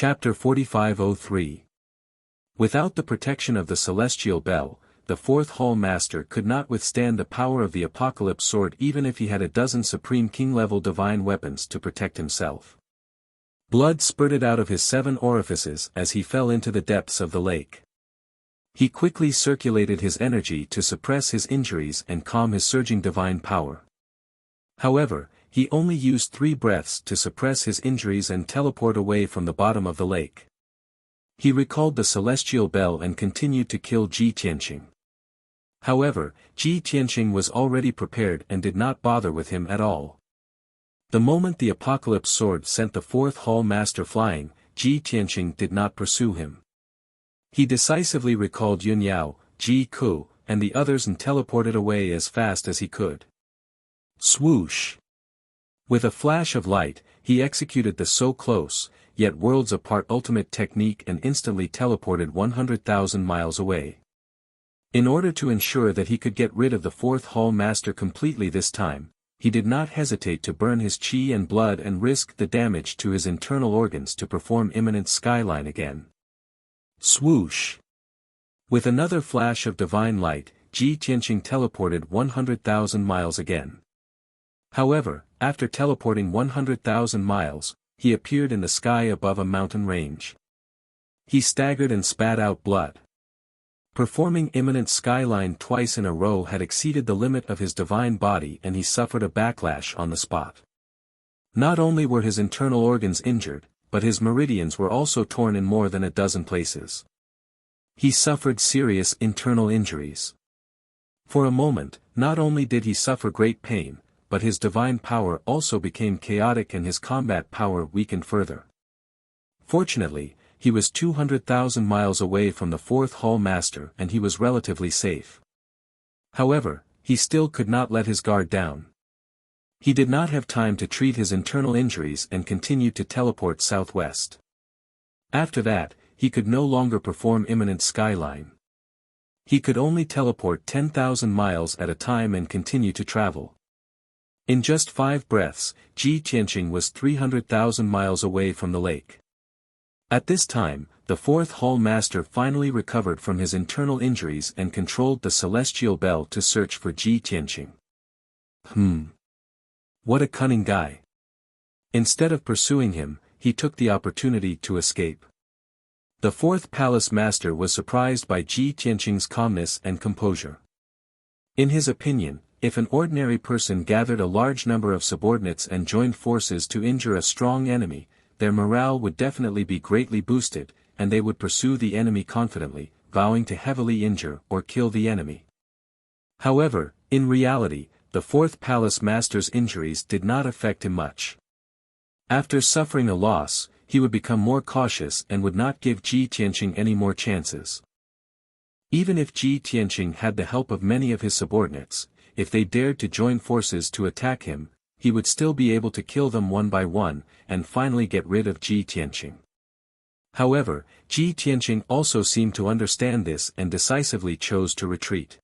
Chapter 4503. Without the protection of the Celestial Bell, the Fourth Hall Master could not withstand the power of the Apocalypse Sword even if he had a dozen Supreme King-level divine weapons to protect himself. Blood spurted out of his 7 orifices as he fell into the depths of the lake. He quickly circulated his energy to suppress his injuries and calm his surging divine power. However, he only used 3 breaths to suppress his injuries and teleport away from the bottom of the lake. He recalled the Celestial Bell and continued to kill Ji Tianqing. However, Ji Tianqing was already prepared and did not bother with him at all. The moment the Apocalypse Sword sent the Fourth Hall Master flying, Ji Tianqing did not pursue him. He decisively recalled Yun Yao, Ji Ku, and the others and teleported away as fast as he could. Swoosh! With a flash of light, he executed the so close, yet worlds apart ultimate technique and instantly teleported 100,000 miles away. In order to ensure that he could get rid of the Fourth Hall Master completely this time, he did not hesitate to burn his chi and blood and risk the damage to his internal organs to perform imminent skyline again. Swoosh! With another flash of divine light, Ji Tianqing teleported 100,000 miles again. However, after teleporting 100,000 miles, he appeared in the sky above a mountain range. He staggered and spat out blood. Performing imminent skyline twice in a row had exceeded the limit of his divine body and he suffered a backlash on the spot. Not only were his internal organs injured, but his meridians were also torn in more than a dozen places. He suffered serious internal injuries. For a moment, not only did he suffer great pain, but his divine power also became chaotic and his combat power weakened further. Fortunately, he was 200,000 miles away from the Fourth Hall Master and he was relatively safe. However, he still could not let his guard down. He did not have time to treat his internal injuries and continued to teleport southwest. After that, he could no longer perform imminent skyline. He could only teleport 10,000 miles at a time and continue to travel. In just 5 breaths, Ji Tianqing was 300,000 miles away from the lake. At this time, the Fourth Hall Master finally recovered from his internal injuries and controlled the Celestial Bell to search for Ji Tianqing. What a cunning guy. Instead of pursuing him, he took the opportunity to escape. The Fourth Palace Master was surprised by Ji Tianqing's calmness and composure. In his opinion, if an ordinary person gathered a large number of subordinates and joined forces to injure a strong enemy, their morale would definitely be greatly boosted, and they would pursue the enemy confidently, vowing to heavily injure or kill the enemy. However, in reality, the Fourth Palace Master's injuries did not affect him much. After suffering a loss, he would become more cautious and would not give Ji Tianqing any more chances. Even if Ji Tianqing had the help of many of his subordinates, if they dared to join forces to attack him, he would still be able to kill them one by one, and finally get rid of Ji Tianqing. However, Ji Tianqing also seemed to understand this and decisively chose to retreat.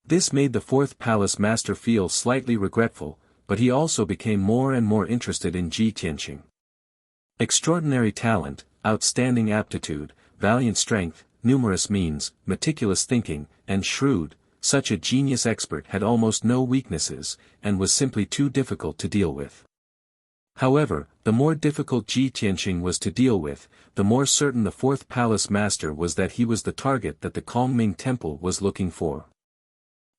This made the Fourth Palace Master feel slightly regretful, but he also became more and more interested in Ji Tianqing. Extraordinary talent, outstanding aptitude, valiant strength, numerous means, meticulous thinking, and shrewd, such a genius expert had almost no weaknesses, and was simply too difficult to deal with. However, the more difficult Ji Tianqing was to deal with, the more certain the Fourth Palace Master was that he was the target that the Kongming Temple was looking for.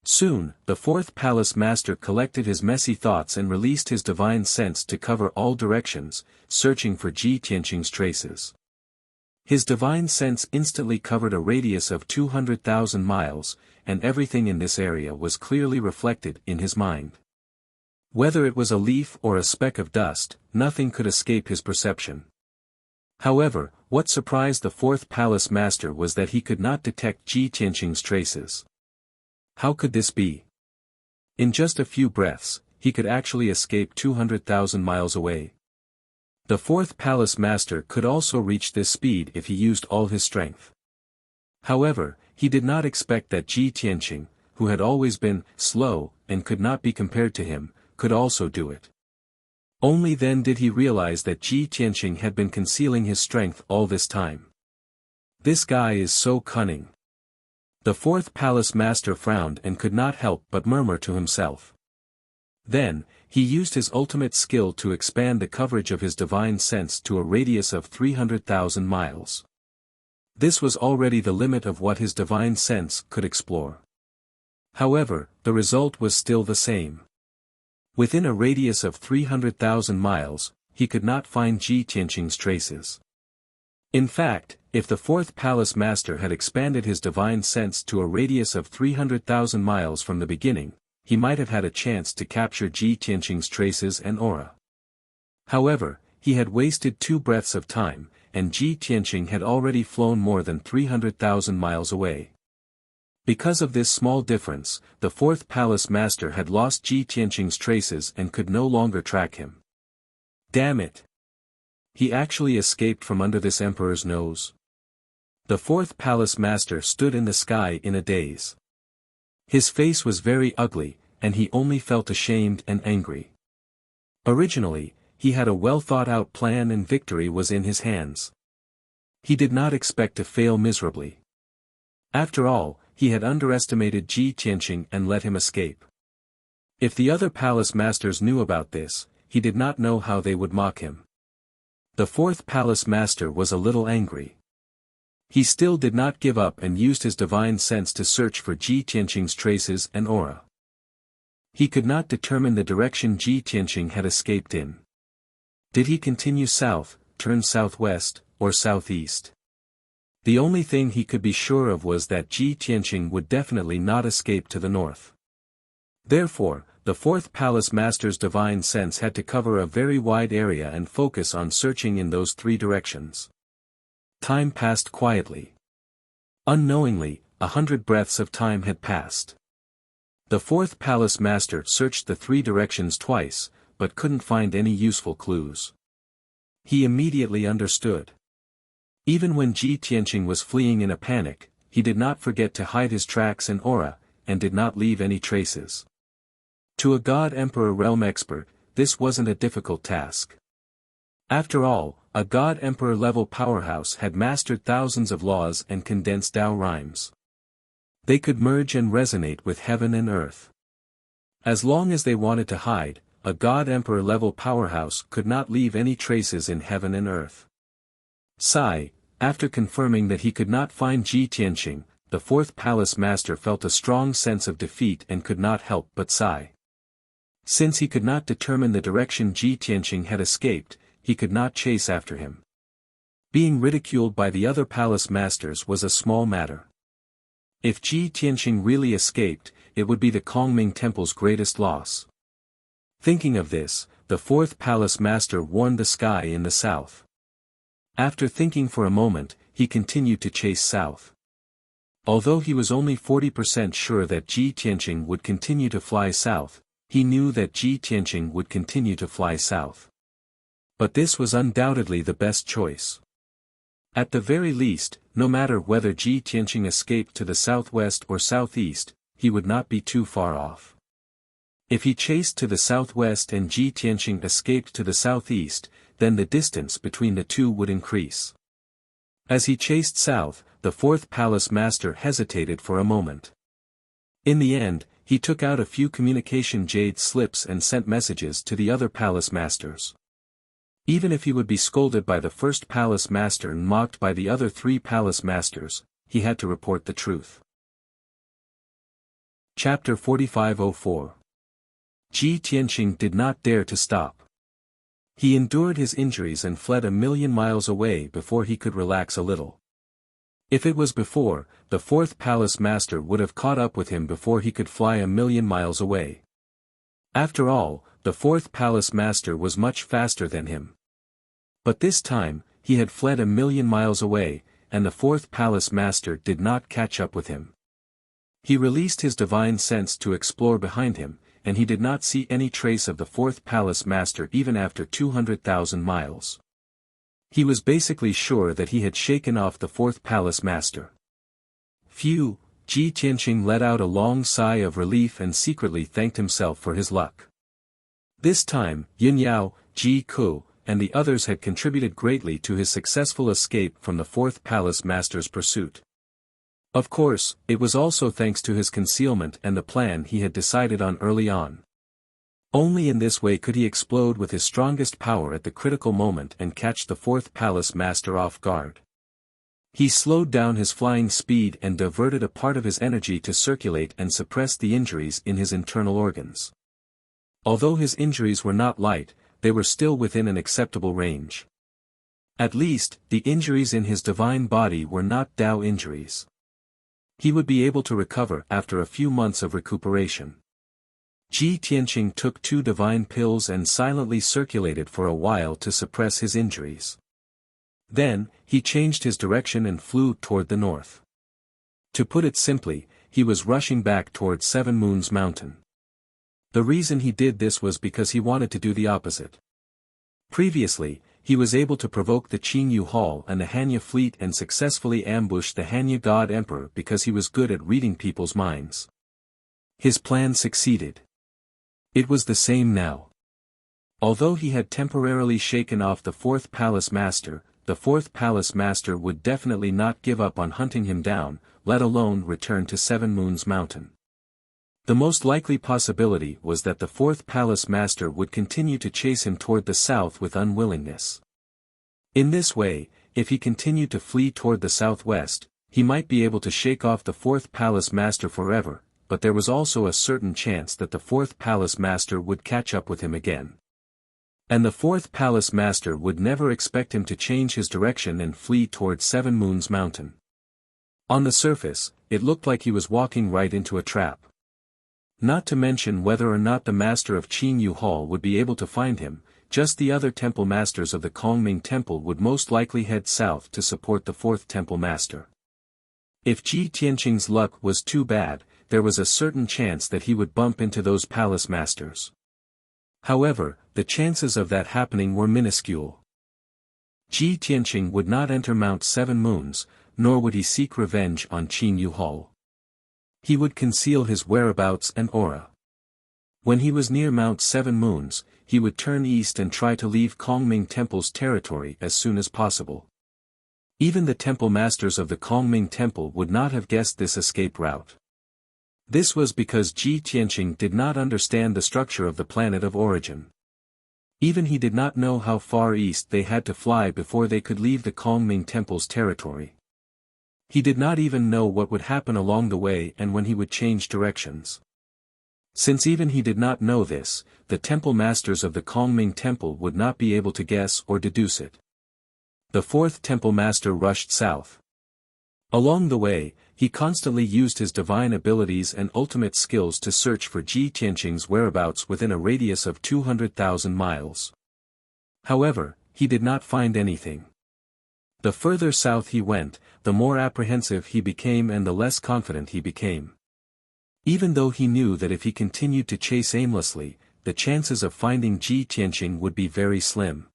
Soon, the Fourth Palace Master collected his messy thoughts and released his divine sense to cover all directions, searching for Ji Tianqing's traces. His divine sense instantly covered a radius of 200,000 miles, and everything in this area was clearly reflected in his mind. Whether it was a leaf or a speck of dust, nothing could escape his perception. However, what surprised the Fourth Palace Master was that he could not detect Ji Tianqing's traces. How could this be? In just a few breaths, he could actually escape 200,000 miles away. The Fourth Palace Master could also reach this speed if he used all his strength. However, he did not expect that Ji Tianqing, who had always been slow and could not be compared to him, could also do it. Only then did he realize that Ji Tianqing had been concealing his strength all this time. This guy is so cunning. The fourth palace master frowned and could not help but murmur to himself. Then, he used his ultimate skill to expand the coverage of his divine sense to a radius of 300,000 miles. This was already the limit of what his divine sense could explore. However, the result was still the same. Within a radius of 300,000 miles, he could not find Ji Tianqing's traces. In fact, if the fourth palace master had expanded his divine sense to a radius of 300,000 miles from the beginning, he might have had a chance to capture Ji Tianqing's traces and aura. However, he had wasted 2 breaths of time, and Ji Tianqing had already flown more than 300,000 miles away. Because of this small difference, the fourth palace master had lost Ji Tianqing's traces and could no longer track him. Damn it! He actually escaped from under this emperor's nose. The fourth palace master stood in the sky in a daze. His face was very ugly, and he only felt ashamed and angry. Originally, he had a well-thought-out plan and victory was in his hands. He did not expect to fail miserably. After all, he had underestimated Ji Tianqing and let him escape. If the other palace masters knew about this, he did not know how they would mock him. The fourth palace master was a little angry. He still did not give up and used his divine sense to search for Ji Tianqing's traces and aura. He could not determine the direction Ji Tianqing had escaped in. Did he continue south, turn southwest, or southeast? The only thing he could be sure of was that Ji Tianqing would definitely not escape to the north. Therefore, the fourth palace master's divine sense had to cover a very wide area and focus on searching in those 3 directions. Time passed quietly. Unknowingly, 100 breaths of time had passed. The fourth palace master searched the 3 directions twice, but couldn't find any useful clues. He immediately understood. Even when Ji Tianqing was fleeing in a panic, he did not forget to hide his tracks and aura, and did not leave any traces. To a God Emperor realm expert, this wasn't a difficult task. After all, a God Emperor level powerhouse had mastered thousands of laws and condensed Tao rhymes. They could merge and resonate with heaven and earth. As long as they wanted to hide, a God Emperor level powerhouse could not leave any traces in heaven and earth. Sigh, after confirming that he could not find Ji Tianqing, the fourth palace master felt a strong sense of defeat and could not help but sigh. Since he could not determine the direction Ji Tianqing had escaped, he could not chase after him. Being ridiculed by the other palace masters was a small matter. If Ji Tianqing really escaped, it would be the Kongming Temple's greatest loss. Thinking of this, the fourth palace master warned the sky in the south. After thinking for a moment, he continued to chase south. Although he was only 40% sure that Ji Tianqing would continue to fly south, he knew that Ji Tianqing would continue to fly south. But this was undoubtedly the best choice. At the very least, no matter whether Ji Tianqing escaped to the southwest or southeast, he would not be too far off. If he chased to the southwest and Ji Tianqing escaped to the southeast, then the distance between the two would increase. As he chased south, the fourth palace master hesitated for a moment. In the end, he took out a few communication jade slips and sent messages to the other palace masters. Even if he would be scolded by the first palace master and mocked by the other 3 palace masters, he had to report the truth. Chapter 4504. Ji Tianqing did not dare to stop. He endured his injuries and fled 1,000,000 miles away before he could relax a little. If it was before, the fourth palace master would have caught up with him before he could fly 1,000,000 miles away. After all, the fourth palace master was much faster than him. But this time, he had fled 1,000,000 miles away, and the fourth palace master did not catch up with him. He released his divine sense to explore behind him, and he did not see any trace of the fourth palace master even after 200,000 miles. He was basically sure that he had shaken off the fourth palace master. Phew, Ji Tianqing let out a long sigh of relief and secretly thanked himself for his luck. This time, Yin Yao, Ji Ku, and the others had contributed greatly to his successful escape from the fourth palace master's pursuit. Of course, it was also thanks to his concealment and the plan he had decided on early on. Only in this way could he explode with his strongest power at the critical moment and catch the fourth palace master off guard. He slowed down his flying speed and diverted a part of his energy to circulate and suppress the injuries in his internal organs. Although his injuries were not light, they were still within an acceptable range. At least, the injuries in his divine body were not Dao injuries. He would be able to recover after a few months of recuperation. Ji Tianqing took 2 divine pills and silently circulated for a while to suppress his injuries. Then, he changed his direction and flew toward the north. To put it simply, he was rushing back toward Seven Moons Mountain. The reason he did this was because he wanted to do the opposite. Previously, he was able to provoke the Qingyu Hall and the Hanya fleet and successfully ambush the Hanya God Emperor because he was good at reading people's minds. His plan succeeded. It was the same now. Although he had temporarily shaken off the fourth palace master, the fourth palace master would definitely not give up on hunting him down, let alone return to Seven Moons Mountain. The most likely possibility was that the fourth palace master would continue to chase him toward the south with unwillingness. In this way, if he continued to flee toward the southwest, he might be able to shake off the fourth palace master forever, but there was also a certain chance that the fourth palace master would catch up with him again. And the fourth palace master would never expect him to change his direction and flee toward Seven Moons Mountain. On the surface, it looked like he was walking right into a trap. Not to mention whether or not the master of Qingyu Hall would be able to find him, just the other temple masters of the Kongming Temple would most likely head south to support the fourth temple master. If Ji Tianqing's luck was too bad, there was a certain chance that he would bump into those palace masters. However, the chances of that happening were minuscule. Ji Tianqing would not enter Mount Seven Moons, nor would he seek revenge on Qingyu Hall. He would conceal his whereabouts and aura. When he was near Mount Seven Moons, he would turn east and try to leave Kongming Temple's territory as soon as possible. Even the temple masters of the Kongming Temple would not have guessed this escape route. This was because Ji Tianqing did not understand the structure of the planet of origin. Even he did not know how far east they had to fly before they could leave the Kongming Temple's territory. He did not even know what would happen along the way and when he would change directions. Since even he did not know this, the temple masters of the Kongming Temple would not be able to guess or deduce it. The fourth temple master rushed south. Along the way, he constantly used his divine abilities and ultimate skills to search for Ji Tianqing's whereabouts within a radius of 200,000 miles. However, he did not find anything. The further south he went, the more apprehensive he became and the less confident he became. Even though he knew that if he continued to chase aimlessly, the chances of finding Ji Tianqing would be very slim.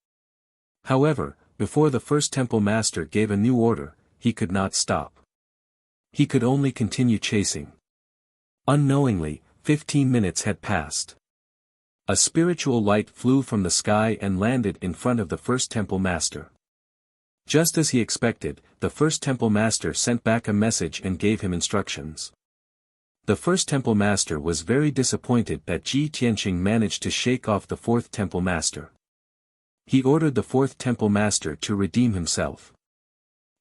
However, before the first temple master gave a new order, he could not stop. He could only continue chasing. Unknowingly, 15 minutes had passed. A spiritual light flew from the sky and landed in front of the first temple master. Just as he expected, the first temple master sent back a message and gave him instructions. The first temple master was very disappointed that Ji Tianqing managed to shake off the fourth temple master. He ordered the fourth temple master to redeem himself.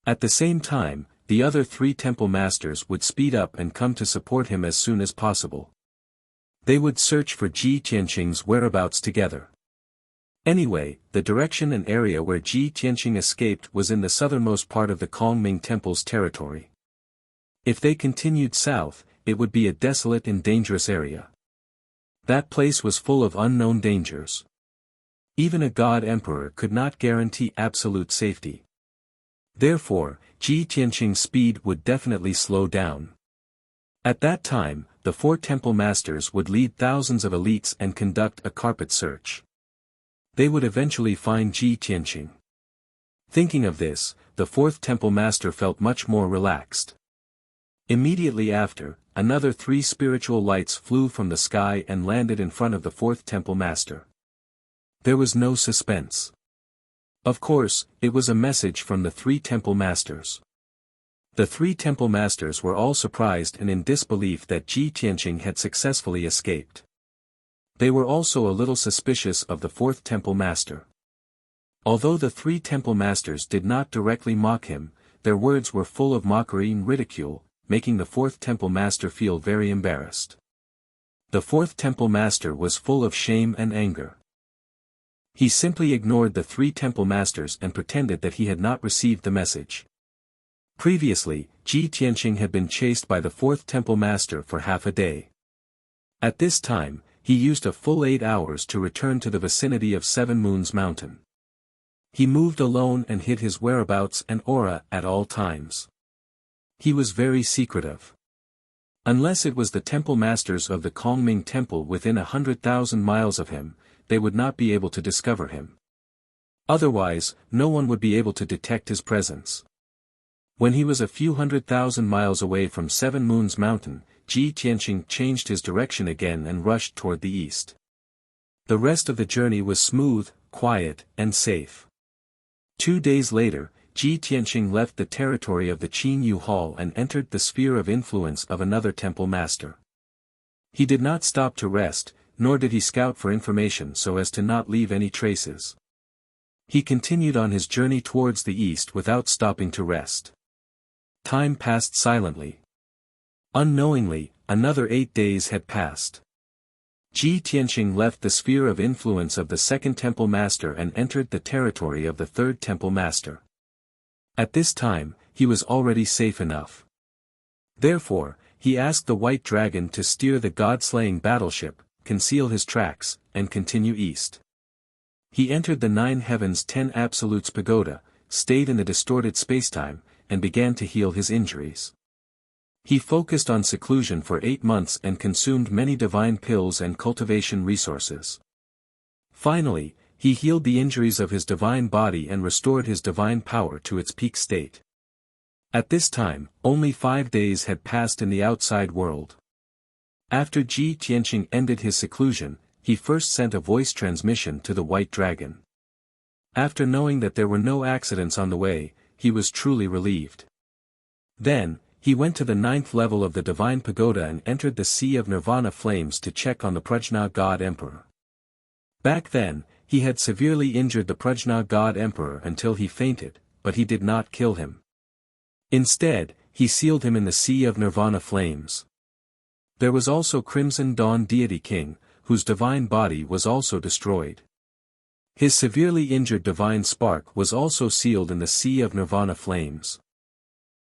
At the same time, the other 3 temple masters would speed up and come to support him as soon as possible. They would search for Ji Tianqing's whereabouts together. Anyway, the direction and area where Ji Tianqing escaped was in the southernmost part of the Kongming Temple's territory. If they continued south, it would be a desolate and dangerous area. That place was full of unknown dangers. Even a god emperor could not guarantee absolute safety. Therefore, Ji Tianqing's speed would definitely slow down. At that time, the 4 temple masters would lead thousands of elites and conduct a carpet search. They would eventually find Ji Tianqing. Thinking of this, the 4th temple master felt much more relaxed. Immediately after, another 3 spiritual lights flew from the sky and landed in front of the 4th temple master. There was no suspense. Of course, it was a message from the three temple masters. The three temple masters were all surprised and in disbelief that Ji Tianqing had successfully escaped. They were also a little suspicious of the fourth temple master. Although the three temple masters did not directly mock him, their words were full of mockery and ridicule, making the fourth temple master feel very embarrassed. The fourth temple master was full of shame and anger. He simply ignored the three temple masters and pretended that he had not received the message. Previously, Ji Tianqing had been chased by the fourth temple master for half a day. At this time, he used a full 8 hours to return to the vicinity of Seven Moons Mountain. He moved alone and hid his whereabouts and aura at all times. He was very secretive. Unless it was the temple masters of the Kongming Temple within 100,000 miles of him, they would not be able to discover him. Otherwise, no one would be able to detect his presence. When he was a few 100,000 miles away from Seven Moons Mountain, Ji Tianqing changed his direction again and rushed toward the east. The rest of the journey was smooth, quiet, and safe. 2 days later, Ji Tianqing left the territory of the Qin Yu Hall and entered the sphere of influence of another temple master. He did not stop to rest, nor did he scout for information so as to not leave any traces. He continued on his journey towards the east without stopping to rest. Time passed silently. Unknowingly, another 8 days had passed. Ji Tianqing left the sphere of influence of the second temple master and entered the territory of the third temple master. At this time, he was already safe enough. Therefore, he asked the white dragon to steer the god-slaying battleship, conceal his tracks, and continue east. He entered the Nine Heavens Ten Absolutes Pagoda, stayed in the distorted spacetime, and began to heal his injuries. He focused on seclusion for 8 months and consumed many divine pills and cultivation resources. Finally, he healed the injuries of his divine body and restored his divine power to its peak state. At this time, only 5 days had passed in the outside world. After Ji Tianqing ended his seclusion, he first sent a voice transmission to the White Dragon. After knowing that there were no accidents on the way, he was truly relieved. Then, he went to the 9th level of the Divine Pagoda and entered the Sea of Nirvana Flames to check on the Prajna God Emperor. Back then, he had severely injured the Prajna God Emperor until he fainted, but he did not kill him. Instead, he sealed him in the Sea of Nirvana Flames. There was also Crimson Dawn Deity King, whose divine body was also destroyed. His severely injured divine spark was also sealed in the Sea of Nirvana Flames.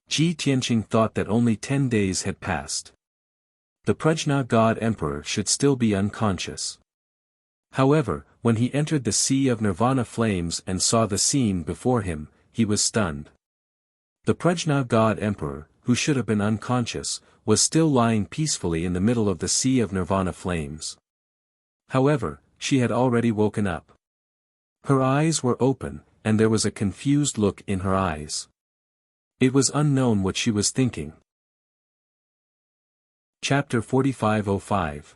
Ji Tianqing thought that only 10 days had passed. The Prajna God Emperor should still be unconscious. However, when he entered the Sea of Nirvana Flames and saw the scene before him, he was stunned. The Prajna God Emperor, who should have been unconscious, was still lying peacefully in the middle of the Sea of Nirvana Flames. However, she had already woken up. Her eyes were open, and there was a confused look in her eyes. It was unknown what she was thinking. Chapter 4505.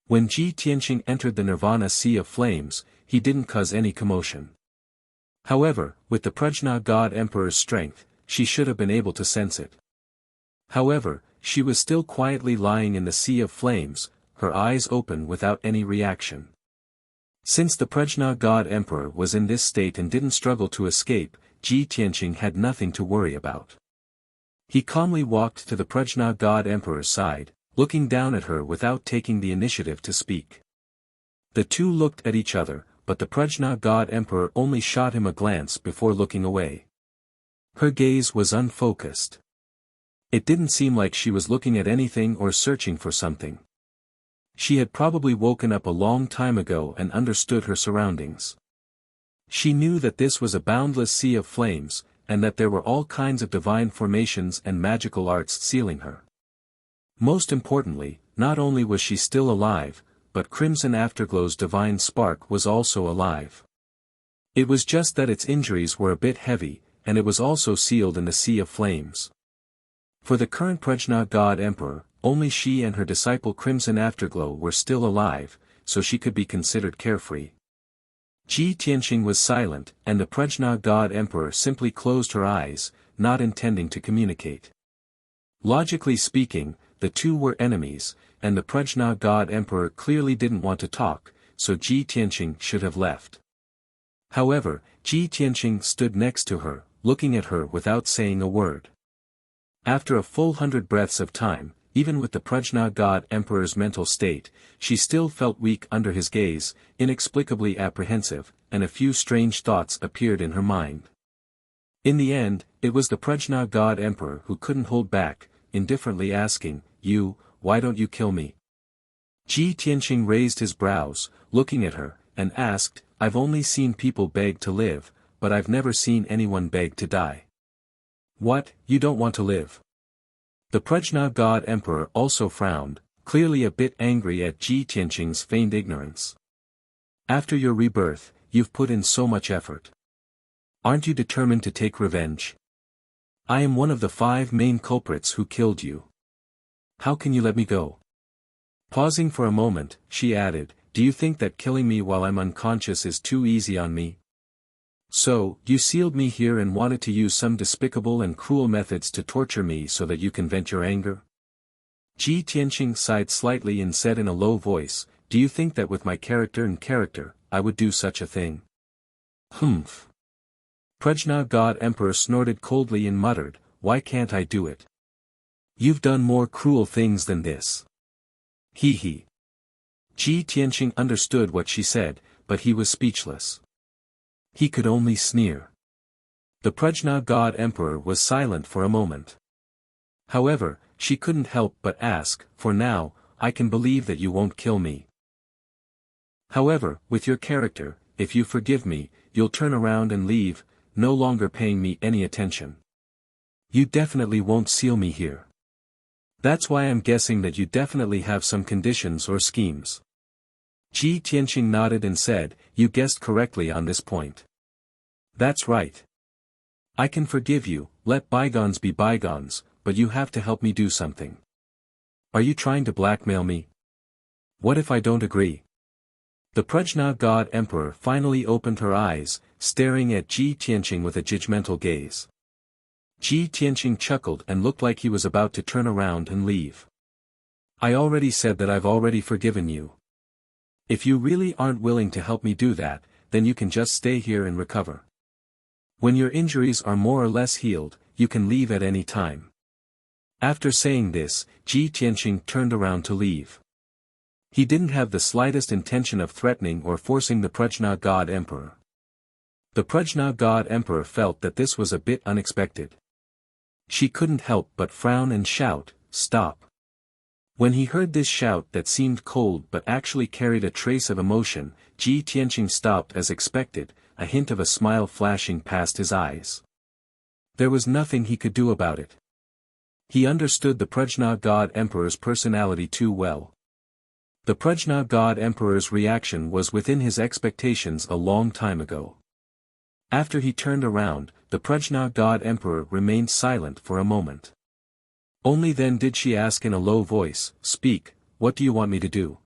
When Ji Tianqing entered the Nirvana Sea of Flames, he didn't cause any commotion. However, with the Prajna God Emperor's strength, she should have been able to sense it. However, she was still quietly lying in the Sea of Flames, her eyes open without any reaction. Since the Prajna God Emperor was in this state and didn't struggle to escape, Ji Tianqing had nothing to worry about. He calmly walked to the Prajna God Emperor's side, looking down at her without taking the initiative to speak. The two looked at each other, but the Prajna God Emperor only shot him a glance before looking away. Her gaze was unfocused. It didn't seem like she was looking at anything or searching for something. She had probably woken up a long time ago and understood her surroundings. She knew that this was a boundless sea of flames, and that there were all kinds of divine formations and magical arts sealing her. Most importantly, not only was she still alive, but Crimson Afterglow's divine spark was also alive. It was just that its injuries were a bit heavy, and it was also sealed in the Sea of Flames. For the current Prajna God Emperor, only she and her disciple Crimson Afterglow were still alive, so she could be considered carefree. Ji Tianqing was silent, and the Prajna God Emperor simply closed her eyes, not intending to communicate. Logically speaking, the two were enemies, and the Prajna God Emperor clearly didn't want to talk, so Ji Tianqing should have left. However, Ji Tianqing stood next to her, looking at her without saying a word. After a full 100 breaths of time, even with the Prajna God Emperor's mental state, she still felt weak under his gaze, inexplicably apprehensive, and a few strange thoughts appeared in her mind. In the end, it was the Prajna God Emperor who couldn't hold back, indifferently asking, why don't you kill me? Ji Tianqing raised his brows, looking at her, and asked, I've only seen people beg to live, but I've never seen anyone beg to die. What, you don't want to live? The Prajna God Emperor also frowned, clearly a bit angry at Ji Tianqing's feigned ignorance. After your rebirth, you've put in so much effort. Aren't you determined to take revenge? I am one of the 5 main culprits who killed you. How can you let me go? Pausing for a moment, she added, do you think that killing me while I'm unconscious is too easy on me? So, you sealed me here and wanted to use some despicable and cruel methods to torture me so that you can vent your anger? Ji Tianqing sighed slightly and said in a low voice, do you think that with my character, I would do such a thing? Humph. Prajna God Emperor snorted coldly and muttered, why can't I do it? You've done more cruel things than this. He. Ji Tianqing understood what she said, but he was speechless. He could only sneer. The Prajna God Emperor was silent for a moment. However, she couldn't help but ask, for now, I can believe that you won't kill me. However, with your character, if you forgive me, you'll turn around and leave, no longer paying me any attention. You definitely won't seal me here. That's why I'm guessing that you definitely have some conditions or schemes. Ji Tianqing nodded and said, you guessed correctly on this point. That's right. I can forgive you, let bygones be bygones, but you have to help me do something. Are you trying to blackmail me? What if I don't agree? The Prajna God Emperor finally opened her eyes, staring at Ji Tianqing with a judgmental gaze. Ji Tianqing chuckled and looked like he was about to turn around and leave. I already said that I've already forgiven you. If you really aren't willing to help me do that, then you can just stay here and recover. When your injuries are more or less healed, you can leave at any time. After saying this, Ji Tianqing turned around to leave. He didn't have the slightest intention of threatening or forcing the Prajna God Emperor. The Prajna God Emperor felt that this was a bit unexpected. She couldn't help but frown and shout, stop. When he heard this shout that seemed cold but actually carried a trace of emotion, Ji Tianqing stopped as expected, a hint of a smile flashing past his eyes. There was nothing he could do about it. He understood the Prajna God Emperor's personality too well. The Prajna God Emperor's reaction was within his expectations a long time ago. After he turned around, the Prajna God Emperor remained silent for a moment. Only then did she ask in a low voice, speak, what do you want me to do?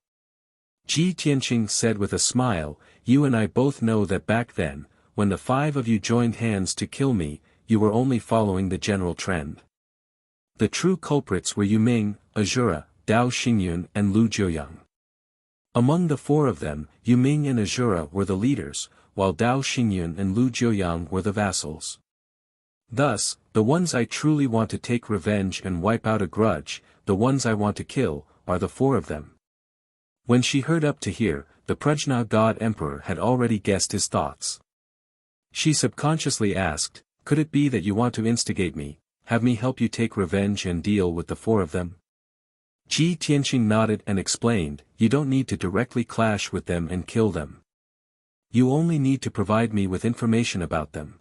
Ji Tianqing said with a smile, you and I both know that back then, when the 5 of you joined hands to kill me, you were only following the general trend. The true culprits were Yu Ming, Azura, Dao Xingyun and Lu Jiuyang. Among the 4 of them, Yu Ming and Azura were the leaders, while Dao Xingyun and Lu Jiuyang were the vassals. Thus, the ones I truly want to take revenge and wipe out a grudge, the ones I want to kill, are the 4 of them. When she heard up to here, the Prajna God Emperor had already guessed his thoughts. She subconsciously asked, could it be that you want to instigate me, have me help you take revenge and deal with the 4 of them? Ji Tianqing nodded and explained, you don't need to directly clash with them and kill them. You only need to provide me with information about them.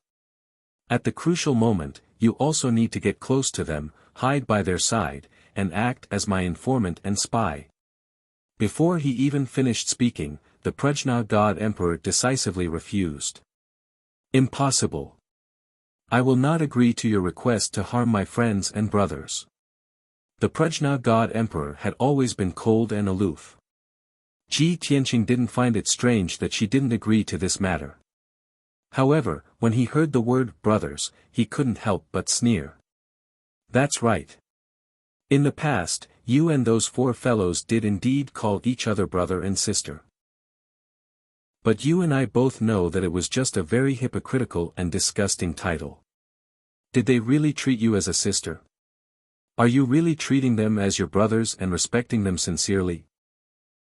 At the crucial moment, you also need to get close to them, hide by their side, and act as my informant and spy. Before he even finished speaking, the Prajna God Emperor decisively refused. Impossible. I will not agree to your request to harm my friends and brothers. The Prajna God Emperor had always been cold and aloof. Ji Tianqing didn't find it strange that she didn't agree to this matter. However, when he heard the word brothers, he couldn't help but sneer. That's right. In the past, you and those four fellows did indeed call each other brother and sister. But you and I both know that it was just a very hypocritical and disgusting title. Did they really treat you as a sister? Are you really treating them as your brothers and respecting them sincerely?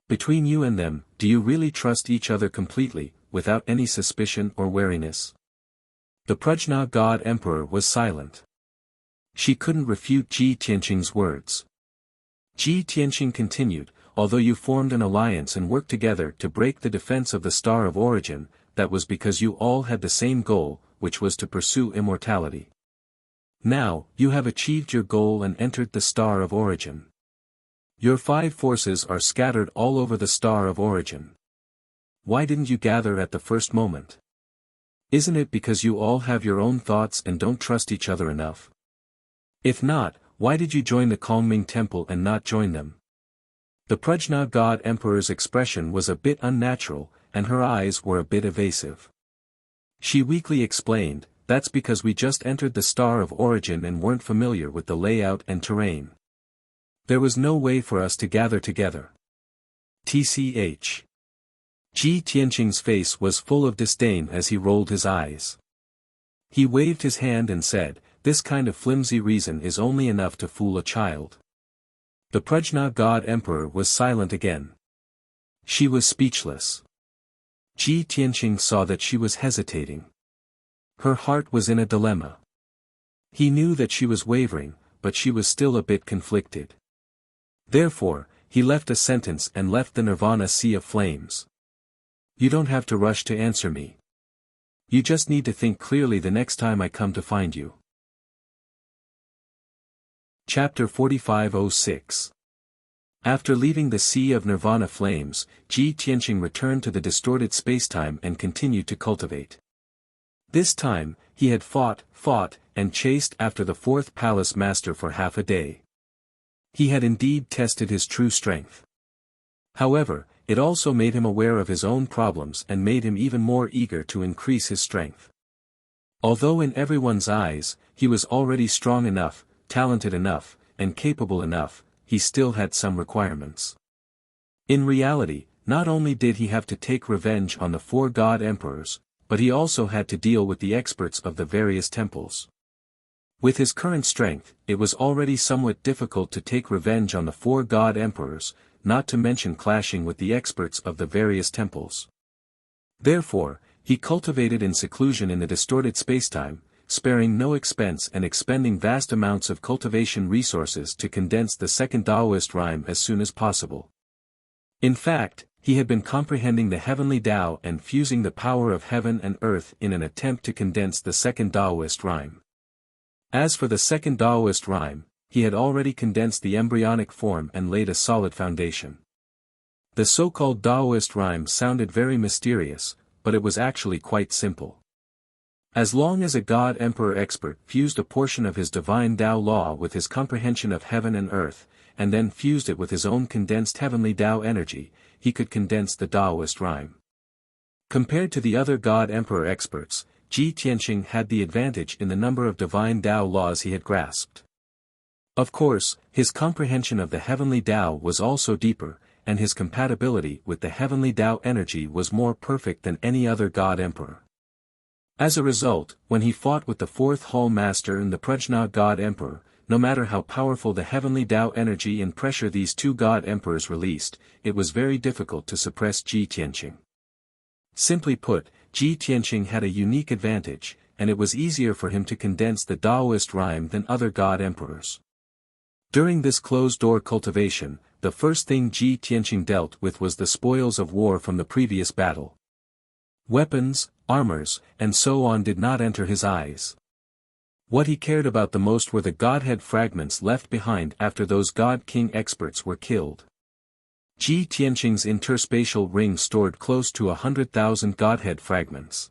Between you and them, do you really trust each other completely, without any suspicion or wariness? The Prajna God Emperor was silent. She couldn't refute Ji Tianqing's words. Ji Tianqing continued, although you formed an alliance and worked together to break the defense of the Star of Origin, that was because you all had the same goal, which was to pursue immortality. Now, you have achieved your goal and entered the Star of Origin. Your 5 forces are scattered all over the Star of Origin. Why didn't you gather at the first moment? Isn't it because you all have your own thoughts and don't trust each other enough? If not, why did you join the Kongming Temple and not join them? The Prajna God Emperor's expression was a bit unnatural, and her eyes were a bit evasive. She weakly explained, that's because we just entered the Star of Origin and weren't familiar with the layout and terrain. There was no way for us to gather together. TCH. Ji Tianqing's face was full of disdain as he rolled his eyes. He waved his hand and said, this kind of flimsy reason is only enough to fool a child. The Prajna God Emperor was silent again. She was speechless. Ji Tianqing saw that she was hesitating. Her heart was in a dilemma. He knew that she was wavering, but she was still a bit conflicted. Therefore, he left a sentence and left the Nirvana Sea of Flames. You don't have to rush to answer me. You just need to think clearly the next time I come to find you. Chapter 4506. After leaving the Sea of Nirvana Flames, Ji Tianqing returned to the distorted spacetime and continued to cultivate. This time, he had fought, and chased after the 4th Palace Master for half a day. He had indeed tested his true strength. However, it also made him aware of his own problems and made him even more eager to increase his strength. Although in everyone's eyes, he was already strong enough, talented enough, and capable enough, he still had some requirements. In reality, not only did he have to take revenge on the 4 God Emperors, but he also had to deal with the experts of the various temples. With his current strength, it was already somewhat difficult to take revenge on the 4 God Emperors, not to mention clashing with the experts of the various temples. Therefore, he cultivated in seclusion in the distorted spacetime, sparing no expense and expending vast amounts of cultivation resources to condense the second Taoist rhyme as soon as possible. In fact, he had been comprehending the heavenly Tao and fusing the power of heaven and earth in an attempt to condense the second Taoist rhyme. As for the second Taoist rhyme, he had already condensed the embryonic form and laid a solid foundation. The so-called Taoist rhyme sounded very mysterious, but it was actually quite simple. As long as a God Emperor expert fused a portion of his divine Tao law with his comprehension of heaven and earth, and then fused it with his own condensed heavenly Tao energy, he could condense the Taoist rhyme. Compared to the other God Emperor experts, Ji Tianqing had the advantage in the number of divine Tao laws he had grasped. Of course, his comprehension of the heavenly Tao was also deeper, and his compatibility with the heavenly Tao energy was more perfect than any other God Emperor. As a result, when he fought with the 4th Hall Master and the Prajna God Emperor, no matter how powerful the heavenly Tao energy and pressure these 2 God Emperors released, it was very difficult to suppress Ji Tianqing. Simply put, Ji Tianqing had a unique advantage, and it was easier for him to condense the Taoist rhyme than other God Emperors. During this closed-door cultivation, the first thing Ji Tianqing dealt with was the spoils of war from the previous battle. Weapons, armors, and so on did not enter his eyes. What he cared about the most were the Godhead fragments left behind after those God King experts were killed. Ji Tianqing's interspatial ring stored close to 100,000 Godhead fragments.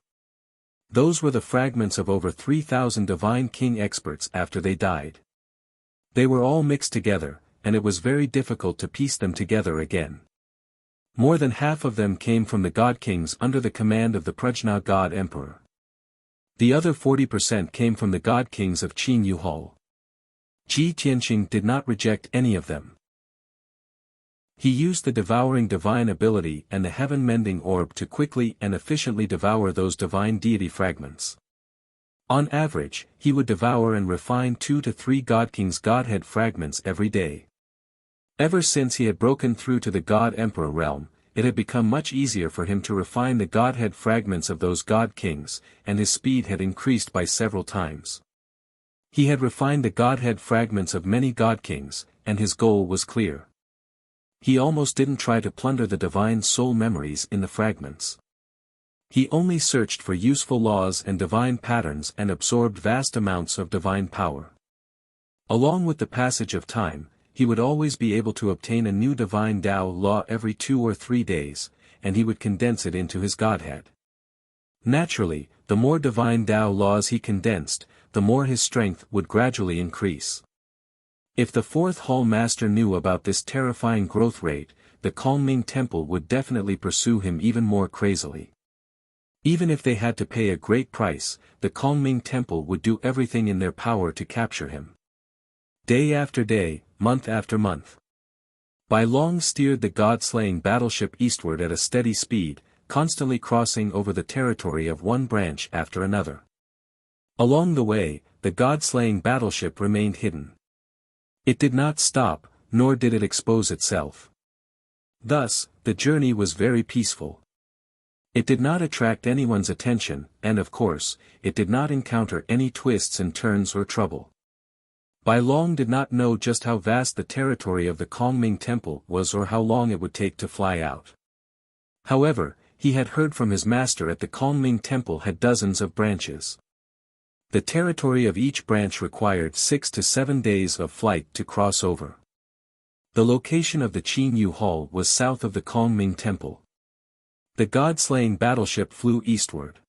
Those were the fragments of over 3,000 Divine King experts after they died. They were all mixed together, and it was very difficult to piece them together again. More than half of them came from the God Kings under the command of the Prajna God Emperor. The other 40% came from the God Kings of Qin Yuhal. Ji Tianqing did not reject any of them. He used the devouring divine ability and the heaven-mending orb to quickly and efficiently devour those divine deity fragments. On average, he would devour and refine 2 to 3 God Kings' Godhead fragments every day. Ever since he had broken through to the God Emperor realm, it had become much easier for him to refine the Godhead fragments of those God Kings, and his speed had increased by several times. He had refined the Godhead fragments of many God Kings, and his goal was clear. He almost didn't try to plunder the divine soul memories in the fragments. He only searched for useful laws and divine patterns and absorbed vast amounts of divine power. Along with the passage of time, he would always be able to obtain a new divine Tao law every 2 or 3 days, and he would condense it into his Godhead. Naturally, the more divine Tao laws he condensed, the more his strength would gradually increase. If the 4th Hall Master knew about this terrifying growth rate, the Kongming Temple would definitely pursue him even more crazily. Even if they had to pay a great price, the Kongming Temple would do everything in their power to capture him. Day after day, month after month. Bai Long steered the god-slaying battleship eastward at a steady speed, constantly crossing over the territory of one branch after another. Along the way, the god-slaying battleship remained hidden. It did not stop, nor did it expose itself. Thus, the journey was very peaceful. It did not attract anyone's attention, and of course, it did not encounter any twists and turns or trouble. Bai Long did not know just how vast the territory of the Kongming Temple was or how long it would take to fly out. However, he had heard from his master at the Kongming Temple had dozens of branches. The territory of each branch required 6 to 7 days of flight to cross over. The location of the Qin Yu Hall was south of the Kongming Temple. The god-slaying battleship flew eastward.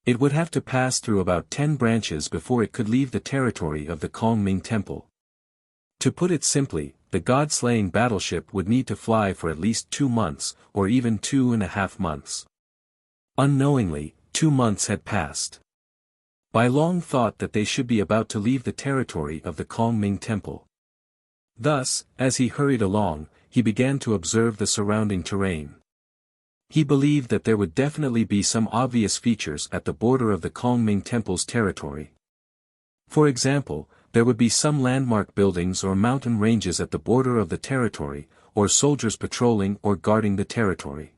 It would have to pass through about 10 branches before it could leave the territory of the Kongming Temple. To put it simply, the god-slaying battleship would need to fly for at least 2 months, or even 2.5 months. Unknowingly, 2 months had passed. Bai Long thought that they should be about to leave the territory of the Kongming Temple. Thus, as he hurried along, he began to observe the surrounding terrain. He believed that there would definitely be some obvious features at the border of the Kongming Temple's territory. For example, there would be some landmark buildings or mountain ranges at the border of the territory, or soldiers patrolling or guarding the territory.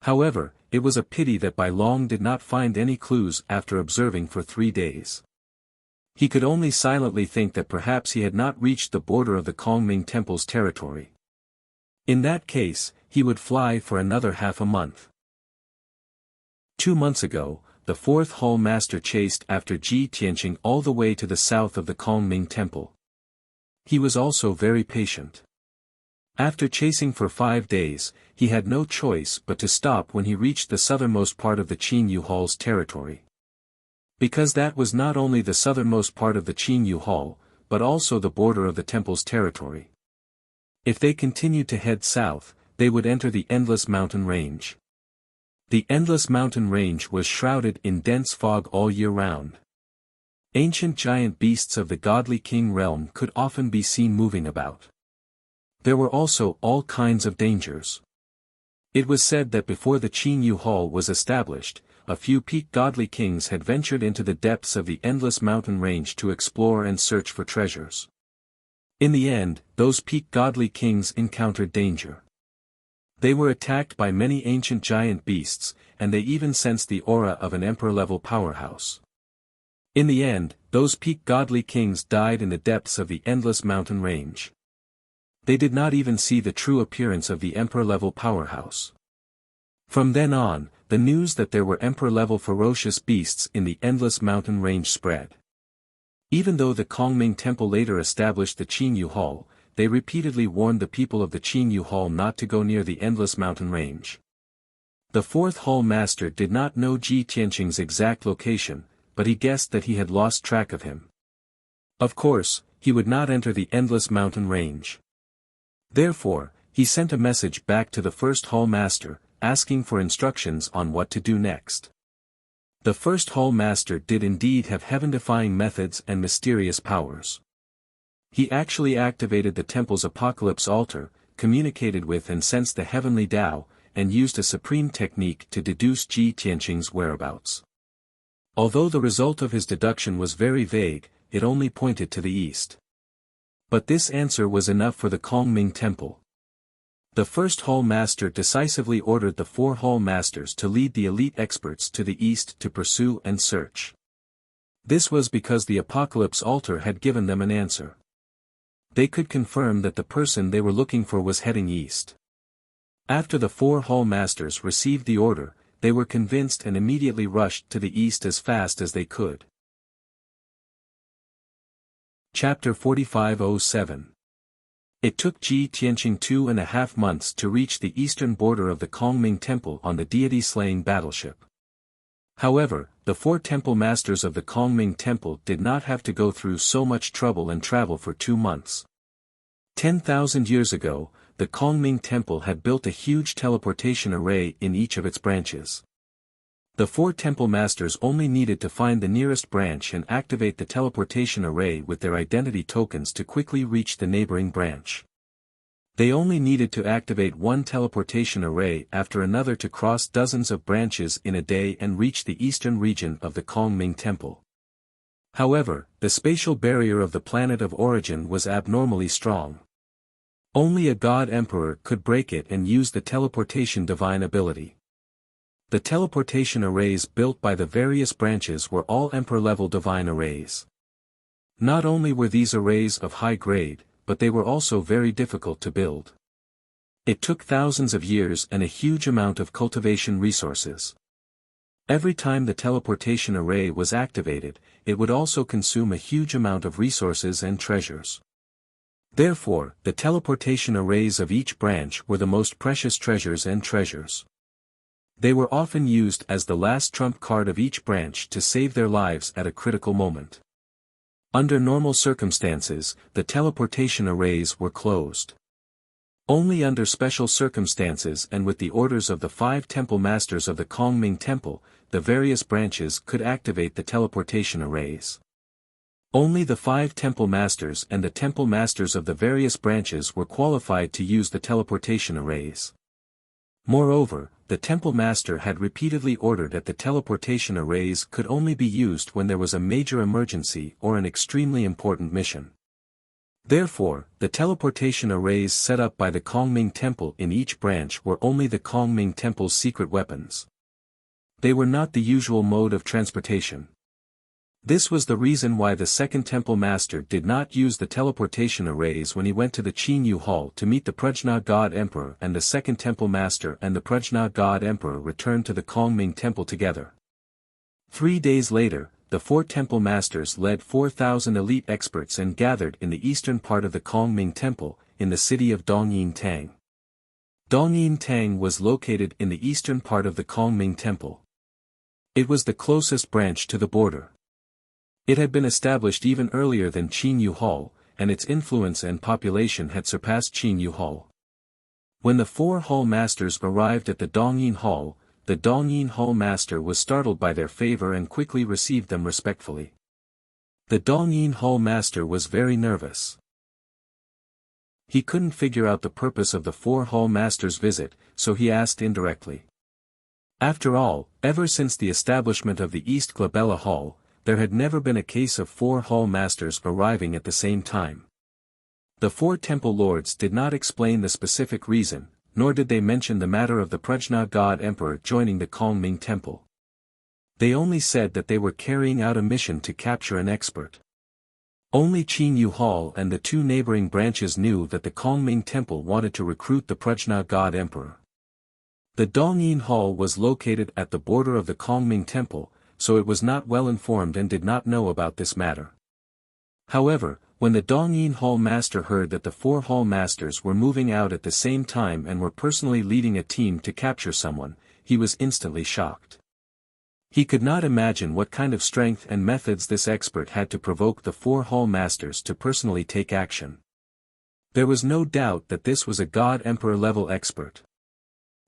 However, it was a pity that Bai Long did not find any clues after observing for 3 days. He could only silently think that perhaps he had not reached the border of the Kongming Temple's territory. In that case, he would fly for another half a month. 2 months ago, the 4th Hall Master chased after Ji Tianqing all the way to the south of the Kongming Temple. He was also very patient. After chasing for 5 days, he had no choice but to stop when he reached the southernmost part of the Qin Yu Hall's territory. Because that was not only the southernmost part of the Qin Yu Hall, but also the border of the temple's territory. If they continued to head south, they would enter the Endless Mountain Range. The Endless Mountain Range was shrouded in dense fog all year round. Ancient giant beasts of the godly king realm could often be seen moving about. There were also all kinds of dangers. It was said that before the Qin Yu Hall was established, a few peak godly kings had ventured into the depths of the Endless Mountain Range to explore and search for treasures. In the end, those peak godly kings encountered danger. They were attacked by many ancient giant beasts, and they even sensed the aura of an emperor-level powerhouse. In the end, those peak godly kings died in the depths of the Endless Mountain Range. They did not even see the true appearance of the emperor-level powerhouse. From then on, the news that there were emperor-level ferocious beasts in the Endless Mountain Range spread. Even though the Kongming Temple later established the Qin Yu Hall, they repeatedly warned the people of the Qin Yu Hall not to go near the Endless Mountain Range. The 4th Hall Master did not know Ji Tianqing's exact location, but he guessed that he had lost track of him. Of course, he would not enter the Endless Mountain Range. Therefore, He sent a message back to the first hall master, asking for instructions on what to do next. The first hall master did indeed have heaven-defying methods and mysterious powers. He actually activated the temple's apocalypse altar, communicated with and sensed the heavenly Tao, and used a supreme technique to deduce Ji Tianqing's whereabouts. Although the result of his deduction was very vague, it only pointed to the east. But this answer was enough for the Kongming Temple. The first hall master decisively ordered the 4 hall masters to lead the elite experts to the east to pursue and search. This was because the apocalypse altar had given them an answer. They could confirm that the person they were looking for was heading east. After the 4 hall masters received the order, they were convinced and immediately rushed to the east as fast as they could. Chapter 4507. It took Ji Tianqing 2.5 months to reach the eastern border of the Kongming Temple on the deity-slaying battleship. However, the 4 temple masters of the Kongming Temple did not have to go through so much trouble and travel for 2 months. 10,000 years ago, the Kongming Temple had built a huge teleportation array in each of its branches. The 4 temple masters only needed to find the nearest branch and activate the teleportation array with their identity tokens to quickly reach the neighboring branch. They only needed to activate one teleportation array after another to cross dozens of branches in a day and reach the eastern region of the Kongming Temple. However, the spatial barrier of the planet of origin was abnormally strong. Only a god emperor could break it and use the teleportation divine ability. The teleportation arrays built by the various branches were all emperor-level divine arrays. Not only were these arrays of high grade, but they were also very difficult to build. It took thousands of years and a huge amount of cultivation resources. Every time the teleportation array was activated, it would also consume a huge amount of resources and treasures. Therefore, the teleportation arrays of each branch were the most precious treasures and treasures. They were often used as the last trump card of each branch to save their lives at a critical moment. Under normal circumstances, the teleportation arrays were closed. Only under special circumstances and with the orders of the 5 temple masters of the Kongming Temple, the various branches could activate the teleportation arrays. Only the 5 temple masters and the temple masters of the various branches were qualified to use the teleportation arrays. Moreover, the temple master had repeatedly ordered that the teleportation arrays could only be used when there was a major emergency or an extremely important mission. Therefore, the teleportation arrays set up by the Kongming Temple in each branch were only the Kongming Temple's secret weapons. They were not the usual mode of transportation. This was the reason why the second temple master did not use the teleportation arrays when he went to the Qinyu Hall to meet the Prajna God Emperor, and the second temple master and the Prajna God Emperor returned to the Kongming Temple together. 3 days later, the 4 temple masters led 4,000 elite experts and gathered in the eastern part of the Kongming Temple, in the city of Dongyin Tang. Dongyin Tang was located in the eastern part of the Kongming Temple. It was the closest branch to the border. It had been established even earlier than Qinyu Hall, and its influence and population had surpassed Qinyu Hall. When the 4 hall masters arrived at the Dongyin Hall, the Dongyin Hall master was startled by their favor and quickly received them respectfully. The Dongyin Hall master was very nervous. He couldn't figure out the purpose of the 4 hall masters' visit, so he asked indirectly. After all, ever since the establishment of the East Glabella Hall, there had never been a case of 4 hall masters arriving at the same time. The 4 temple lords did not explain the specific reason, nor did they mention the matter of the Prajna God Emperor joining the Kongming Temple. They only said that they were carrying out a mission to capture an expert. Only Qinyu Hall and the 2 neighboring branches knew that the Kongming Temple wanted to recruit the Prajna God Emperor. The Dongyin Hall was located at the border of the Kongming Temple, so it was not well informed and did not know about this matter. However, when the Dongyin Hall master heard that the 4 hall masters were moving out at the same time and were personally leading a team to capture someone, he was instantly shocked. He could not imagine what kind of strength and methods this expert had to provoke the 4 hall masters to personally take action. There was no doubt that this was a God Emperor level expert.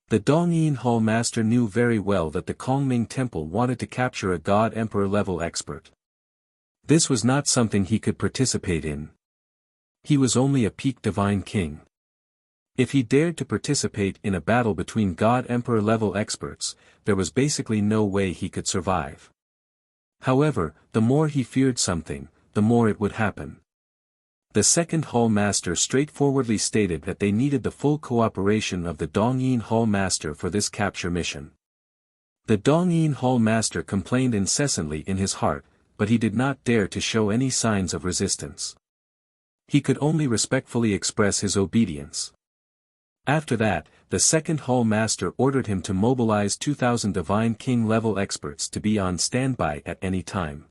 The Dongyin Hall master knew very well that the Kongming Temple wanted to capture a God Emperor level expert. This was not something he could participate in. He was only a peak divine king. If he dared to participate in a battle between God Emperor level experts, there was basically no way he could survive. However, the more he feared something, the more it would happen. The second Hall Master straightforwardly stated that they needed the full cooperation of the Dongyin Hall Master for this capture mission. The Dongyin Hall Master complained incessantly in his heart, but he did not dare to show any signs of resistance. He could only respectfully express his obedience. After that, the second Hall Master ordered him to mobilize 2,000 Divine King level experts to be on standby at any time.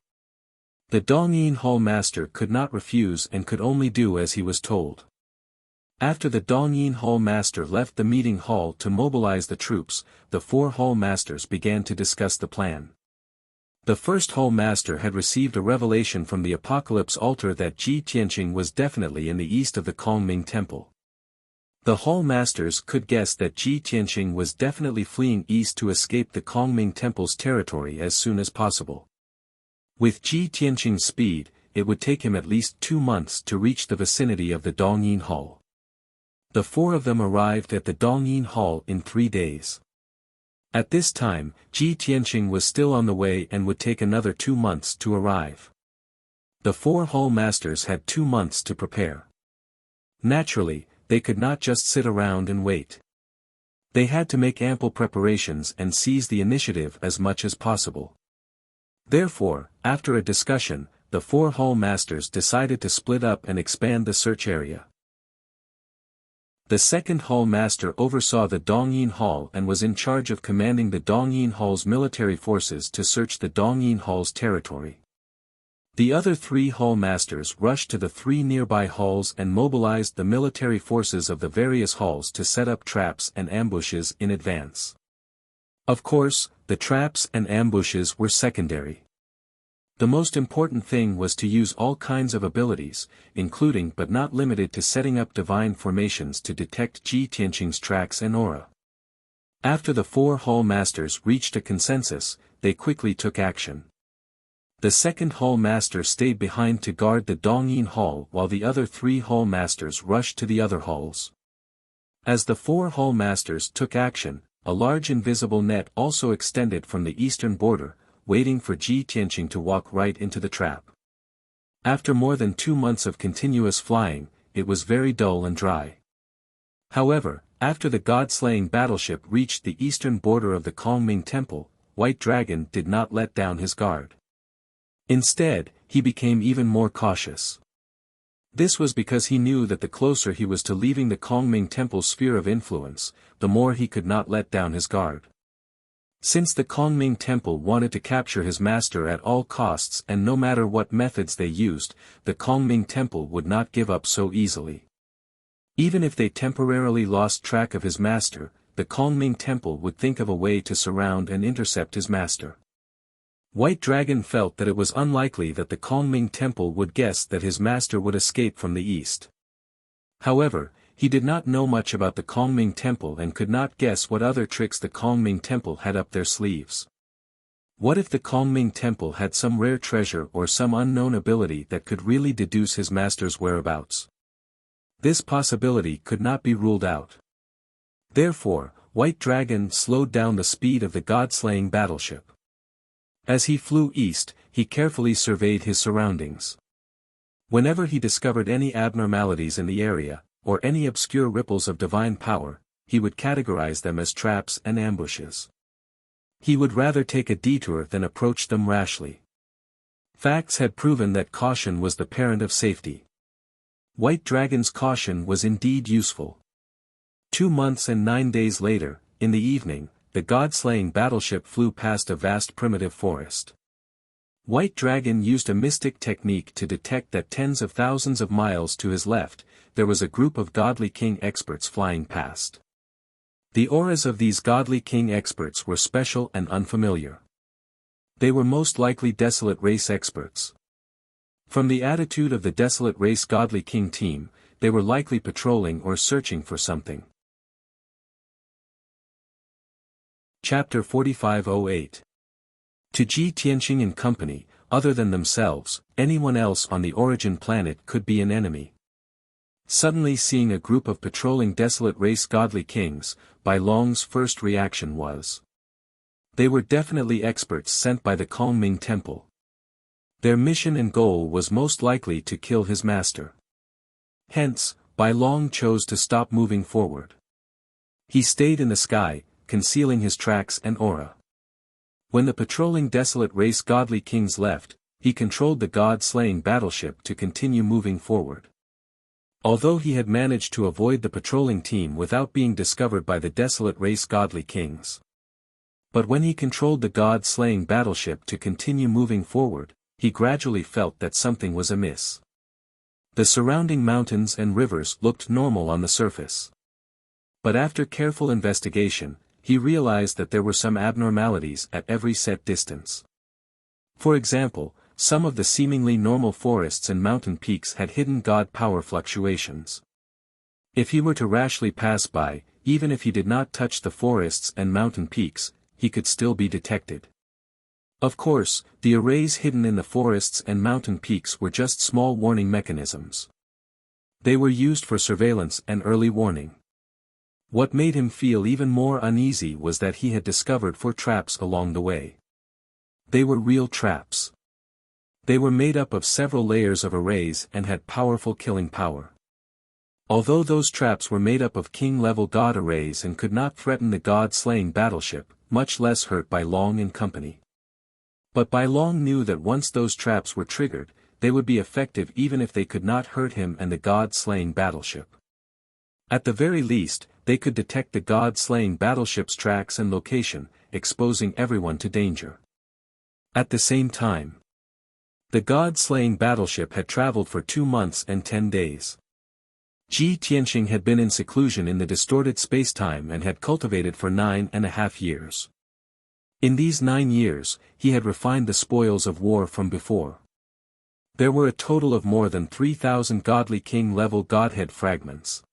The Dongyin Hall Master could not refuse and could only do as he was told. After the Dongyin Hall Master left the meeting hall to mobilize the troops, the 4 Hall Masters began to discuss the plan. The first Hall Master had received a revelation from the Apocalypse altar that Ji Tianqing was definitely in the east of the Kongming Temple. The Hall Masters could guess that Ji Tianqing was definitely fleeing east to escape the Kongming Temple's territory as soon as possible. With Ji Tianqing's speed, it would take him at least 2 months to reach the vicinity of the Dongyin Hall. The 4 of them arrived at the Dongyin Hall in 3 days. At this time, Ji Tianqing was still on the way and would take another 2 months to arrive. The 4 Hall Masters had 2 months to prepare. Naturally, they could not just sit around and wait. They had to make ample preparations and seize the initiative as much as possible. Therefore, after a discussion, the 4 Hall Masters decided to split up and expand the search area. The second Hall Master oversaw the Dongyin Hall and was in charge of commanding the Dongyin Hall's military forces to search the Dongyin Hall's territory. The other 3 Hall Masters rushed to the 3 nearby halls and mobilized the military forces of the various halls to set up traps and ambushes in advance. Of course, the traps and ambushes were secondary. The most important thing was to use all kinds of abilities, including but not limited to setting up divine formations to detect Ji Tianqing's tracks and aura. After the 4 Hall Masters reached a consensus, they quickly took action. The second Hall Master stayed behind to guard the Dongyin Hall while the other 3 Hall Masters rushed to the other halls. As the 4 Hall Masters took action, a large invisible net also extended from the eastern border, waiting for Ji Tianqing to walk right into the trap. After more than 2 months of continuous flying, it was very dull and dry. However, after the god-slaying battleship reached the eastern border of the Kongming Temple, White Dragon did not let down his guard. Instead, he became even more cautious. This was because he knew that the closer he was to leaving the Kongming Temple's sphere of influence, the more he could not let down his guard. Since the Kongming Temple wanted to capture his master at all costs and no matter what methods they used, the Kongming Temple would not give up so easily. Even if they temporarily lost track of his master, the Kongming Temple would think of a way to surround and intercept his master. White Dragon felt that it was unlikely that the Kongming Temple would guess that his master would escape from the east. However, he did not know much about the Kongming Temple and could not guess what other tricks the Kongming Temple had up their sleeves. What if the Kongming Temple had some rare treasure or some unknown ability that could really deduce his master's whereabouts? This possibility could not be ruled out. Therefore, White Dragon slowed down the speed of the god-slaying battleship. As he flew east, he carefully surveyed his surroundings. Whenever he discovered any abnormalities in the area, or any obscure ripples of divine power, he would categorize them as traps and ambushes. He would rather take a detour than approach them rashly. Facts had proven that caution was the parent of safety. White Dragon's caution was indeed useful. 2 months and 9 days later, in the evening, the god-slaying battleship flew past a vast primitive forest. White Dragon used a mystic technique to detect that tens of thousands of miles to his left, there was a group of godly king experts flying past. The auras of these godly king experts were special and unfamiliar. They were most likely desolate race experts. From the attitude of the desolate race godly king team, they were likely patrolling or searching for something. Chapter 4508. To Ji Tianqing and company, other than themselves, anyone else on the origin planet could be an enemy. Suddenly seeing a group of patrolling desolate race godly kings, Bai Long's first reaction was. They were definitely experts sent by the Kongming Temple. Their mission and goal was most likely to kill his master. Hence, Bai Long chose to stop moving forward. He stayed in the sky, concealing his tracks and aura. When the patrolling desolate race godly kings left, he controlled the god-slaying battleship to continue moving forward. Although he had managed to avoid the patrolling team without being discovered by the desolate race godly kings. But when he controlled the god-slaying battleship to continue moving forward, he gradually felt that something was amiss. The surrounding mountains and rivers looked normal on the surface. But after careful investigation, he realized that there were some abnormalities at every set distance. For example, some of the seemingly normal forests and mountain peaks had hidden god power fluctuations. If he were to rashly pass by, even if he did not touch the forests and mountain peaks, he could still be detected. Of course, the arrays hidden in the forests and mountain peaks were just small warning mechanisms. They were used for surveillance and early warning. What made him feel even more uneasy was that he had discovered 4 traps along the way. They were real traps. They were made up of several layers of arrays and had powerful killing power. Although those traps were made up of king-level god arrays and could not threaten the god-slaying battleship, much less hurt Bai Long and company. But Bai Long knew that once those traps were triggered, they would be effective even if they could not hurt him and the god-slaying battleship. At the very least, they could detect the god-slaying battleship's tracks and location, exposing everyone to danger. At the same time, the god-slaying battleship had traveled for 2 months and 10 days. Ji Tianqing had been in seclusion in the distorted spacetime and had cultivated for 9.5 years. In these 9 years, he had refined the spoils of war from before. There were a total of more than 3,000 godly king-level godhead fragments.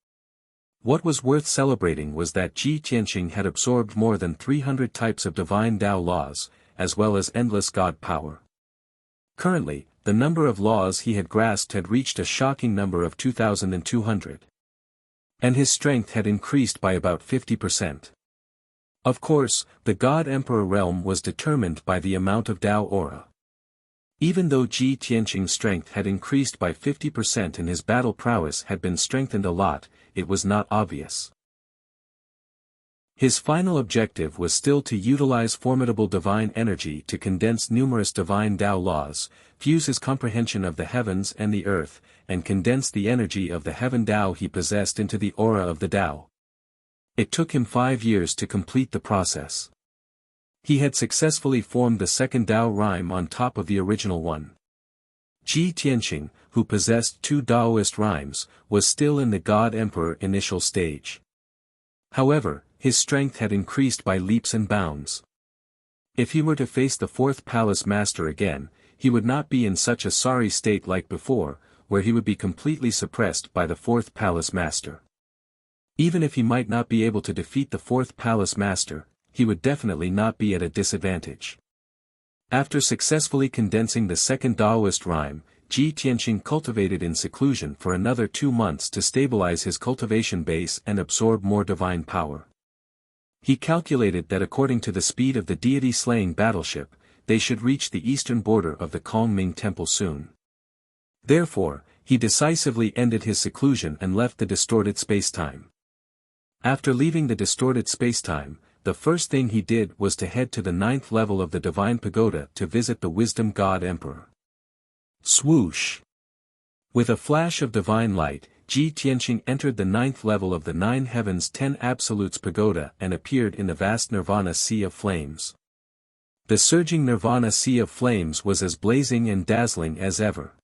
What was worth celebrating was that Ji Tianqing had absorbed more than 300 types of divine Tao laws, as well as endless god power. Currently, the number of laws he had grasped had reached a shocking number of 2,200. And his strength had increased by about 50%. Of course, the God Emperor realm was determined by the amount of Tao aura. Even though Ji Tianqing's strength had increased by 50% and his battle prowess had been strengthened a lot, it was not obvious. His final objective was still to utilize formidable divine energy to condense numerous divine Tao laws, fuse his comprehension of the heavens and the earth, and condense the energy of the heaven Tao he possessed into the aura of the Tao. It took him 5 years to complete the process. He had successfully formed the second Tao rhyme on top of the original one. Ji Tianqing, who possessed 2 Taoist rhymes, was still in the God Emperor initial stage. However, his strength had increased by leaps and bounds. If he were to face the 4th Palace Master again, he would not be in such a sorry state like before, where he would be completely suppressed by the 4th Palace Master. Even if he might not be able to defeat the 4th Palace Master, he would definitely not be at a disadvantage. After successfully condensing the second Taoist rhyme, Ji Tianqing cultivated in seclusion for another 2 months to stabilize his cultivation base and absorb more divine power. He calculated that according to the speed of the deity-slaying battleship, they should reach the eastern border of the Kongming Temple soon. Therefore, he decisively ended his seclusion and left the distorted spacetime. After leaving the distorted spacetime, the first thing he did was to head to the 9th level of the Divine Pagoda to visit the Wisdom God Emperor. Swoosh! With a flash of divine light, Ji Tianqing entered the 9th level of the 9 Heavens 10 Absolutes Pagoda and appeared in the vast Nirvana Sea of Flames. The surging Nirvana Sea of Flames was as blazing and dazzling as ever.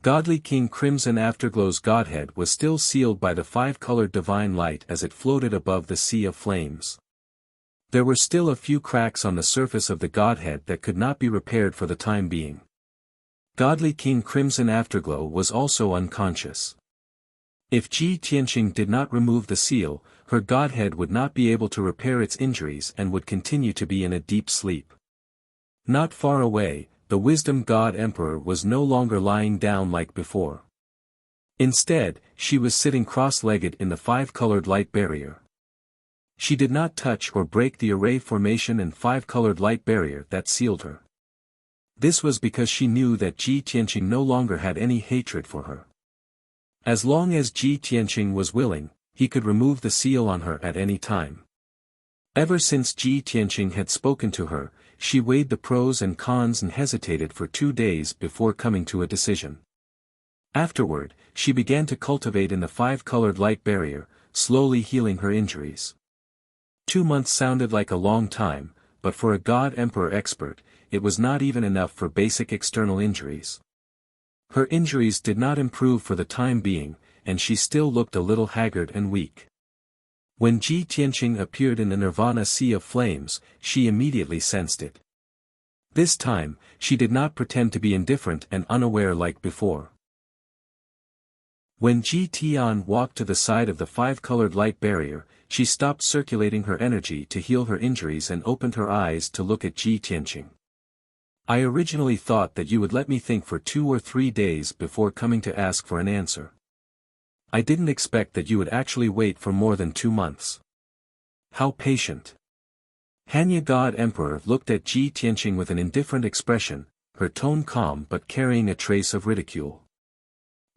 Godly King Crimson Afterglow's godhead was still sealed by the 5-colored divine light as it floated above the Sea of Flames. There were still a few cracks on the surface of the godhead that could not be repaired for the time being. Godly King Crimson Afterglow was also unconscious. If Ji Tianqing did not remove the seal, her godhead would not be able to repair its injuries and would continue to be in a deep sleep. Not far away, the wisdom god emperor was no longer lying down like before. Instead, she was sitting cross-legged in the five-colored light barrier. She did not touch or break the array formation and five-colored light barrier that sealed her. This was because she knew that Ji Tianqing no longer had any hatred for her. As long as Ji Tianqing was willing, he could remove the seal on her at any time. Ever since Ji Tianqing had spoken to her, she weighed the pros and cons and hesitated for 2 days before coming to a decision. Afterward, she began to cultivate in the five-colored light barrier, slowly healing her injuries. 2 months sounded like a long time, but for a god emperor expert, it was not even enough for basic external injuries. Her injuries did not improve for the time being, and she still looked a little haggard and weak. When Ji Tianqing appeared in the Nirvana Sea of Flames, she immediately sensed it. This time, she did not pretend to be indifferent and unaware like before. When Ji Tian walked to the side of the five-colored light barrier, she stopped circulating her energy to heal her injuries and opened her eyes to look at Ji Tianqing. I originally thought that you would let me think for 2 or 3 days before coming to ask for an answer. I didn't expect that you would actually wait for more than 2 months. How patient. Hanya God Emperor looked at Ji Tianqing with an indifferent expression, her tone calm but carrying a trace of ridicule.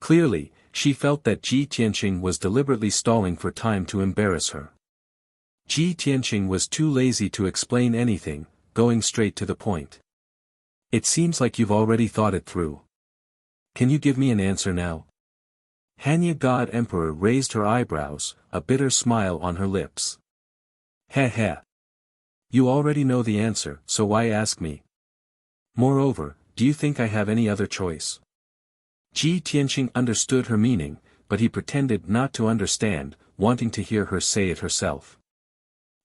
Clearly, she felt that Ji Tianqing was deliberately stalling for time to embarrass her. Ji Tianqing was too lazy to explain anything, going straight to the point. It seems like you've already thought it through. Can you give me an answer now? Hanya God Emperor raised her eyebrows, a bitter smile on her lips. Heh heh. You already know the answer, so why ask me? Moreover, do you think I have any other choice? Ji Tianqing understood her meaning, but he pretended not to understand, wanting to hear her say it herself.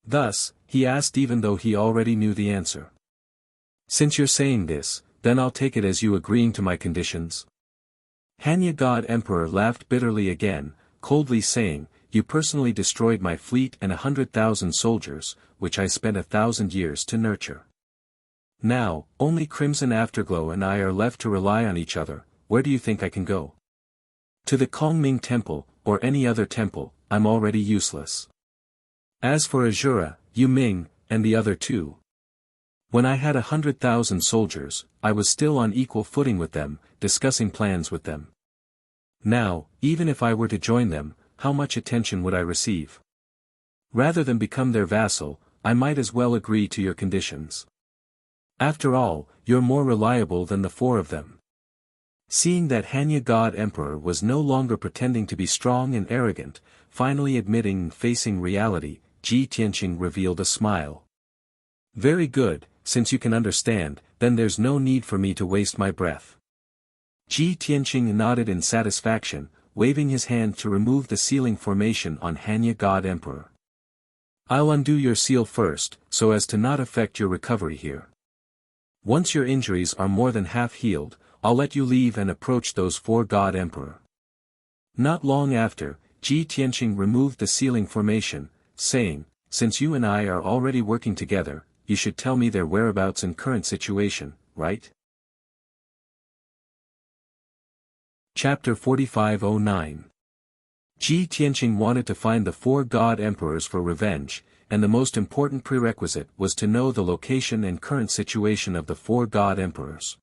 Thus, he asked even though he already knew the answer. Since you're saying this, then I'll take it as you agreeing to my conditions. Hanya God Emperor laughed bitterly again, coldly saying, You personally destroyed my fleet and 100,000 soldiers, which I spent 1,000 years to nurture. Now, only Crimson Afterglow and I are left to rely on each other. Where do you think I can go? To the Kongming Temple, or any other temple, I'm already useless. As for Azura, Yu Ming, and the other 2. When I had 100,000 soldiers, I was still on equal footing with them, discussing plans with them. Now, even if I were to join them, how much attention would I receive? Rather than become their vassal, I might as well agree to your conditions. After all, you're more reliable than the 4 of them. Seeing that Hanya God Emperor was no longer pretending to be strong and arrogant, finally admitting and facing reality, Ji Tianqing revealed a smile. Very good, since you can understand, then there's no need for me to waste my breath. Ji Tianqing nodded in satisfaction, waving his hand to remove the sealing formation on Hanya God Emperor. I'll undo your seal first, so as to not affect your recovery here. Once your injuries are more than half healed, I'll let you leave and approach those 4 God Emperor. Not long after, Ji Tianqing removed the sealing formation, saying, Since you and I are already working together, you should tell me their whereabouts and current situation, right? Chapter 4509. Ji Tianqing wanted to find the 4 God Emperors for revenge, and the most important prerequisite was to know the location and current situation of the 4 God Emperors.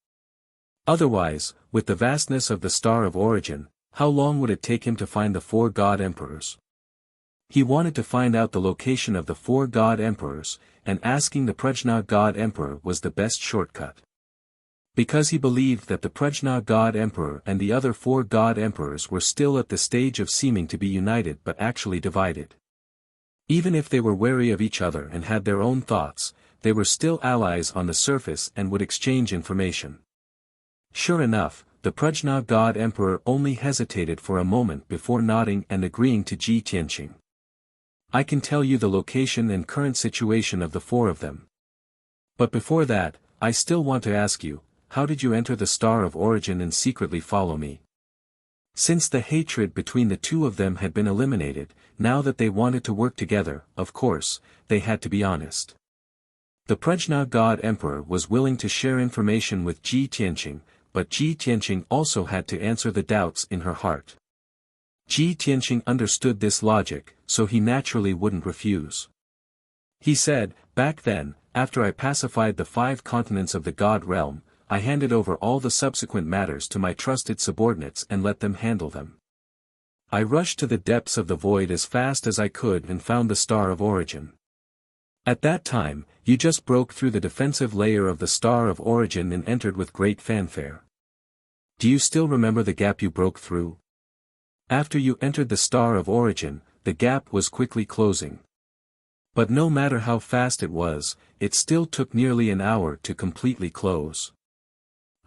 Otherwise, with the vastness of the Star of Origin, how long would it take him to find the 4 God Emperors? He wanted to find out the location of the 4 God Emperors, and asking the Prajna God Emperor was the best shortcut. Because he believed that the Prajna God Emperor and the other 4 God Emperors were still at the stage of seeming to be united but actually divided. Even if they were wary of each other and had their own thoughts, they were still allies on the surface and would exchange information. Sure enough, the Prajna God Emperor only hesitated for a moment before nodding and agreeing to Ji Tianqing. I can tell you the location and current situation of the 4 of them. But before that, I still want to ask you, how did you enter the Star of Origin and secretly follow me? Since the hatred between the two of them had been eliminated, now that they wanted to work together, of course, they had to be honest. The Prajna God Emperor was willing to share information with Ji Tianqing, but Ji Tianqing also had to answer the doubts in her heart. Ji Tianqing understood this logic, so he naturally wouldn't refuse. He said, "Back then, after I pacified the 5 continents of the God realm, I handed over all the subsequent matters to my trusted subordinates and let them handle them. I rushed to the depths of the void as fast as I could and found the Star of Origin. At that time, you just broke through the defensive layer of the Star of Origin and entered with great fanfare. Do you still remember the gap you broke through? After you entered the Star of Origin, the gap was quickly closing. But no matter how fast it was, it still took nearly an hour to completely close.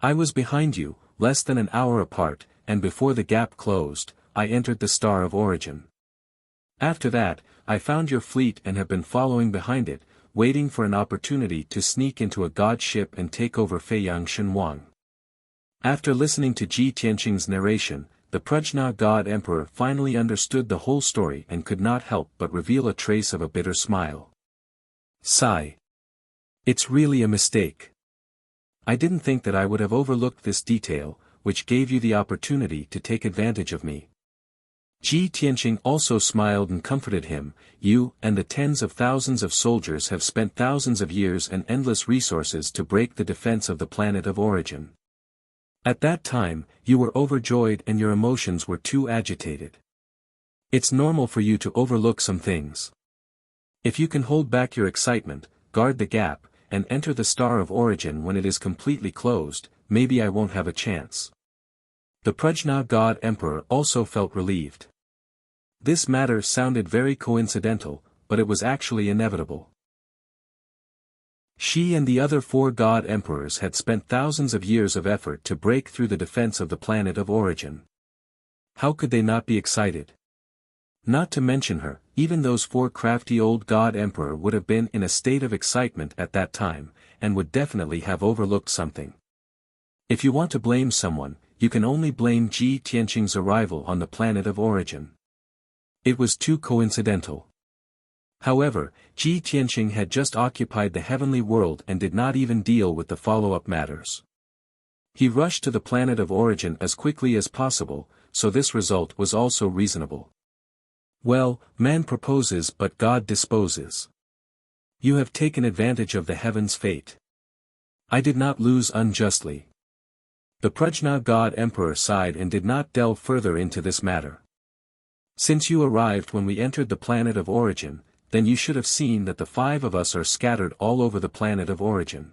I was behind you, less than an hour apart, and before the gap closed, I entered the Star of Origin. After that, I found your fleet and have been following behind it, waiting for an opportunity to sneak into a god ship and take over Feiyang Shenhuang." After listening to Ji Tianqing's narration, the Prajna God Emperor finally understood the whole story and could not help but reveal a trace of a bitter smile. Sigh. It's really a mistake. I didn't think that I would have overlooked this detail, which gave you the opportunity to take advantage of me. Ji Tianqing also smiled and comforted him. You and the tens of thousands of soldiers have spent thousands of years and endless resources to break the defense of the planet of origin. At that time, you were overjoyed and your emotions were too agitated. It's normal for you to overlook some things. If you can hold back your excitement, guard the gap, and enter the Star of Origin when it is completely closed, maybe I won't have a chance. The Prajna God Emperor also felt relieved. This matter sounded very coincidental, but it was actually inevitable. She and the other 4 God Emperors had spent thousands of years of effort to break through the defense of the planet of origin. How could they not be excited? Not to mention her, even those 4 crafty old God Emperor would have been in a state of excitement at that time, and would definitely have overlooked something. If you want to blame someone, you can only blame Ji Tianqing's arrival on the planet of origin. It was too coincidental. However, Ji Tianqing had just occupied the heavenly world and did not even deal with the follow-up matters. He rushed to the planet of origin as quickly as possible, so this result was also reasonable. Well, man proposes but God disposes. You have taken advantage of the heaven's fate. I did not lose unjustly. The Prajna God Emperor sighed and did not delve further into this matter. Since you arrived when we entered the planet of origin, then you should have seen that the 5 of us are scattered all over the planet of origin.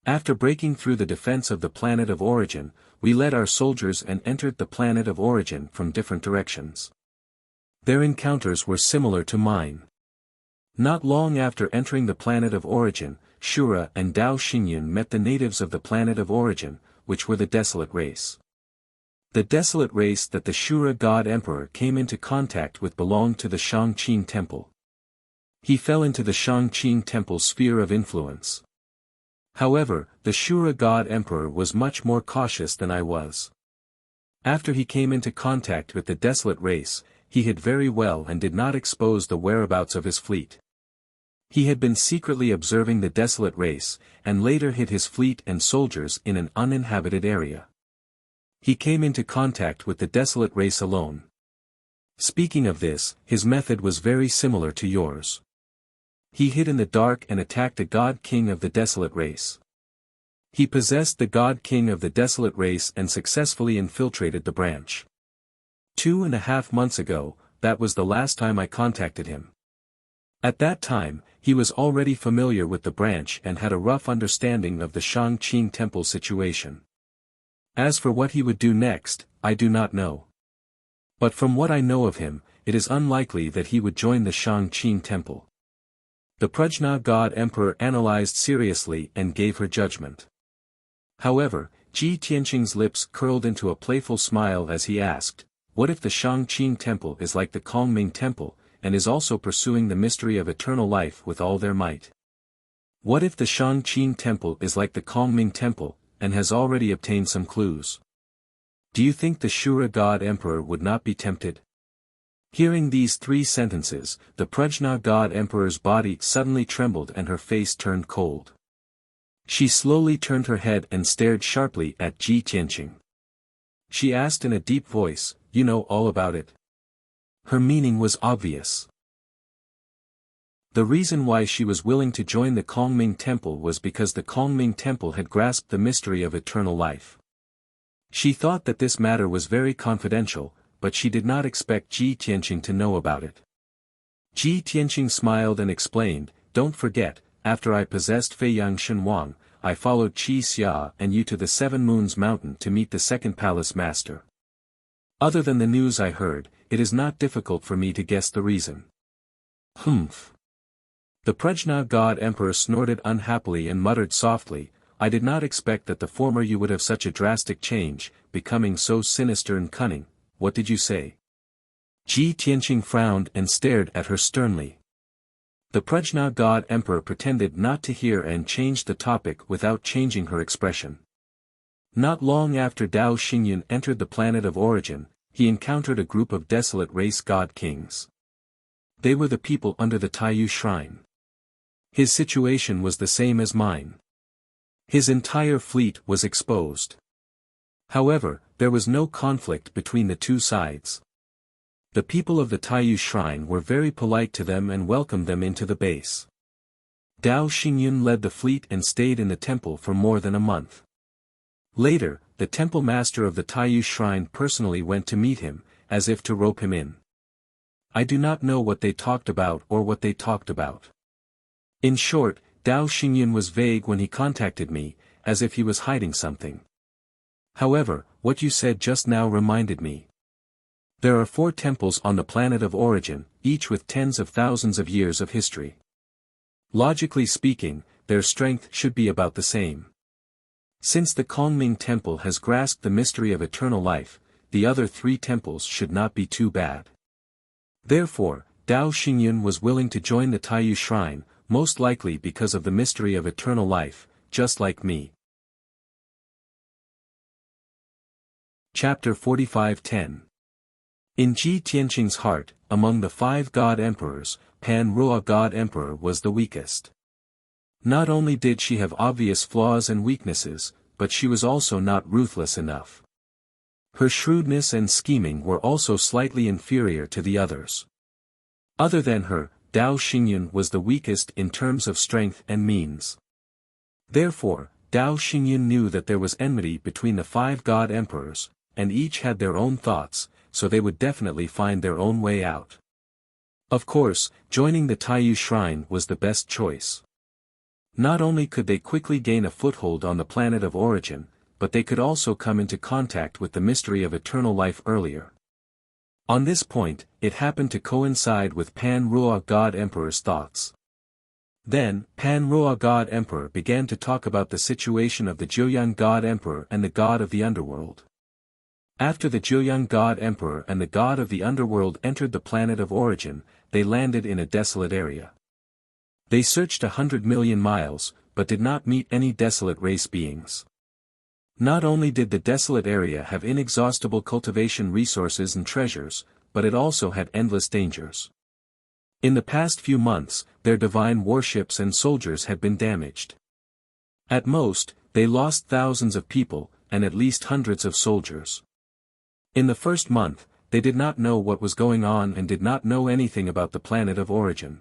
After breaking through the defense of the planet of origin, we led our soldiers and entered the planet of origin from different directions. Their encounters were similar to mine. Not long after entering the planet of origin, Shura and Dao Xingyun met the natives of the planet of origin, which were the desolate race. The desolate race that the Shura God Emperor came into contact with belonged to the Shangqing Temple. He fell into the Shangqing Temple's sphere of influence. However, the Shura God Emperor was much more cautious than I was. After he came into contact with the desolate race, he hid very well and did not expose the whereabouts of his fleet. He had been secretly observing the desolate race, and later hid his fleet and soldiers in an uninhabited area. He came into contact with the desolate race alone. Speaking of this, his method was very similar to yours. He hid in the dark and attacked a god king of the desolate race. He possessed the god king of the desolate race and successfully infiltrated the branch. 2.5 months ago, that was the last time I contacted him. At that time, he was already familiar with the branch and had a rough understanding of the Shangqing Temple situation. As for what he would do next, I do not know. But from what I know of him, it is unlikely that he would join the Shangqing Temple. The Prajna God Emperor analyzed seriously and gave her judgment. However, Ji Tianqing's lips curled into a playful smile as he asked, what if the Shangqing Temple is like the Kongming Temple, and is also pursuing the mystery of eternal life with all their might? What if the Shangqing Temple is like the Kongming Temple, and has already obtained some clues? Do you think the Shura god emperor would not be tempted? Hearing these 3 sentences, the Prajna god emperor's body suddenly trembled and her face turned cold. She slowly turned her head and stared sharply at Ji Tianqing. She asked in a deep voice, "You know all about it?" Her meaning was obvious. The reason why she was willing to join the Kongming Temple was because the Kongming Temple had grasped the mystery of eternal life. She thought that this matter was very confidential, but she did not expect Ji Tianqing to know about it. Ji Tianqing smiled and explained, "Don't forget, after I possessed Feiyang Shenwang, I followed Qi Xia and you to the 7 Moons Mountain to meet the second palace master. Other than the news I heard, it is not difficult for me to guess the reason." Humph. The Prajna god emperor snorted unhappily and muttered softly, "I did not expect that the former you would have such a drastic change, becoming so sinister and cunning. What did you say?" Ji Tianqing frowned and stared at her sternly. The Prajna god emperor pretended not to hear and changed the topic without changing her expression. Not long after Dao Xingyun entered the planet of origin, he encountered a group of desolate race god kings. They were the people under the Taiyu shrine. His situation was the same as mine. His entire fleet was exposed. However, there was no conflict between the 2 sides. The people of the Taiyu shrine were very polite to them and welcomed them into the base. Dao Xingyun led the fleet and stayed in the temple for more than a month. Later, the temple master of the Taiyu shrine personally went to meet him, as if to rope him in. I do not know what they talked about or what they talked about. In short, Dao Xingyun was vague when he contacted me, as if he was hiding something. However, what you said just now reminded me. There are 4 temples on the planet of origin, each with tens of thousands of years of history. Logically speaking, their strength should be about the same. Since the Kongming Temple has grasped the mystery of eternal life, the other 3 temples should not be too bad. Therefore, Dao Xingyun was willing to join the Taiyu shrine, most likely because of the mystery of eternal life, just like me. Chapter 45:10. In Ji Tianqing's heart, among the 5 god emperors, Pan Ruo god emperor was the weakest. Not only did she have obvious flaws and weaknesses, but she was also not ruthless enough. Her shrewdness and scheming were also slightly inferior to the others. Other than her, Dao Xingyun was the weakest in terms of strength and means. Therefore, Dao Xingyun knew that there was enmity between the 5 god emperors, and each had their own thoughts, so they would definitely find their own way out. Of course, joining the Taiyu shrine was the best choice. Not only could they quickly gain a foothold on the planet of origin, but they could also come into contact with the mystery of eternal life earlier. On this point, it happened to coincide with Pan Ruo god emperor's thoughts. Then, Pan Ruo god emperor began to talk about the situation of the Jiuyang god emperor and the god of the underworld. After the Jiuyang god emperor and the god of the underworld entered the planet of origin, they landed in a desolate area. They searched 100 million miles, but did not meet any desolate race beings. Not only did the desolate area have inexhaustible cultivation resources and treasures, but it also had endless dangers. In the past few months, their divine warships and soldiers had been damaged. At most, they lost thousands of people, and at least hundreds of soldiers. In the first month, they did not know what was going on and did not know anything about the planet of origin.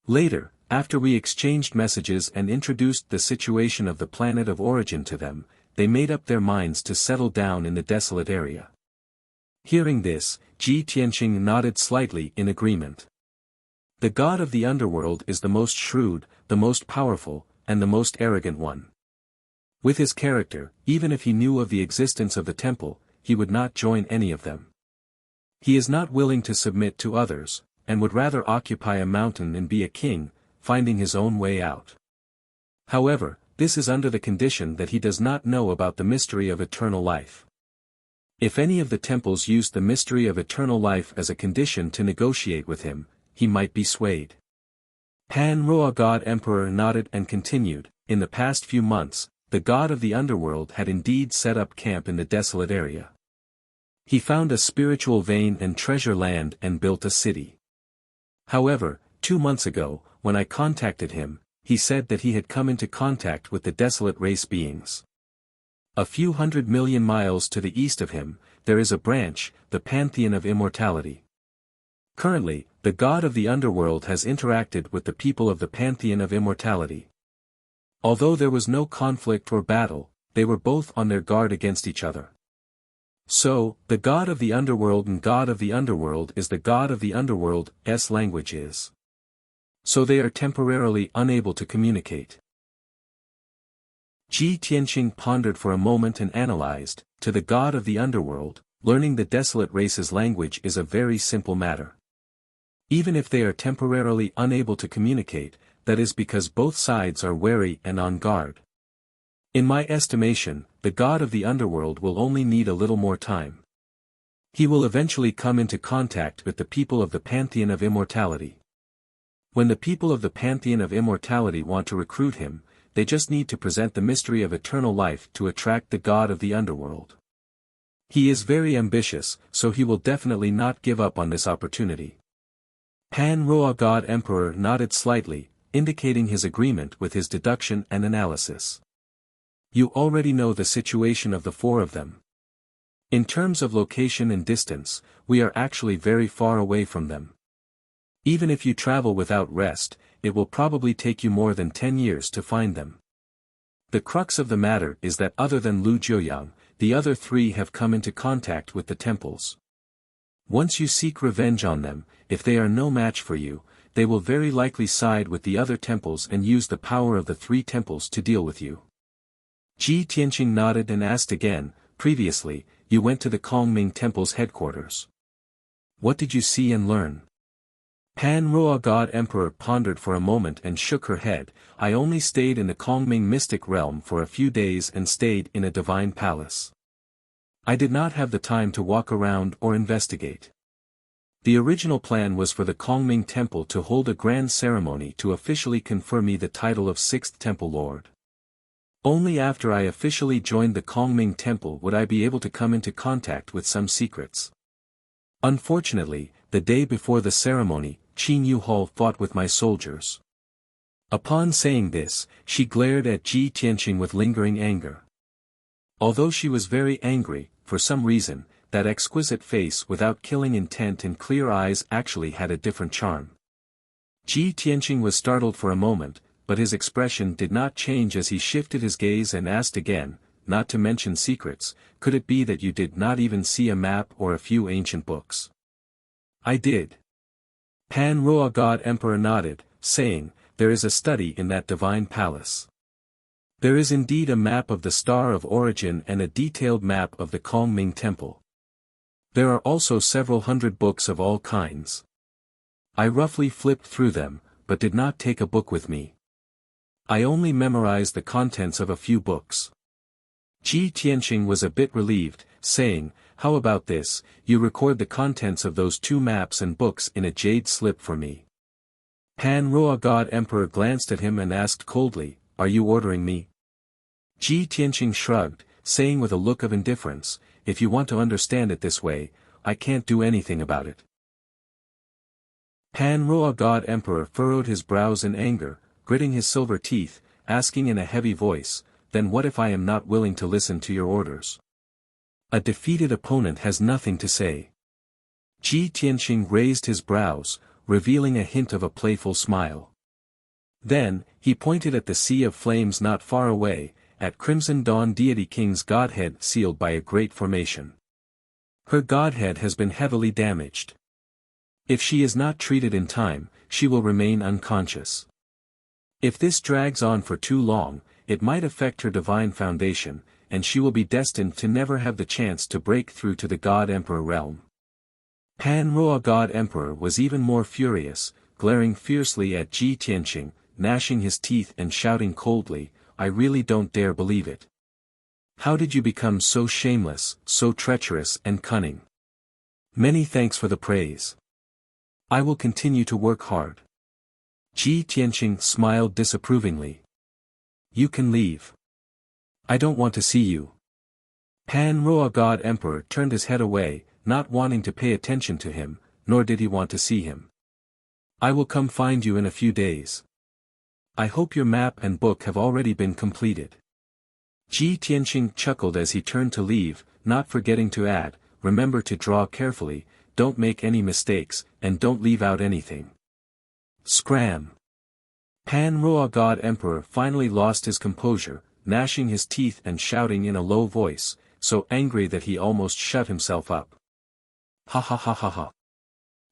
Later, after we exchanged messages and introduced the situation of the planet of origin to them, they made up their minds to settle down in the desolate area. Hearing this, Ji Tianqing nodded slightly in agreement. The god of the underworld is the most shrewd, the most powerful, and the most arrogant one. With his character, even if he knew of the existence of the temple, he would not join any of them. He is not willing to submit to others, and would rather occupy a mountain and be a king, finding his own way out. However, this is under the condition that he does not know about the mystery of eternal life. If any of the temples used the mystery of eternal life as a condition to negotiate with him, he might be swayed. Pan Ruo god emperor nodded and continued, in the past few months, the god of the underworld had indeed set up camp in the desolate area. He found a spiritual vein and treasure land and built a city. However, 2 months ago, when I contacted him, he said that he had come into contact with the desolate race beings. A few 100 million miles to the east of him, there is a branch, the Pantheon of Immortality. Currently, the god of the underworld has interacted with the people of the Pantheon of Immortality. Although there was no conflict or battle, they were both on their guard against each other. So, the god of the underworld and god of the underworld is the god of the underworld's language is. So they are temporarily unable to communicate. Ji Tianqing pondered for a moment and analyzed, to the god of the underworld, learning the desolate race's language is a very simple matter. Even if they are temporarily unable to communicate, that is because both sides are wary and on guard. In my estimation, the god of the underworld will only need a little more time. He will eventually come into contact with the people of the Pantheon of Immortality. When the people of the Pantheon of Immortality want to recruit him, they just need to present the mystery of eternal life to attract the god of the underworld. He is very ambitious, so he will definitely not give up on this opportunity. Pan Roa God Emperor nodded slightly, indicating his agreement with his deduction and analysis. You already know the situation of the 4 of them. In terms of location and distance, we are actually very far away from them. Even if you travel without rest, it will probably take you more than 10 years to find them. The crux of the matter is that other than Lu Jiuyang, the other 3 have come into contact with the temples. Once you seek revenge on them, if they are no match for you, they will very likely side with the other temples and use the power of the 3 temples to deal with you. Ji Tianqing nodded and asked again, previously, you went to the Kongming Temple's headquarters. What did you see and learn? Pan Roa God Emperor pondered for a moment and shook her head. I only stayed in the Kongming mystic realm for a few days and stayed in a divine palace. I did not have the time to walk around or investigate. The original plan was for the Kongming Temple to hold a grand ceremony to officially confer me the title of 6th Temple Lord. Only after I officially joined the Kongming Temple would I be able to come into contact with some secrets. Unfortunately, the day before the ceremony, Qin Yuhao fought with my soldiers. Upon saying this, she glared at Ji Tianqing with lingering anger. Although she was very angry, for some reason, that exquisite face without killing intent and clear eyes actually had a different charm. Ji Tianqing was startled for a moment, but his expression did not change as he shifted his gaze and asked again, not to mention secrets, could it be that you did not even see a map or a few ancient books? I did. Pan Roa God Emperor nodded, saying, there is a study in that divine palace. There is indeed a map of the Star of Origin and a detailed map of the Kongming Temple. There are also several hundred books of all kinds. I roughly flipped through them, but did not take a book with me. I only memorized the contents of a few books. Ji Tianqing was a bit relieved, saying, how about this, you record the contents of those 2 maps and books in a jade slip for me. Pan Roa God Emperor glanced at him and asked coldly, are you ordering me? Ji Tianqing shrugged, saying with a look of indifference, if you want to understand it this way, I can't do anything about it. Pan Roa God Emperor furrowed his brows in anger, gritting his silver teeth, asking in a heavy voice, then what if I am not willing to listen to your orders? A defeated opponent has nothing to say. Ji Tianqing raised his brows, revealing a hint of a playful smile. Then, he pointed at the sea of flames not far away, at Crimson Dawn Deity King's godhead sealed by a great formation. Her godhead has been heavily damaged. If she is not treated in time, she will remain unconscious. If this drags on for too long, it might affect her divine foundation, and she will be destined to never have the chance to break through to the God Emperor realm. Pan Roa God Emperor was even more furious, glaring fiercely at Ji Tianqing, gnashing his teeth and shouting coldly, I really don't dare believe it. How did you become so shameless, so treacherous and cunning? Many thanks for the praise. I will continue to work hard. Ji Tianqing smiled disapprovingly. You can leave. I don't want to see you. Pan Roa God Emperor turned his head away, not wanting to pay attention to him, nor did he want to see him. I will come find you in a few days. I hope your map and book have already been completed. Ji Tianqing chuckled as he turned to leave, not forgetting to add, remember to draw carefully, don't make any mistakes, and don't leave out anything. Scram! Pan Roa God Emperor finally lost his composure, gnashing his teeth and shouting in a low voice, so angry that he almost shut himself up. Ha ha ha ha ha.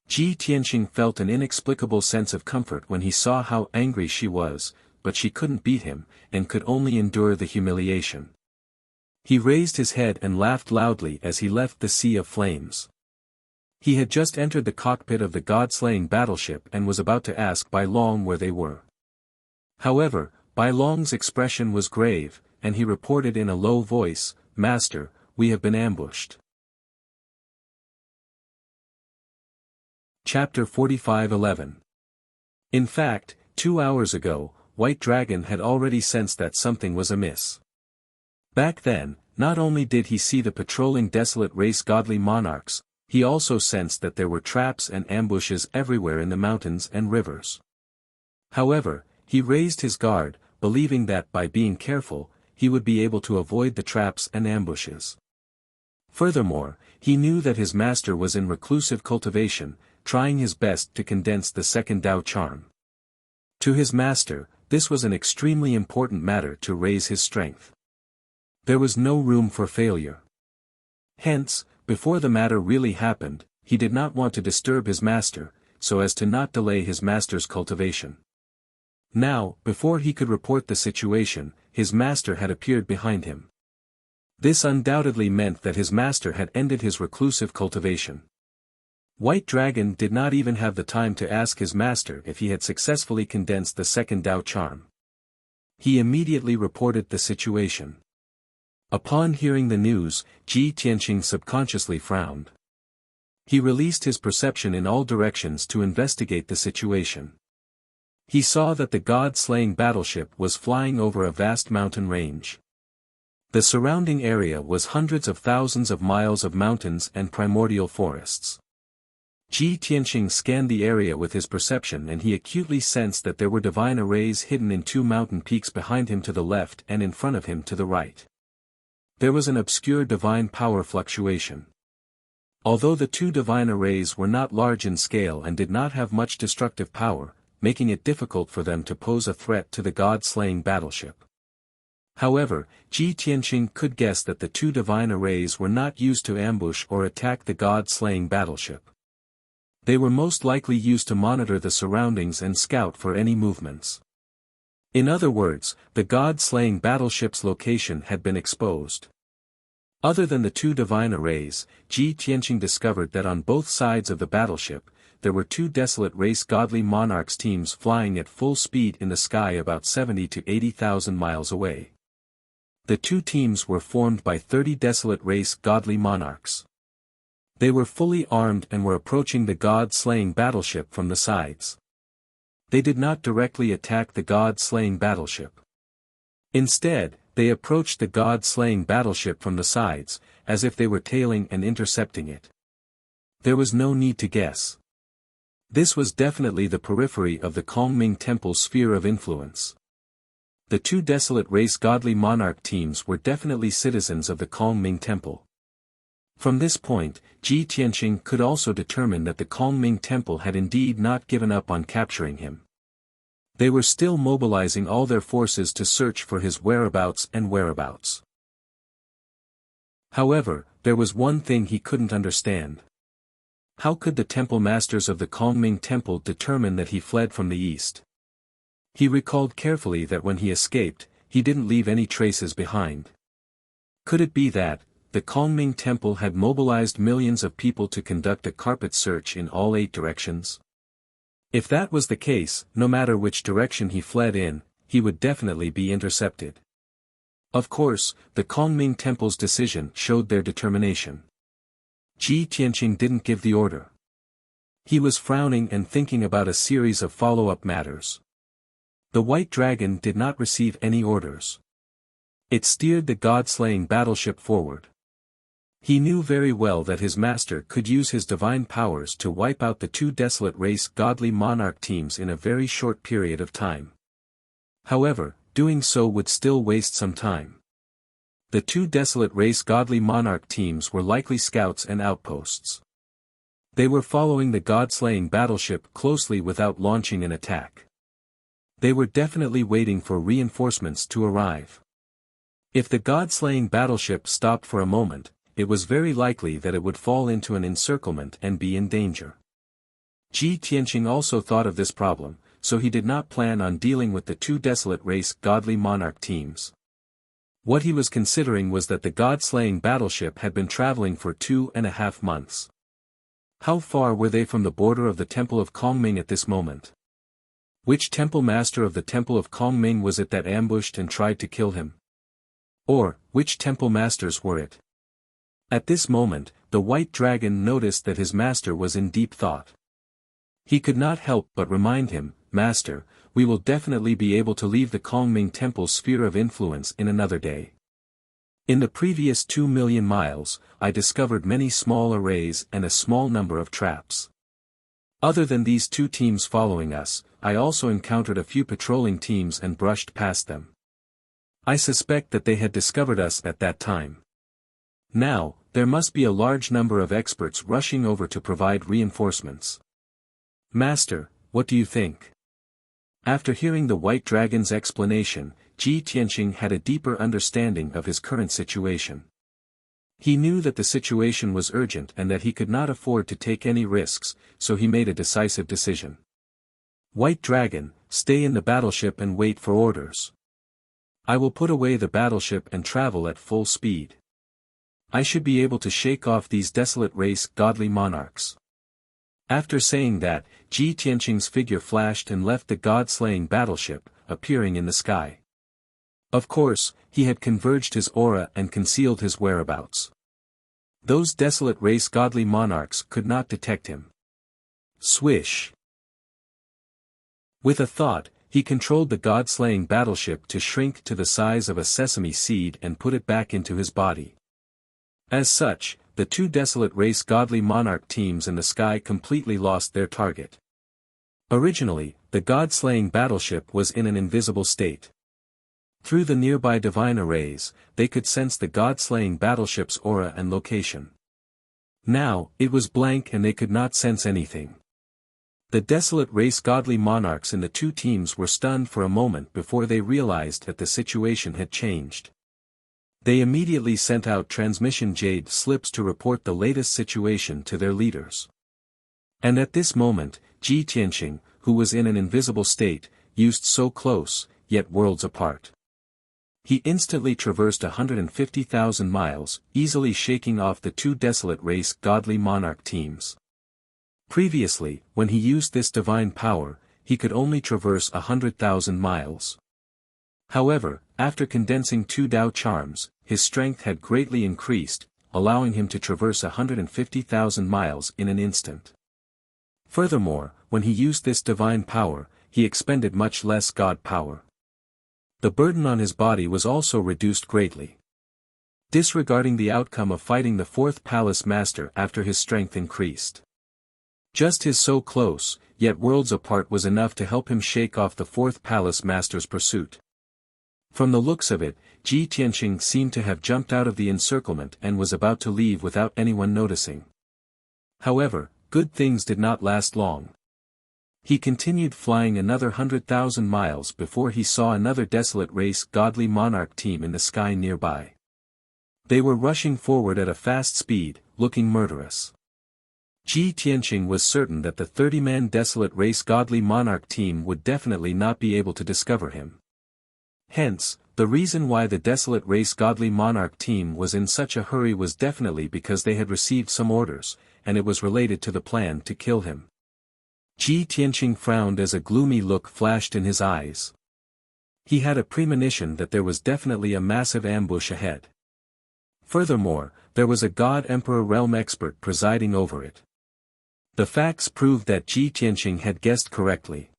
Ji Tianqing felt an inexplicable sense of comfort when he saw how angry she was, but she couldn't beat him, and could only endure the humiliation. He raised his head and laughed loudly as he left the sea of flames. He had just entered the cockpit of the god-slaying battleship and was about to ask Bai Long where they were. However, Bai Long's expression was grave, and he reported in a low voice, Master, we have been ambushed. Chapter 45:11. In fact, 2 hours ago, White Dragon had already sensed that something was amiss. Back then, not only did he see the patrolling desolate race godly monarchs, he also sensed that there were traps and ambushes everywhere in the mountains and rivers. However, he raised his guard, believing that by being careful, he would be able to avoid the traps and ambushes. Furthermore, he knew that his master was in reclusive cultivation, trying his best to condense the second Tao charm. To his master, this was an extremely important matter to raise his strength. There was no room for failure. Hence, before the matter really happened, he did not want to disturb his master, so as to not delay his master's cultivation. Now, before he could report the situation, his master had appeared behind him. This undoubtedly meant that his master had ended his reclusive cultivation. White Dragon did not even have the time to ask his master if he had successfully condensed the second Tao charm. He immediately reported the situation. Upon hearing the news, Ji Tianqing subconsciously frowned. He released his perception in all directions to investigate the situation. He saw that the god-slaying battleship was flying over a vast mountain range. The surrounding area was hundreds of thousands of miles of mountains and primordial forests. Ji Tianqing scanned the area with his perception and he acutely sensed that there were divine arrays hidden in 2 mountain peaks behind him to the left and in front of him to the right. There was an obscure divine power fluctuation. Although the 2 divine arrays were not large in scale and did not have much destructive power, making it difficult for them to pose a threat to the god-slaying battleship. However, Ji Tianqing could guess that the 2 divine arrays were not used to ambush or attack the god-slaying battleship. They were most likely used to monitor the surroundings and scout for any movements. In other words, the god-slaying battleship's location had been exposed. Other than the 2 divine arrays, Ji Tianqing discovered that on both sides of the battleship, there were 2 desolate race godly monarchs teams flying at full speed in the sky about 70 to 80,000 miles away. The 2 teams were formed by 30 desolate race godly monarchs. They were fully armed and were approaching the god-slaying battleship from the sides. They did not directly attack the god-slaying battleship. Instead, they approached the god-slaying battleship from the sides, as if they were tailing and intercepting it. There was no need to guess. This was definitely the periphery of the Kongming Temple's sphere of influence. The 2 desolate race godly monarch teams were definitely citizens of the Kongming Temple. From this point, Ji Tianqing could also determine that the Kongming Temple had indeed not given up on capturing him. They were still mobilizing all their forces to search for his whereabouts. However, there was one thing he couldn't understand. How could the temple masters of the Kongming Temple determine that he fled from the east? He recalled carefully that when he escaped, he didn't leave any traces behind. Could it be that, the Kongming Temple had mobilized millions of people to conduct a carpet search in all 8 directions? If that was the case, no matter which direction he fled in, he would definitely be intercepted. Of course, the Kongming Temple's decision showed their determination. Ji Tianqing didn't give the order. He was frowning and thinking about a series of follow-up matters. The White Dragon did not receive any orders. It steered the god-slaying battleship forward. He knew very well that his master could use his divine powers to wipe out the two desolate race godly monarch teams in a very short period of time. However, doing so would still waste some time. The two desolate race godly monarch teams were likely scouts and outposts. They were following the god-slaying battleship closely without launching an attack. They were definitely waiting for reinforcements to arrive. If the god-slaying battleship stopped for a moment, it was very likely that it would fall into an encirclement and be in danger. Ji Tianqing also thought of this problem, so he did not plan on dealing with the two desolate race godly monarch teams. What he was considering was that the god-slaying battleship had been traveling for 2.5 months. How far were they from the border of the Temple of Kongming at this moment? Which temple master of the Temple of Kongming was it that ambushed and tried to kill him? Or, which temple masters were it? At this moment, the white dragon noticed that his master was in deep thought. He could not help but remind him, "Master, we will definitely be able to leave the Kongming Temple's sphere of influence in another day. In the previous 2 million miles, I discovered many small arrays and a small number of traps. Other than these two teams following us, I also encountered a few patrolling teams and brushed past them. I suspect that they had discovered us at that time. Now, there must be a large number of experts rushing over to provide reinforcements. Master, what do you think?" After hearing the white dragon's explanation, Ji Tianqing had a deeper understanding of his current situation. He knew that the situation was urgent and that he could not afford to take any risks, so he made a decisive decision. "White Dragon, stay in the battleship and wait for orders. I will put away the battleship and travel at full speed. I should be able to shake off these desolate race godly monarchs." After saying that, Ji Tianqing's figure flashed and left the god-slaying battleship, appearing in the sky. Of course, he had converged his aura and concealed his whereabouts. Those desolate race godly monarchs could not detect him. Swish! With a thought, he controlled the god-slaying battleship to shrink to the size of a sesame seed and put it back into his body. As such, the two desolate race godly monarch teams in the sky completely lost their target. Originally, the god-slaying battleship was in an invisible state. Through the nearby divine arrays, they could sense the god-slaying battleship's aura and location. Now, it was blank and they could not sense anything. The desolate race godly monarchs in the two teams were stunned for a moment before they realized that the situation had changed. They immediately sent out transmission jade slips to report the latest situation to their leaders. And at this moment, Ji Tianqing, who was in an invisible state, used so close, yet worlds apart. He instantly traversed 150,000 miles, easily shaking off the two desolate race godly monarch teams. Previously, when he used this divine power, he could only traverse 100,000 miles. However, after condensing two Dao charms, his strength had greatly increased, allowing him to traverse 150,000 miles in an instant. Furthermore, when he used this divine power, he expended much less god power. The burden on his body was also reduced greatly. Disregarding the outcome of fighting the fourth palace master after his strength increased. Just his so close, yet worlds apart was enough to help him shake off the fourth palace master's pursuit. From the looks of it, Ji Tianqing seemed to have jumped out of the encirclement and was about to leave without anyone noticing. However, good things did not last long. He continued flying another 100,000 miles before he saw another desolate race godly monarch team in the sky nearby. They were rushing forward at a fast speed, looking murderous. Ji Tianqing was certain that the 30-man desolate race godly monarch team would definitely not be able to discover him. Hence, the reason why the desolate race godly monarch team was in such a hurry was definitely because they had received some orders, and it was related to the plan to kill him. Ji Tianqing frowned as a gloomy look flashed in his eyes. He had a premonition that there was definitely a massive ambush ahead. Furthermore, there was a God Emperor realm expert presiding over it. The facts proved that Ji Tianqing had guessed correctly.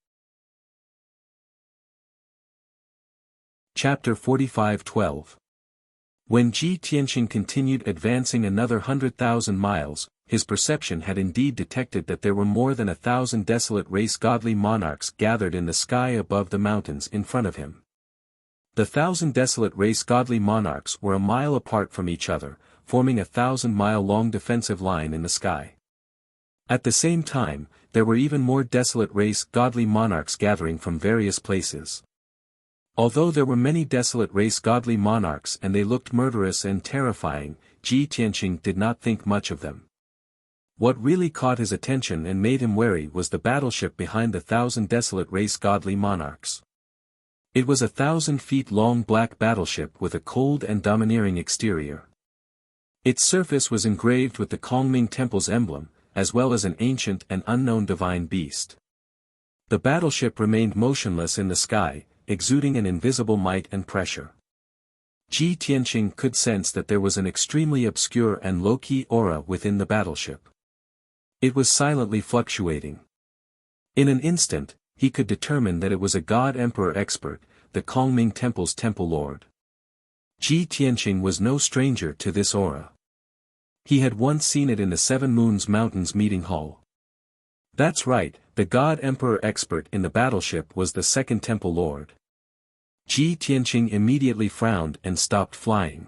Chapter 45:12. When Ji Tianqing continued advancing another 100,000 miles, his perception had indeed detected that there were more than 1,000 desolate race godly monarchs gathered in the sky above the mountains in front of him. The 1,000 desolate race godly monarchs were a mile apart from each other, forming a 1,000-mile-long defensive line in the sky. At the same time, there were even more desolate race godly monarchs gathering from various places. Although there were many desolate race godly monarchs and they looked murderous and terrifying, Ji Tianqing did not think much of them. What really caught his attention and made him wary was the battleship behind the 1,000 desolate race godly monarchs. It was a 1,000 feet long black battleship with a cold and domineering exterior. Its surface was engraved with the Kongming Temple's emblem, as well as an ancient and unknown divine beast. The battleship remained motionless in the sky, exuding an invisible might and pressure. Ji Tianqing could sense that there was an extremely obscure and low-key aura within the battleship. It was silently fluctuating. In an instant, he could determine that it was a god-emperor expert, the Kongming Temple's temple lord. Ji Tianqing was no stranger to this aura. He had once seen it in the Seven Moons Mountains meeting hall. That's right, the god-emperor expert in the battleship was the second temple lord. Ji Tianqing immediately frowned and stopped flying.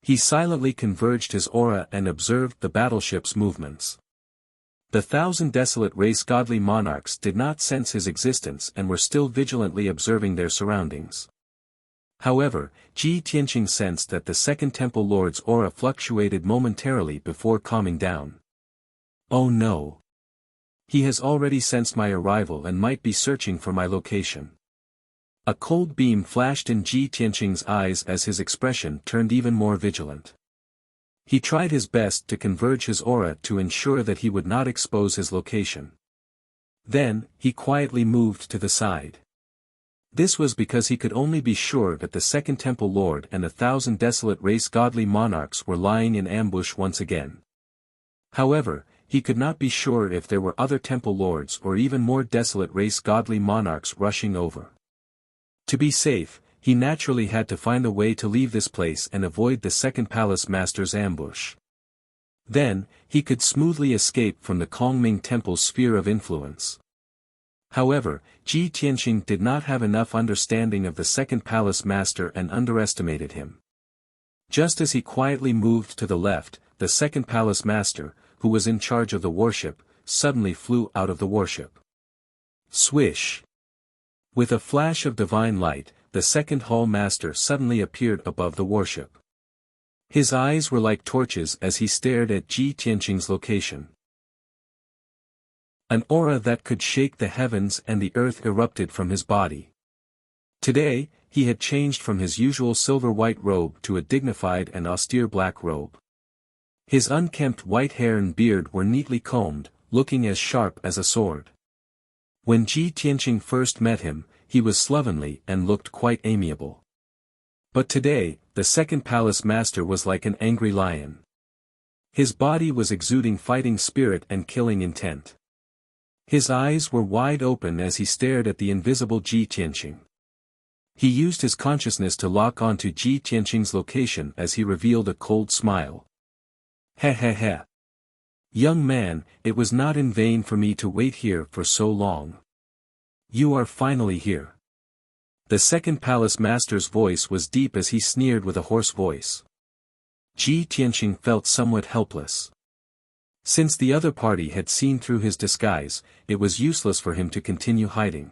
He silently converged his aura and observed the battleship's movements. The 1,000 desolate race godly monarchs did not sense his existence and were still vigilantly observing their surroundings. However, Ji Tianqing sensed that the second temple lord's aura fluctuated momentarily before calming down. Oh no! He has already sensed my arrival and might be searching for my location. A cold beam flashed in Ji Tianqing's eyes as his expression turned even more vigilant. He tried his best to converge his aura to ensure that he would not expose his location. Then, he quietly moved to the side. This was because he could only be sure that the second temple lord and the 1,000 desolate race godly monarchs were lying in ambush once again. However, he could not be sure if there were other temple lords or even more desolate race godly monarchs rushing over. To be safe, he naturally had to find a way to leave this place and avoid the second palace master's ambush. Then, he could smoothly escape from the Kongming Temple's sphere of influence. However, Ji Tianqing did not have enough understanding of the second palace master and underestimated him. Just as he quietly moved to the left, the second palace master, who was in charge of the warship, suddenly flew out of the warship. Swish! With a flash of divine light, the second hall master suddenly appeared above the warship. His eyes were like torches as he stared at Ji Tianqing's location. An aura that could shake the heavens and the earth erupted from his body. Today, he had changed from his usual silver-white robe to a dignified and austere black robe. His unkempt white hair and beard were neatly combed, looking as sharp as a sword. When Ji Tianqing first met him, he was slovenly and looked quite amiable. But today, the second palace master was like an angry lion. His body was exuding fighting spirit and killing intent. His eyes were wide open as he stared at the invisible Ji Tianqing. He used his consciousness to lock onto Ji Tianqing's location as he revealed a cold smile. Heh heh heh. Young man, it was not in vain for me to wait here for so long. You are finally here. The second palace master's voice was deep as he sneered with a hoarse voice. Ji Tianqing felt somewhat helpless. Since the other party had seen through his disguise, it was useless for him to continue hiding.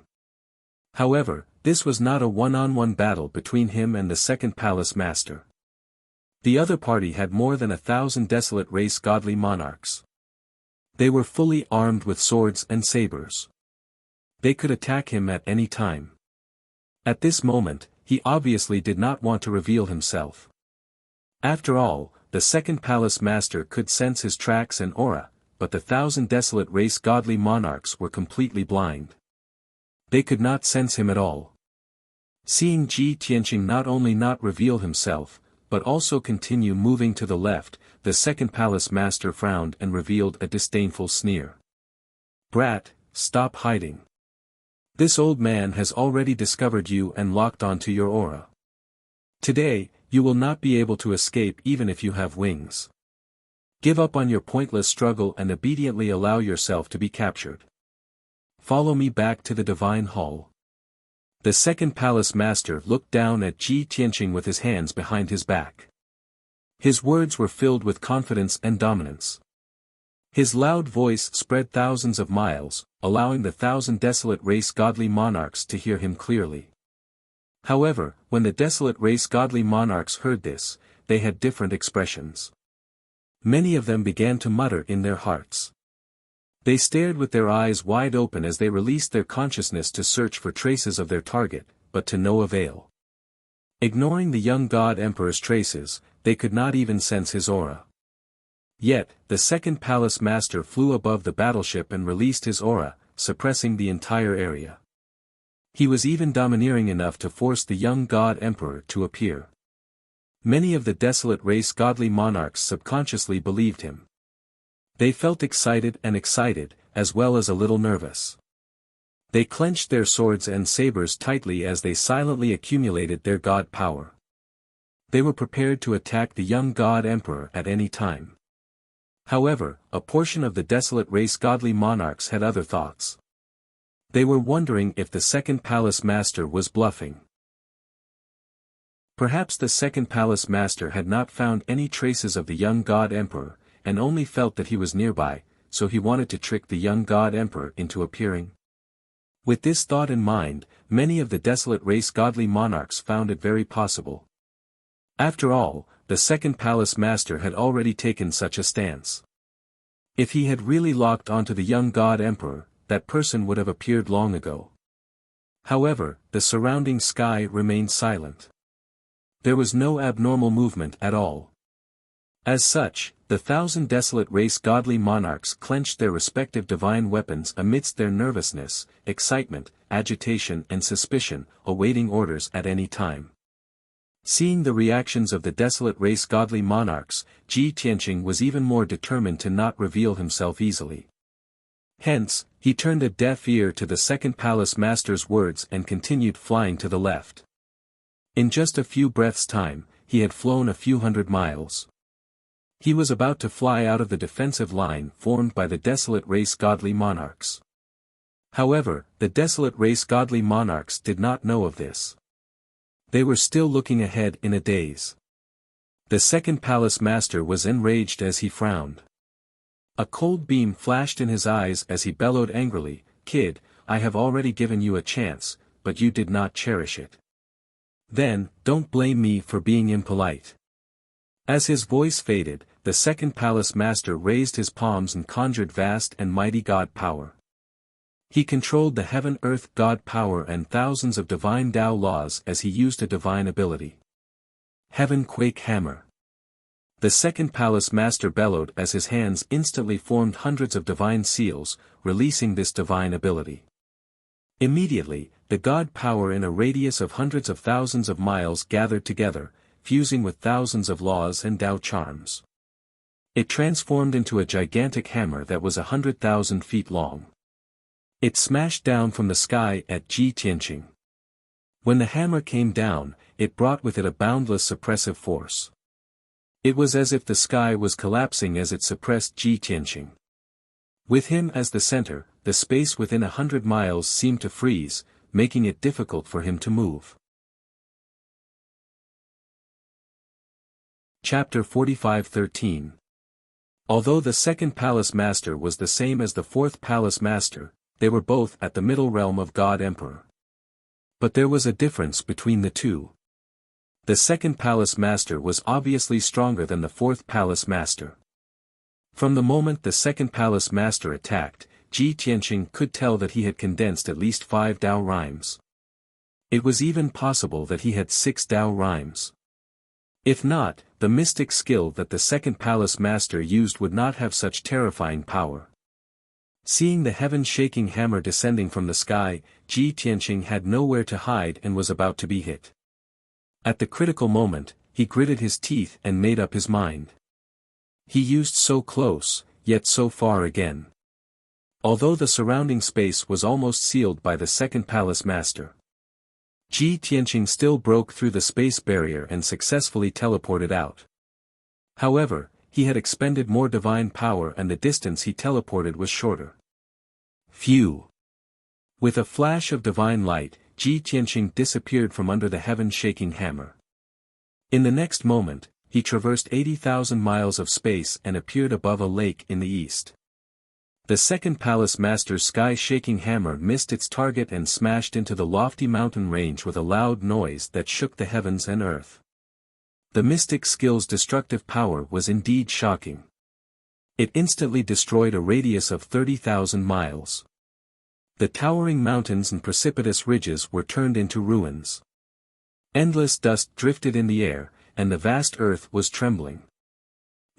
However, this was not a one-on-one battle between him and the second palace master. The other party had more than 1,000 desolate race godly monarchs. They were fully armed with swords and sabers. They could attack him at any time. At this moment, he obviously did not want to reveal himself. After all, the second palace master could sense his tracks and aura, but the 1,000 desolate race godly monarchs were completely blind. They could not sense him at all. Seeing Ji Tianqing not only not reveal himself, but also continue moving to the left, the second palace master frowned and revealed a disdainful sneer. Brat, stop hiding. This old man has already discovered you and locked onto your aura. Today, you will not be able to escape even if you have wings. Give up on your pointless struggle and obediently allow yourself to be captured. Follow me back to the divine hall. The second palace master looked down at Ji Tianqing with his hands behind his back. His words were filled with confidence and dominance. His loud voice spread thousands of miles, allowing the 1,000 desolate race godly monarchs to hear him clearly. However, when the desolate race godly monarchs heard this, they had different expressions. Many of them began to mutter in their hearts. They stared with their eyes wide open as they released their consciousness to search for traces of their target, but to no avail. Ignoring the young god emperor's traces, they could not even sense his aura. Yet, the second palace master flew above the battleship and released his aura, suppressing the entire area. He was even domineering enough to force the young god emperor to appear. Many of the desolate race godly monarchs subconsciously believed him. They felt excited, as well as a little nervous. They clenched their swords and sabers tightly as they silently accumulated their god power. They were prepared to attack the young god emperor at any time. However, a portion of the desolate race godly monarchs had other thoughts. They were wondering if the second palace master was bluffing. Perhaps the second palace master had not found any traces of the young god emperor, and only felt that he was nearby, so he wanted to trick the young god emperor into appearing. With this thought in mind, many of the desolate race godly monarchs found it very possible. After all, the second palace master had already taken such a stance. If he had really locked onto the young god emperor, that person would have appeared long ago. However, the surrounding sky remained silent. There was no abnormal movement at all. As such, the 1,000 desolate race godly monarchs clenched their respective divine weapons amidst their nervousness, excitement, agitation and suspicion, awaiting orders at any time. Seeing the reactions of the desolate race godly monarchs, Ji Tianqing was even more determined to not reveal himself easily. Hence, he turned a deaf ear to the second palace master's words and continued flying to the left. In just a few breaths' time, he had flown a few hundred miles. He was about to fly out of the defensive line formed by the desolate race godly monarchs. However, the desolate race godly monarchs did not know of this. They were still looking ahead in a daze. The second palace master was enraged as he frowned. A cold beam flashed in his eyes as he bellowed angrily, "Kid, I have already given you a chance, but you did not cherish it. Then, don't blame me for being impolite." As his voice faded, the second palace master raised his palms and conjured vast and mighty god power. He controlled the heaven-earth god power and thousands of divine Tao laws as he used a divine ability. Heaven Quake Hammer. The second palace master bellowed as his hands instantly formed hundreds of divine seals, releasing this divine ability. Immediately, the god power in a radius of hundreds of thousands of miles gathered together, fusing with thousands of laws and Tao charms. It transformed into a gigantic hammer that was 100,000 feet long. It smashed down from the sky at Ji Tianqing. When the hammer came down, it brought with it a boundless suppressive force. It was as if the sky was collapsing as it suppressed Ji Tianqing. With him as the center, the space within 100 miles seemed to freeze, making it difficult for him to move. Chapter 45:13. Although the second palace master was the same as the fourth palace master, they were both at the middle realm of God Emperor. But there was a difference between the two. The second palace master was obviously stronger than the fourth palace master. From the moment the second palace master attacked, Ji Tianqing could tell that he had condensed at least 5 Tao rhymes. It was even possible that he had 6 Tao rhymes. If not, the mystic skill that the second palace master used would not have such terrifying power. Seeing the heaven-shaking hammer descending from the sky, Ji Tianqing had nowhere to hide and was about to be hit. At the critical moment, he gritted his teeth and made up his mind. He used so close, yet so far again. although the surrounding space was almost sealed by the second palace master. Ji Tianqing still broke through the space barrier and successfully teleported out. However, he had expended more divine power and the distance he teleported was shorter. Phew! With a flash of divine light, Ji Tianqing disappeared from under the heaven-shaking hammer. In the next moment, he traversed 80,000 miles of space and appeared above a lake in the east. The second palace master's sky-shaking hammer missed its target and smashed into the lofty mountain range with a loud noise that shook the heavens and earth. The mystic skill's destructive power was indeed shocking. It instantly destroyed a radius of 30,000 miles. The towering mountains and precipitous ridges were turned into ruins. Endless dust drifted in the air, and the vast earth was trembling.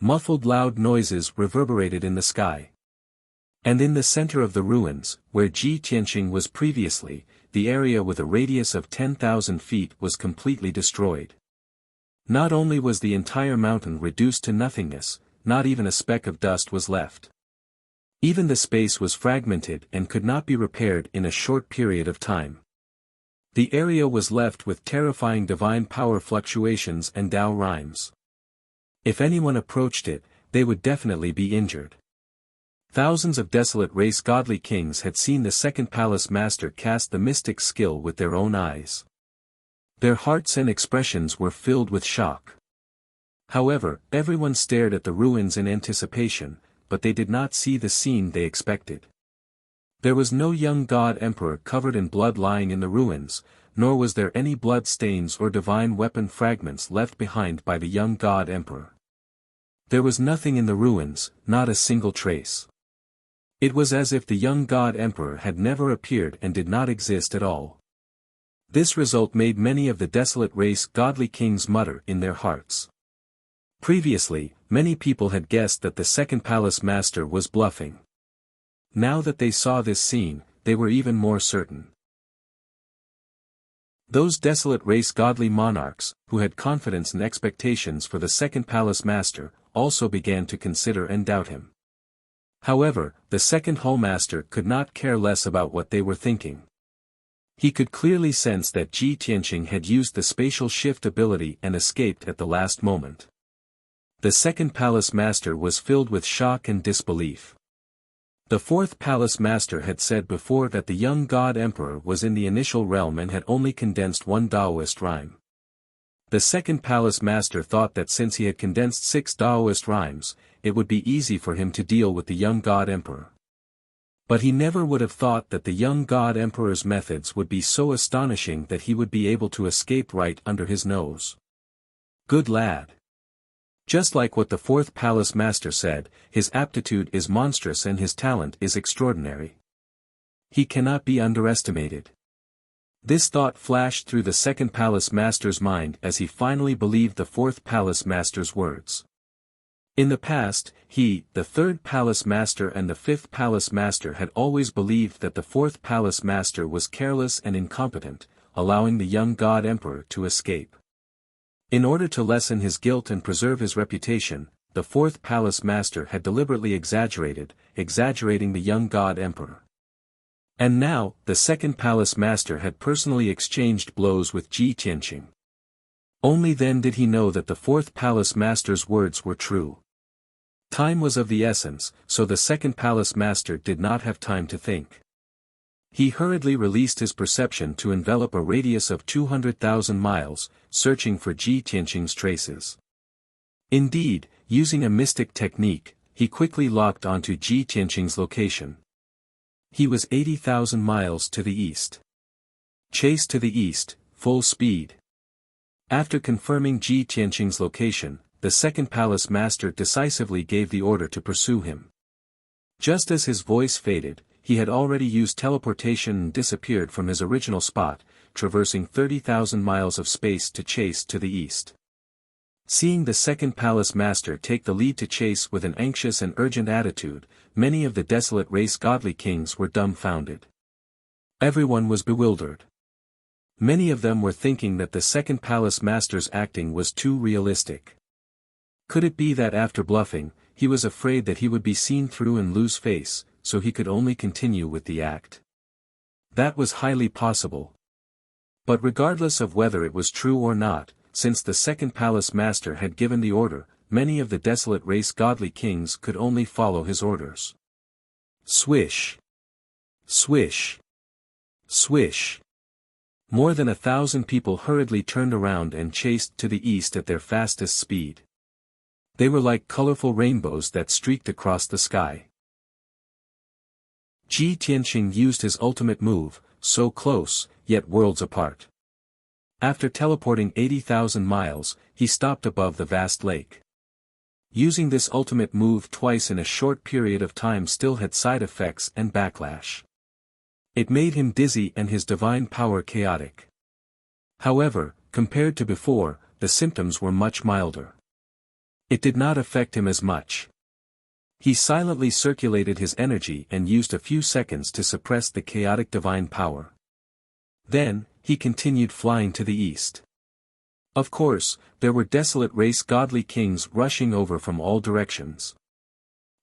Muffled loud noises reverberated in the sky. And in the center of the ruins, where Ji Tianqing was previously, the area with a radius of 10,000 feet was completely destroyed. Not only was the entire mountain reduced to nothingness, not even a speck of dust was left. Even the space was fragmented and could not be repaired in a short period of time. The area was left with terrifying divine power fluctuations and Tao rhymes. If anyone approached it, they would definitely be injured. Thousands of desolate race godly kings had seen the second palace master cast the mystic skill with their own eyes. Their hearts and expressions were filled with shock. However, everyone stared at the ruins in anticipation, but they did not see the scene they expected. There was no young god emperor covered in blood lying in the ruins, nor was there any blood stains or divine weapon fragments left behind by the young god emperor. There was nothing in the ruins, not a single trace. It was as if the young god emperor had never appeared and did not exist at all. This result made many of the desolate race godly kings mutter in their hearts. Previously, many people had guessed that the second palace master was bluffing. Now that they saw this scene, they were even more certain. Those desolate race godly monarchs, who had confidence and expectations for the second palace master, also began to consider and doubt him. However, the second hallmaster could not care less about what they were thinking. He could clearly sense that Ji Tianqing had used the spatial shift ability and escaped at the last moment. The second palace master was filled with shock and disbelief. The fourth palace master had said before that the young god emperor was in the initial realm and had only condensed one Taoist rhyme. The second palace master thought that since he had condensed 6 Taoist rhymes, it would be easy for him to deal with the young god emperor. But he never would have thought that the young god emperor's methods would be so astonishing that he would be able to escape right under his nose. Good lad. Just like what the fourth palace master said, his aptitude is monstrous and his talent is extraordinary. He cannot be underestimated. This thought flashed through the second palace master's mind as he finally believed the fourth palace master's words. In the past, he, the third palace master and the fifth palace master had always believed that the fourth palace master was careless and incompetent, allowing the young god emperor to escape. In order to lessen his guilt and preserve his reputation, the fourth palace master had deliberately exaggerating the young god emperor. And now, the second palace master had personally exchanged blows with Ji Tianqing. Only then did he know that the fourth palace master's words were true. Time was of the essence, so the second palace master did not have time to think. He hurriedly released his perception to envelop a radius of 200,000 miles, searching for Ji Tianqing's traces. Indeed, using a mystic technique, he quickly locked onto Ji Tianqing's location. He was 80,000 miles to the east. Chase to the east, full speed. After confirming Ji Tianqing's location, the second palace master decisively gave the order to pursue him. Just as his voice faded, he had already used teleportation and disappeared from his original spot, traversing 30,000 miles of space to chase to the east. Seeing the second palace master take the lead to chase with an anxious and urgent attitude, many of the desolate race godly kings were dumbfounded. Everyone was bewildered. Many of them were thinking that the second palace master's acting was too realistic. Could it be that after bluffing, he was afraid that he would be seen through and lose face, so he could only continue with the act. That was highly possible. But regardless of whether it was true or not, since the second palace master had given the order, many of the desolate race godly kings could only follow his orders. Swish! Swish! Swish! More than 1,000 people hurriedly turned around and chased to the east at their fastest speed. They were like colorful rainbows that streaked across the sky. Ji Tianqing used his ultimate move, so close, yet worlds apart. After teleporting 80,000 miles, he stopped above the vast lake. Using this ultimate move twice in a short period of time still had side effects and backlash. It made him dizzy and his divine power chaotic. However, compared to before, the symptoms were much milder. It did not affect him as much. He silently circulated his energy and used a few seconds to suppress the chaotic divine power. Then, he continued flying to the east. Of course, there were desolate race godly kings rushing over from all directions.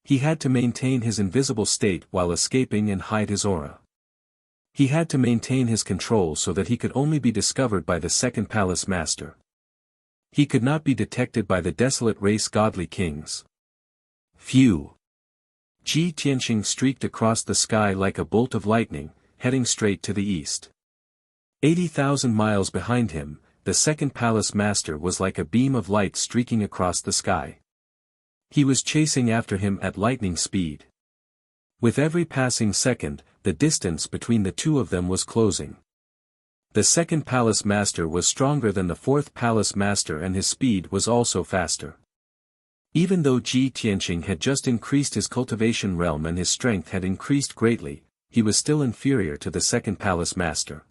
He had to maintain his invisible state while escaping and hide his aura. He had to maintain his control so that he could only be discovered by the second palace master. He could not be detected by the desolate race godly kings. Phew! Ji Tianqing streaked across the sky like a bolt of lightning, heading straight to the east. 80,000 miles behind him, the second palace master was like a beam of light streaking across the sky. He was chasing after him at lightning speed. With every passing second, the distance between the two of them was closing. The second palace master was stronger than the fourth palace master and his speed was also faster. Even though Ji Tianqing had just increased his cultivation realm and his strength had increased greatly, he was still inferior to the second palace master.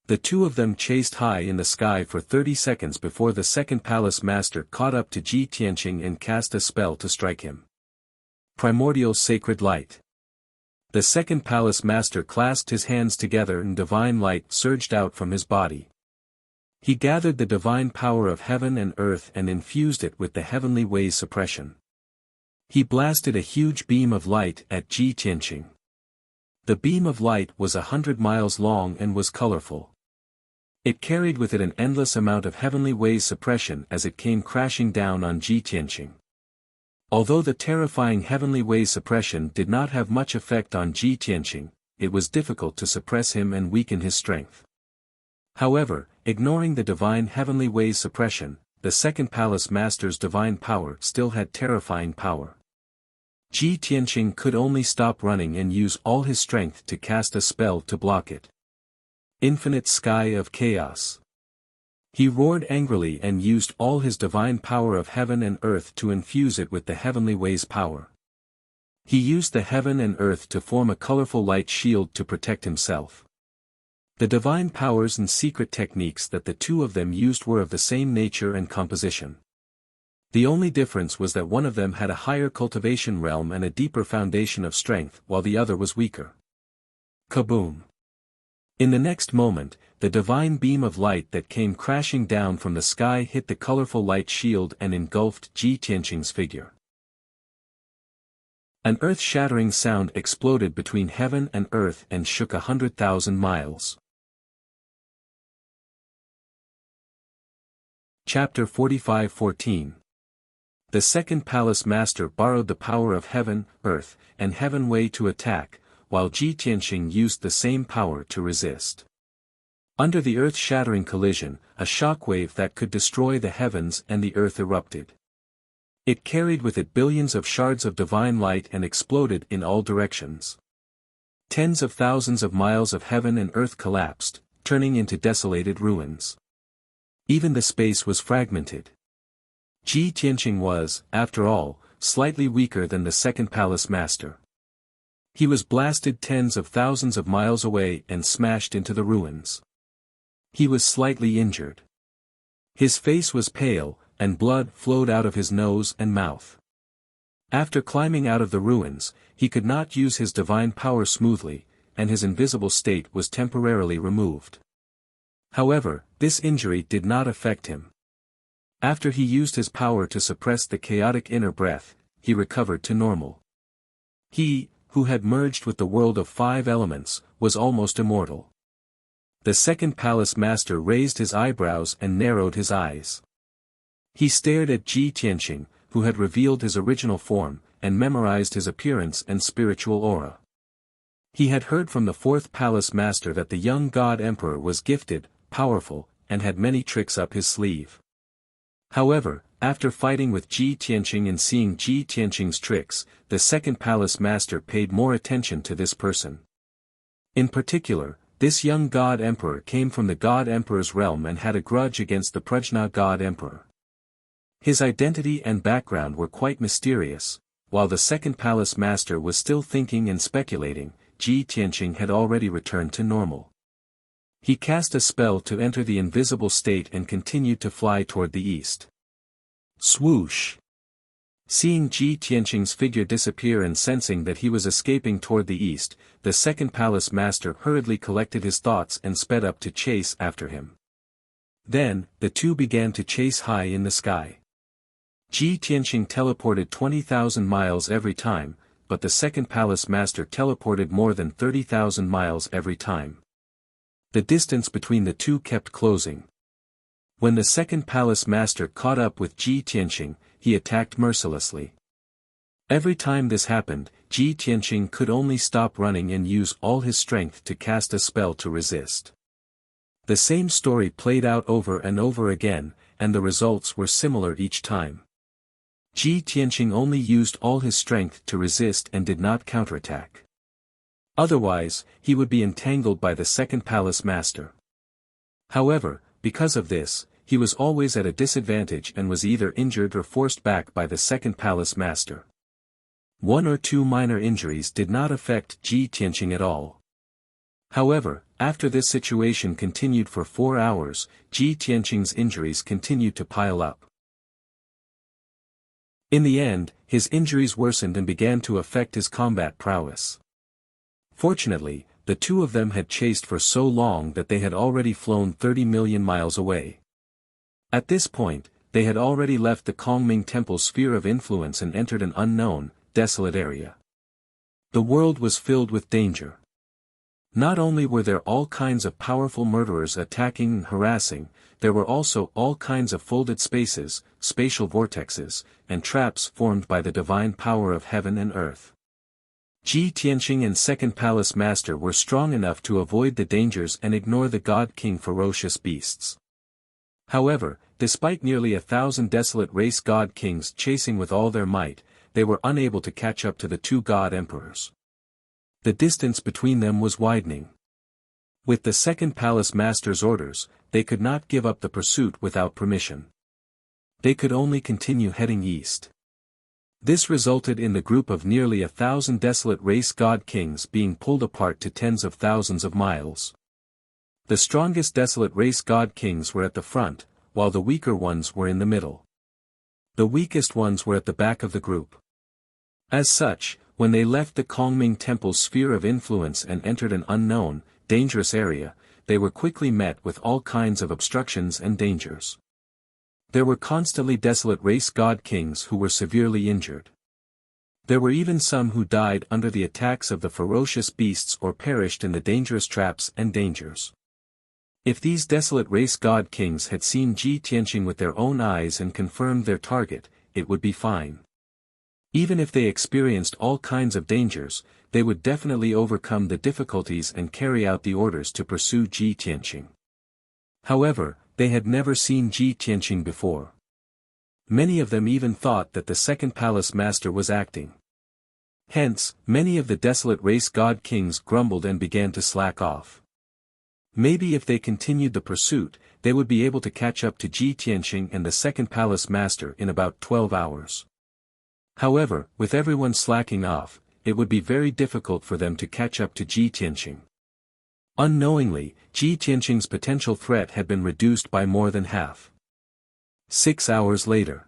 The two of them chased high in the sky for 30 seconds before the second palace master caught up to Ji Tianqing and cast a spell to strike him. Primordial Sacred Light. The second palace master clasped his hands together and divine light surged out from his body. He gathered the divine power of heaven and earth and infused it with the heavenly ways suppression. He blasted a huge beam of light at Ji Tianqing. The beam of light was 100 miles long and was colorful. It carried with it an endless amount of heavenly ways suppression as it came crashing down on Ji Tianqing. Although the terrifying heavenly ways suppression did not have much effect on Ji Tianqing, it was difficult to suppress him and weaken his strength. However, ignoring the divine heavenly ways suppression, the second palace master's divine power still had terrifying power. Ji Tianqing could only stop running and use all his strength to cast a spell to block it. Infinite Sky of Chaos. He roared angrily and used all his divine power of heaven and earth to infuse it with the heavenly ways power. He used the heaven and earth to form a colorful light shield to protect himself. The divine powers and secret techniques that the two of them used were of the same nature and composition. The only difference was that one of them had a higher cultivation realm and a deeper foundation of strength while the other was weaker. Kaboom! In the next moment, the divine beam of light that came crashing down from the sky hit the colorful light shield and engulfed Ji Tianqing's figure. An earth-shattering sound exploded between heaven and earth and shook 100,000 miles. Chapter 45:14. The second palace master borrowed the power of heaven, earth, and heaven way to attack, while Ji Tianqing used the same power to resist. Under the earth-shattering collision, a shockwave that could destroy the heavens and the earth erupted. It carried with it billions of shards of divine light and exploded in all directions. Tens of thousands of miles of heaven and earth collapsed, turning into desolated ruins. Even the space was fragmented. Ji Tianqing was, after all, slightly weaker than the second palace master. He was blasted tens of thousands of miles away and smashed into the ruins. He was slightly injured. His face was pale, and blood flowed out of his nose and mouth. After climbing out of the ruins, he could not use his divine power smoothly, and his invisible state was temporarily removed. However, this injury did not affect him. After he used his power to suppress the chaotic inner breath, he recovered to normal. He, who had merged with the world of 5 elements, was almost immortal. The second palace master raised his eyebrows and narrowed his eyes. He stared at Ji Tianqing, who had revealed his original form, and memorized his appearance and spiritual aura. He had heard from the fourth palace master that the young god emperor was gifted, powerful, and had many tricks up his sleeve. However, after fighting with Ji Tianqing and seeing Ji Tianqing's tricks, the second palace master paid more attention to this person. In particular, this young god emperor came from the god emperor's realm and had a grudge against the Prajna god emperor. His identity and background were quite mysterious. While the second palace master was still thinking and speculating, Ji Tianqing had already returned to normal. He cast a spell to enter the invisible state and continued to fly toward the east. Swoosh! Seeing Ji Tianqing's figure disappear and sensing that he was escaping toward the east, the second palace master hurriedly collected his thoughts and sped up to chase after him. Then, the two began to chase high in the sky. Ji Tianqing teleported 20,000 miles every time, but the second palace master teleported more than 30,000 miles every time. The distance between the two kept closing. When the second palace master caught up with Ji Tianqing, he attacked mercilessly. Every time this happened, Ji Tianqing could only stop running and use all his strength to cast a spell to resist. The same story played out over and over again, and the results were similar each time. Ji Tianqing only used all his strength to resist and did not counterattack. Otherwise, he would be entangled by the second palace master. However, because of this, he was always at a disadvantage and was either injured or forced back by the second palace master. 1 or 2 minor injuries did not affect Ji Tianqing at all. However, after this situation continued for 4 hours, Ji Tianqing's injuries continued to pile up. In the end, his injuries worsened and began to affect his combat prowess. Fortunately, the two of them had chased for so long that they had already flown 30 million miles away. At this point, they had already left the Kongming Temple's sphere of influence and entered an unknown, desolate area. The world was filled with danger. Not only were there all kinds of powerful murderers attacking and harassing, there were also all kinds of folded spaces, spatial vortexes, and traps formed by the divine power of heaven and earth. Ji Tianqing and Second Palace Master were strong enough to avoid the dangers and ignore the God King ferocious beasts. However, despite nearly 1,000 desolate race God Kings chasing with all their might, they were unable to catch up to the two God Emperors. The distance between them was widening. With the Second Palace Master's orders, they could not give up the pursuit without permission. They could only continue heading east. This resulted in the group of nearly 1,000 desolate race God Kings being pulled apart to tens of thousands of miles. The strongest desolate race God Kings were at the front, while the weaker ones were in the middle. The weakest ones were at the back of the group. As such, when they left the Kongming Temple's sphere of influence and entered an unknown, dangerous area, they were quickly met with all kinds of obstructions and dangers. There were constantly desolate race God Kings who were severely injured. There were even some who died under the attacks of the ferocious beasts or perished in the dangerous traps and dangers. If these desolate race God Kings had seen Ji Tianqing with their own eyes and confirmed their target, it would be fine. Even if they experienced all kinds of dangers, they would definitely overcome the difficulties and carry out the orders to pursue Ji Tianqing. However, they had never seen Ji Tianqing before. Many of them even thought that the Second Palace Master was acting. Hence, many of the desolate race God Kings grumbled and began to slack off. Maybe if they continued the pursuit, they would be able to catch up to Ji Tianqing and the Second Palace Master in about 12 hours. However, with everyone slacking off, it would be very difficult for them to catch up to Ji Tianqing. Unknowingly, Ji Tianqing's potential threat had been reduced by more than half. 6 hours later,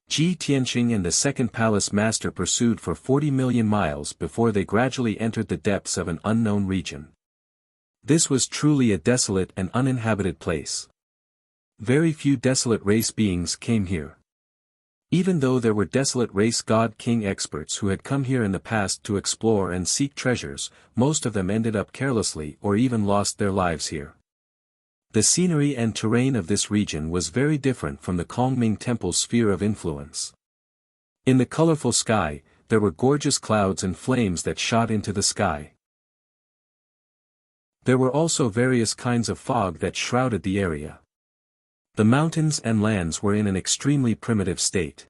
Ji Tianqing and the Second Palace Master pursued for 40 million miles before they gradually entered the depths of an unknown region. This was truly a desolate and uninhabited place. Very few desolate race beings came here. Even though there were desolate race god king experts who had come here in the past to explore and seek treasures, most of them ended up carelessly or even lost their lives here. The scenery and terrain of this region was very different from the Kongming Temple's sphere of influence. In the colorful sky, there were gorgeous clouds and flames that shot into the sky. There were also various kinds of fog that shrouded the area. The mountains and lands were in an extremely primitive state.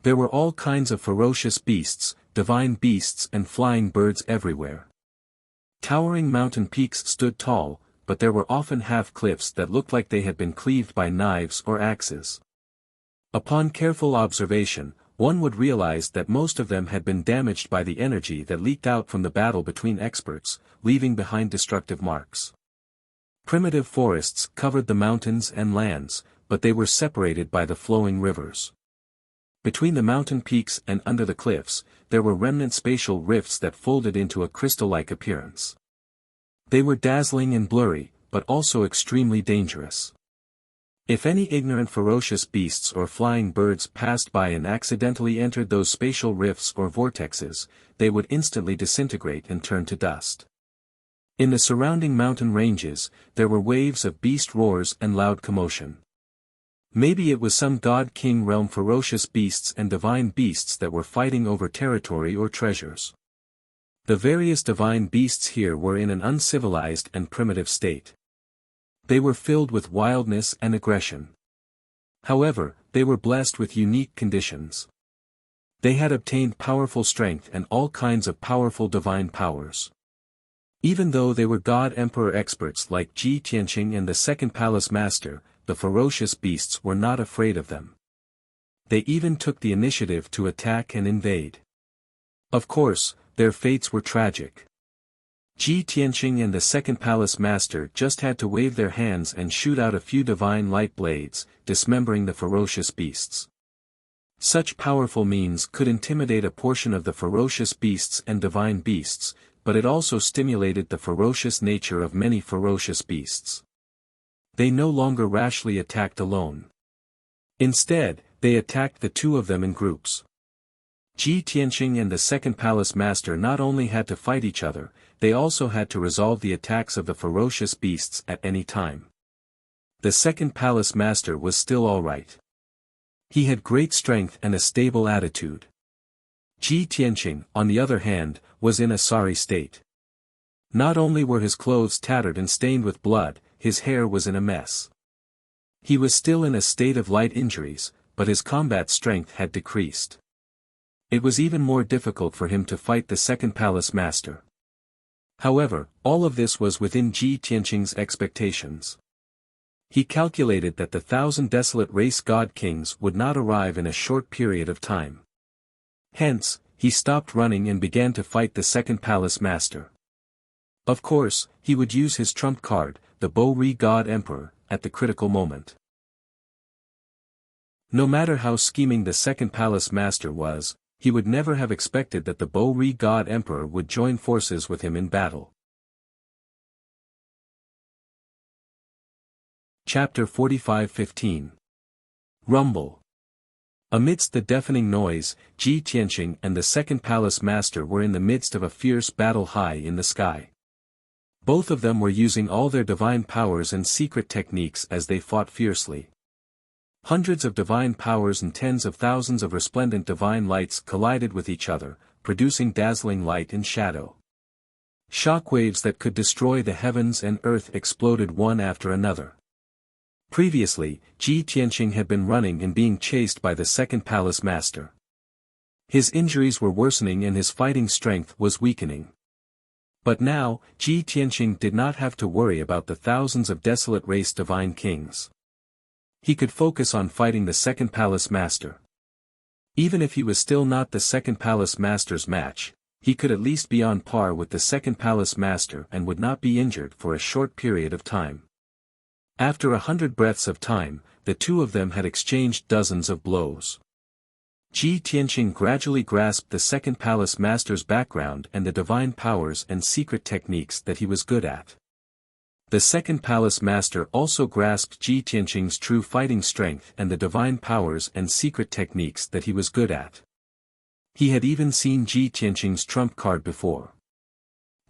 There were all kinds of ferocious beasts, divine beasts and flying birds everywhere. Towering mountain peaks stood tall, but there were often half-cliffs that looked like they had been cleaved by knives or axes. Upon careful observation, one would realize that most of them had been damaged by the energy that leaked out from the battle between experts, leaving behind destructive marks. Primitive forests covered the mountains and lands, but they were separated by the flowing rivers. Between the mountain peaks and under the cliffs, there were remnant spatial rifts that folded into a crystal-like appearance. They were dazzling and blurry, but also extremely dangerous. If any ignorant ferocious beasts or flying birds passed by and accidentally entered those spatial rifts or vortexes, they would instantly disintegrate and turn to dust. In the surrounding mountain ranges, there were waves of beast roars and loud commotion. Maybe it was some god-king realm ferocious beasts and divine beasts that were fighting over territory or treasures. The various divine beasts here were in an uncivilized and primitive state. They were filled with wildness and aggression. However, they were blessed with unique conditions. They had obtained powerful strength and all kinds of powerful divine powers. Even though they were God-Emperor experts like Ji Tianqing and the Second Palace Master, the ferocious beasts were not afraid of them. They even took the initiative to attack and invade. Of course, their fates were tragic. Ji Tianqing and the Second Palace Master just had to wave their hands and shoot out a few divine light blades, dismembering the ferocious beasts. Such powerful means could intimidate a portion of the ferocious beasts and divine beasts, but it also stimulated the ferocious nature of many ferocious beasts. They no longer rashly attacked alone. Instead, they attacked the two of them in groups. Ji Tianqing and the Second Palace Master not only had to fight each other, they also had to resolve the attacks of the ferocious beasts at any time. The Second Palace Master was still alright. He had great strength and a stable attitude. Ji Tianqing, on the other hand, was in a sorry state. Not only were his clothes tattered and stained with blood, his hair was in a mess. He was still in a state of light injuries, but his combat strength had decreased. It was even more difficult for him to fight the Second Palace Master. However, all of this was within Ji Tianqing's expectations. He calculated that the 1,000 desolate race god kings would not arrive in a short period of time. Hence, he stopped running and began to fight the Second Palace Master. Of course, he would use his trump card, the Bo-Ri God Emperor, at the critical moment. No matter how scheming the Second Palace Master was, he would never have expected that the Bo-Ri God Emperor would join forces with him in battle. Chapter 45:15 Rumble. Amidst the deafening noise, Ji Tianqing and the Second Palace Master were in the midst of a fierce battle high in the sky. Both of them were using all their divine powers and secret techniques as they fought fiercely. Hundreds of divine powers and tens of thousands of resplendent divine lights collided with each other, producing dazzling light and shadow. Shockwaves that could destroy the heavens and earth exploded one after another. Previously, Ji Tianqing had been running and being chased by the Second Palace Master. His injuries were worsening and his fighting strength was weakening. But now, Ji Tianqing did not have to worry about the thousands of desolate race divine kings. He could focus on fighting the Second Palace Master. Even if he was still not the Second Palace Master's match, he could at least be on par with the Second Palace Master and would not be injured for a short period of time. After 100 breaths of time, the two of them had exchanged dozens of blows. Ji Tianqing gradually grasped the Second Palace Master's background and the divine powers and secret techniques that he was good at. The second palace master also grasped Ji Tianqing's true fighting strength and the divine powers and secret techniques that he was good at. He had even seen Ji Tianqing's trump card before.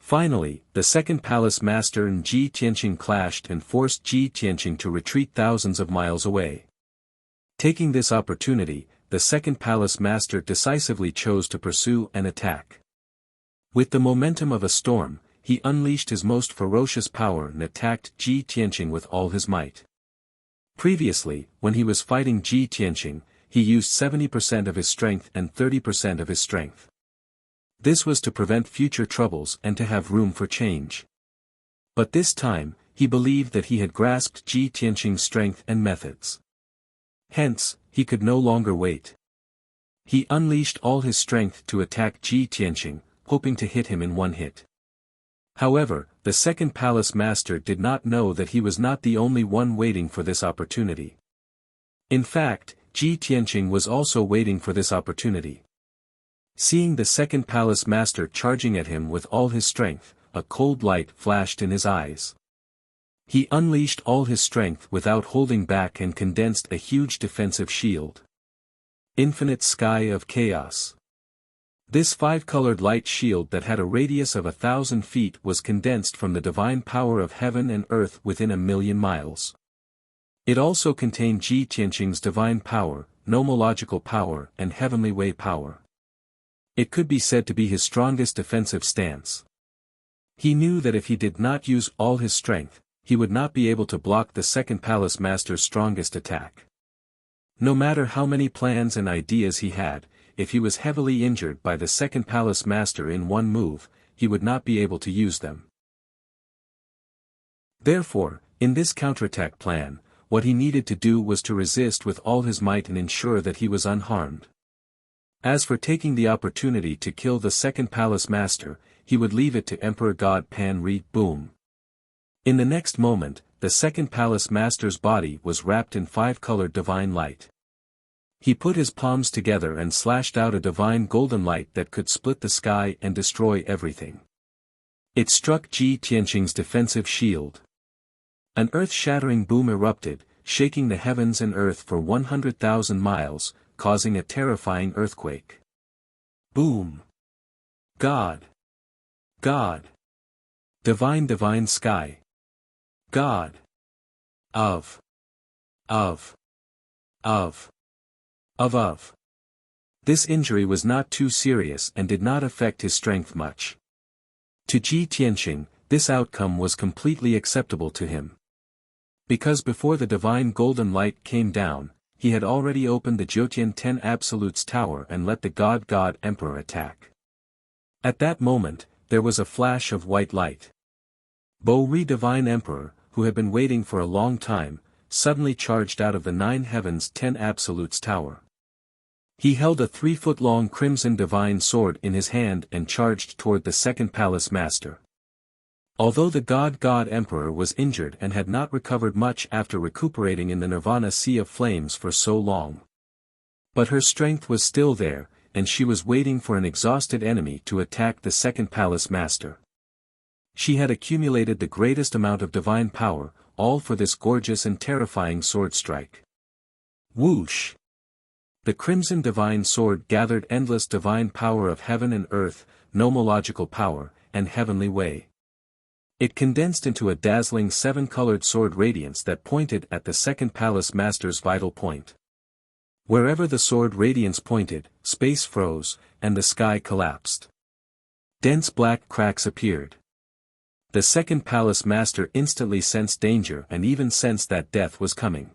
Finally, the second palace master and Ji Tianqing clashed and forced Ji Tianqing to retreat thousands of miles away. Taking this opportunity, the second palace master decisively chose to pursue and attack. With the momentum of a storm, he unleashed his most ferocious power and attacked Ji Tianqing with all his might. Previously, when he was fighting Ji Tianqing, he used 70% of his strength and 30% of his strength. This was to prevent future troubles and to have room for change. But this time, he believed that he had grasped Ji Tianqing's strength and methods. Hence, he could no longer wait. He unleashed all his strength to attack Ji Tianqing, hoping to hit him in one hit. However, the second palace master did not know that he was not the only one waiting for this opportunity. In fact, Ji Tianqing was also waiting for this opportunity. Seeing the second palace master charging at him with all his strength, a cold light flashed in his eyes. He unleashed all his strength without holding back and condensed a huge defensive shield. Infinite Sky of Chaos. This five-colored light shield that had a radius of 1,000 feet was condensed from the divine power of heaven and earth within 1,000,000 miles. It also contained Ji Tianqing's divine power, nomological power and heavenly way power. It could be said to be his strongest defensive stance. He knew that if he did not use all his strength, he would not be able to block the second palace master's strongest attack. No matter how many plans and ideas he had, if he was heavily injured by the second palace master in one move, he would not be able to use them. Therefore, in this counterattack plan, what he needed to do was to resist with all his might and ensure that he was unharmed. As for taking the opportunity to kill the second palace master, he would leave it to Emperor God Pan Ri Boom. In the next moment, the second palace master's body was wrapped in five-colored divine light. He put his palms together and slashed out a divine golden light that could split the sky and destroy everything. It struck Ji Tianqing's defensive shield. An earth-shattering boom erupted, shaking the heavens and earth for 100,000 miles, causing a terrifying earthquake. Boom! God! God! Divine sky! God! Of! This injury was not too serious and did not affect his strength much. To Ji Tianqing, this outcome was completely acceptable to him. Because before the divine golden light came down, he had already opened the Jiutian 10 Absolutes Tower and let the God Emperor attack. At that moment, there was a flash of white light. Bo Ri Divine Emperor, who had been waiting for a long time, suddenly charged out of the 9 Heavens 10 Absolutes Tower. He held a 3-foot-long crimson divine sword in his hand and charged toward the second palace master. Although the God Emperor was injured and had not recovered much after recuperating in the Nirvana Sea of Flames for so long. But her strength was still there, and she was waiting for an exhausted enemy to attack the second palace master. She had accumulated the greatest amount of divine power, all for this gorgeous and terrifying sword strike. Whoosh! The crimson divine sword gathered endless divine power of heaven and earth, nomological power, and heavenly way. It condensed into a dazzling 7-colored sword radiance that pointed at the second palace master's vital point. Wherever the sword radiance pointed, space froze, and the sky collapsed. Dense black cracks appeared. The second palace master instantly sensed danger and even sensed that death was coming.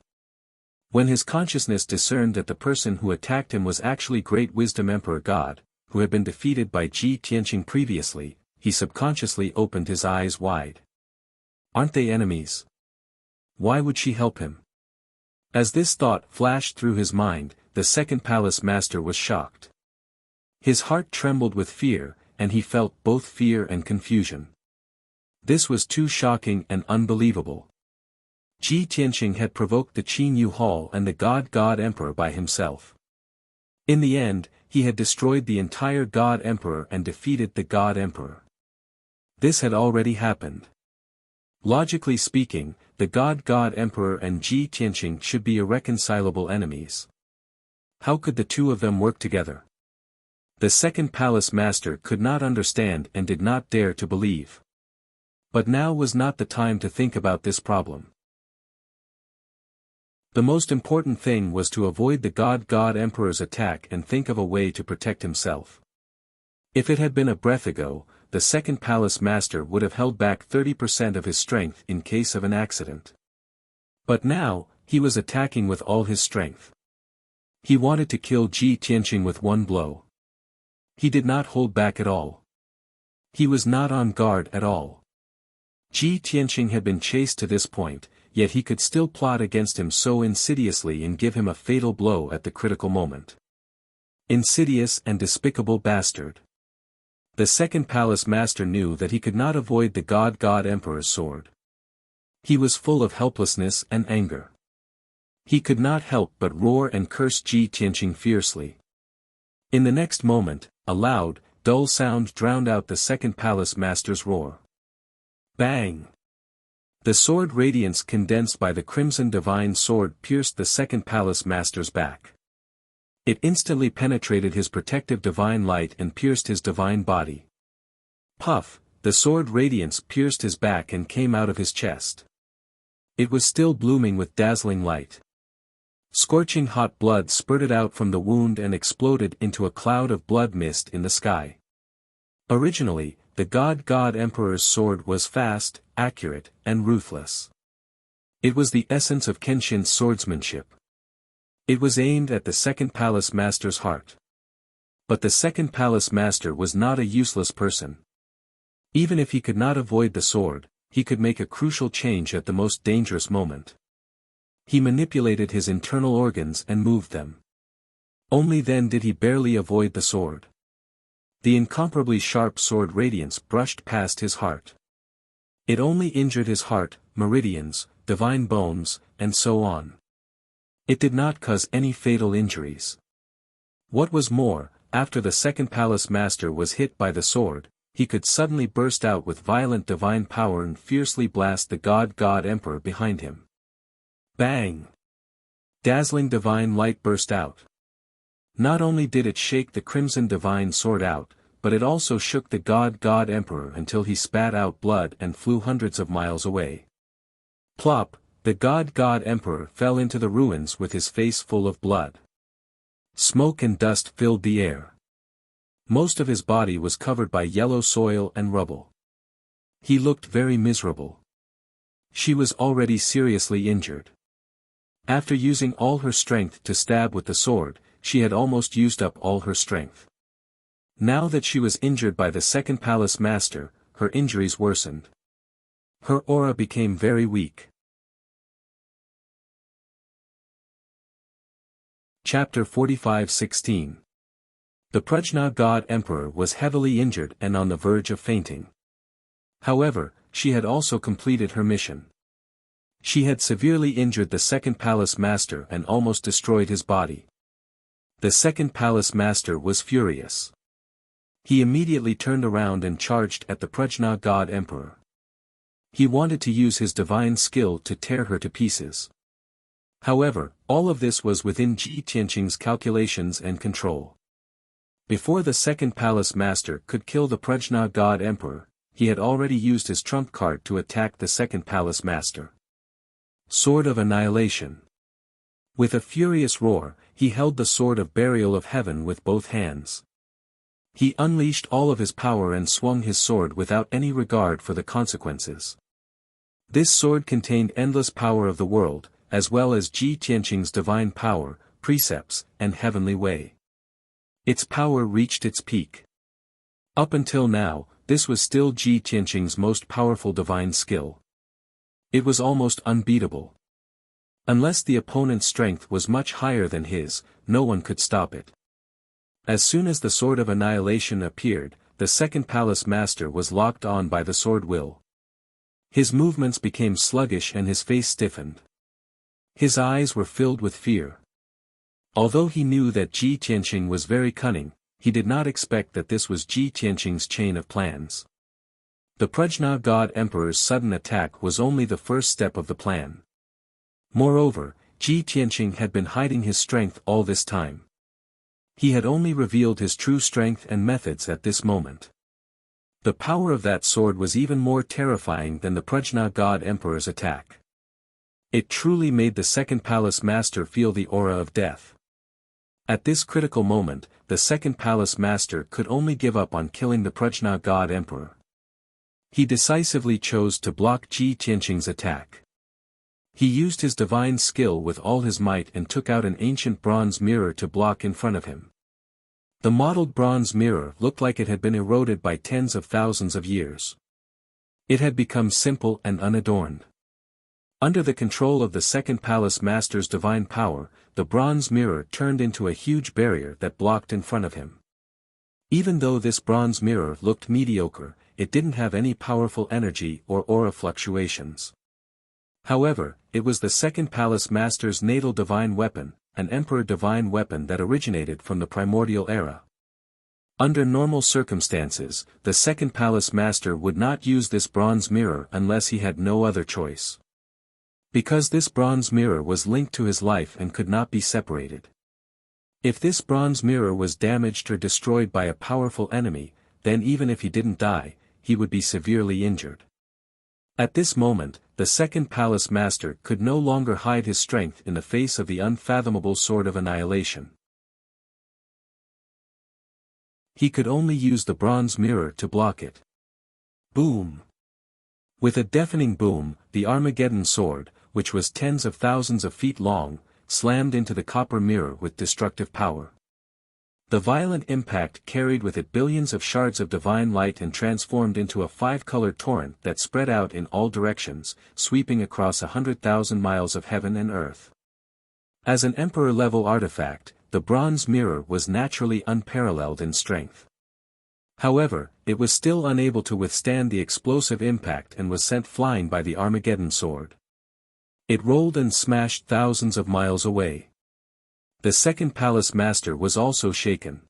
When his consciousness discerned that the person who attacked him was actually Great Wisdom Emperor God, who had been defeated by Ji Tianqing previously, he subconsciously opened his eyes wide. Aren't they enemies? Why would she help him? As this thought flashed through his mind, the second palace master was shocked. His heart trembled with fear, and he felt both fear and confusion. This was too shocking and unbelievable. Ji Tianqing had provoked the Qin Yu Hall and the God Emperor by himself. In the end, he had destroyed the entire God Emperor and defeated the God Emperor. This had already happened. Logically speaking, the God Emperor and Ji Tianqing should be irreconcilable enemies. How could the two of them work together? The second palace master could not understand and did not dare to believe. But now was not the time to think about this problem. The most important thing was to avoid the God Emperor's attack and think of a way to protect himself. If it had been a breath ago, the second palace master would have held back 30% of his strength in case of an accident. But now, he was attacking with all his strength. He wanted to kill Ji Tianqing with one blow. He did not hold back at all. He was not on guard at all. Ji Tianqing had been chased to this point, yet he could still plot against him so insidiously and give him a fatal blow at the critical moment. Insidious and despicable bastard. The second palace master knew that he could not avoid the God Emperor's sword. He was full of helplessness and anger. He could not help but roar and curse Ji Tianqing fiercely. In the next moment, a loud, dull sound drowned out the second palace master's roar. Bang! The sword radiance condensed by the crimson divine sword pierced the second palace master's back. It instantly penetrated his protective divine light and pierced his divine body. Puff, the sword radiance pierced his back and came out of his chest. It was still blooming with dazzling light. Scorching hot blood spurted out from the wound and exploded into a cloud of blood mist in the sky. Originally, the God Emperor's sword was fast, accurate, and ruthless. It was the essence of Kenshin's swordsmanship. It was aimed at the second palace master's heart. But the second palace master was not a useless person. Even if he could not avoid the sword, he could make a crucial change at the most dangerous moment. He manipulated his internal organs and moved them. Only then did he barely avoid the sword. The incomparably sharp sword radiance brushed past his heart. It only injured his heart, meridians, divine bones, and so on. It did not cause any fatal injuries. What was more, after the second palace master was hit by the sword, he could suddenly burst out with violent divine power and fiercely blast the God Emperor behind him. Bang! Dazzling divine light burst out. Not only did it shake the crimson divine sword out, but it also shook the God Emperor until he spat out blood and flew hundreds of miles away. Plop! The God Emperor fell into the ruins with his face full of blood. Smoke and dust filled the air. Most of his body was covered by yellow soil and rubble. He looked very miserable. She was already seriously injured. After using all her strength to stab with the sword, she had almost used up all her strength. Now that she was injured by the second palace master, her injuries worsened. Her aura became very weak. Chapter 45:16. The Prajna God Emperor was heavily injured and on the verge of fainting. However, she had also completed her mission. She had severely injured the second palace master and almost destroyed his body. The second palace master was furious. He immediately turned around and charged at the Prajna God Emperor. He wanted to use his divine skill to tear her to pieces. However, all of this was within Ji Tianqing's calculations and control. Before the second palace master could kill the Prajna God Emperor, he had already used his trump card to attack the second palace master. Sword of Annihilation. With a furious roar, he held the sword of burial of heaven with both hands. He unleashed all of his power and swung his sword without any regard for the consequences. This sword contained endless power of the world, as well as Ji Tianqing's divine power, precepts, and heavenly way. Its power reached its peak. Up until now, this was still Ji Tianqing's most powerful divine skill. It was almost unbeatable. Unless the opponent's strength was much higher than his, no one could stop it. As soon as the Sword of Annihilation appeared, the second palace master was locked on by the sword will. His movements became sluggish and his face stiffened. His eyes were filled with fear. Although he knew that Ji Tianqing was very cunning, he did not expect that this was Ji Tianqing's chain of plans. The Prajna God Emperor's sudden attack was only the first step of the plan. Moreover, Ji Tianqing had been hiding his strength all this time. He had only revealed his true strength and methods at this moment. The power of that sword was even more terrifying than the Prajna God Emperor's attack. It truly made the second palace master feel the aura of death. At this critical moment, the second palace master could only give up on killing the Prajna God Emperor. He decisively chose to block Ji Tianqing's attack. He used his divine skill with all his might and took out an ancient bronze mirror to block in front of him. The modeled bronze mirror looked like it had been eroded by tens of thousands of years. It had become simple and unadorned. Under the control of the second palace master's divine power, the bronze mirror turned into a huge barrier that blocked in front of him. Even though this bronze mirror looked mediocre, it didn't have any powerful energy or aura fluctuations. However, it was the second palace master's natal divine weapon, an emperor divine weapon that originated from the primordial era. Under normal circumstances, the second palace master would not use this bronze mirror unless he had no other choice. Because this bronze mirror was linked to his life and could not be separated. If this bronze mirror was damaged or destroyed by a powerful enemy, then even if he didn't die, he would be severely injured. At this moment, the second palace master could no longer hide his strength in the face of the unfathomable sword of annihilation. He could only use the bronze mirror to block it. Boom! With a deafening boom, the Armageddon sword, which was tens of thousands of feet long, slammed into the copper mirror with destructive power. The violent impact carried with it billions of shards of divine light and transformed into a five-colored torrent that spread out in all directions, sweeping across 100,000 miles of heaven and earth. As an emperor-level artifact, the bronze mirror was naturally unparalleled in strength. However, it was still unable to withstand the explosive impact and was sent flying by the Armageddon sword. It rolled and smashed thousands of miles away. The second palace master was also shaken.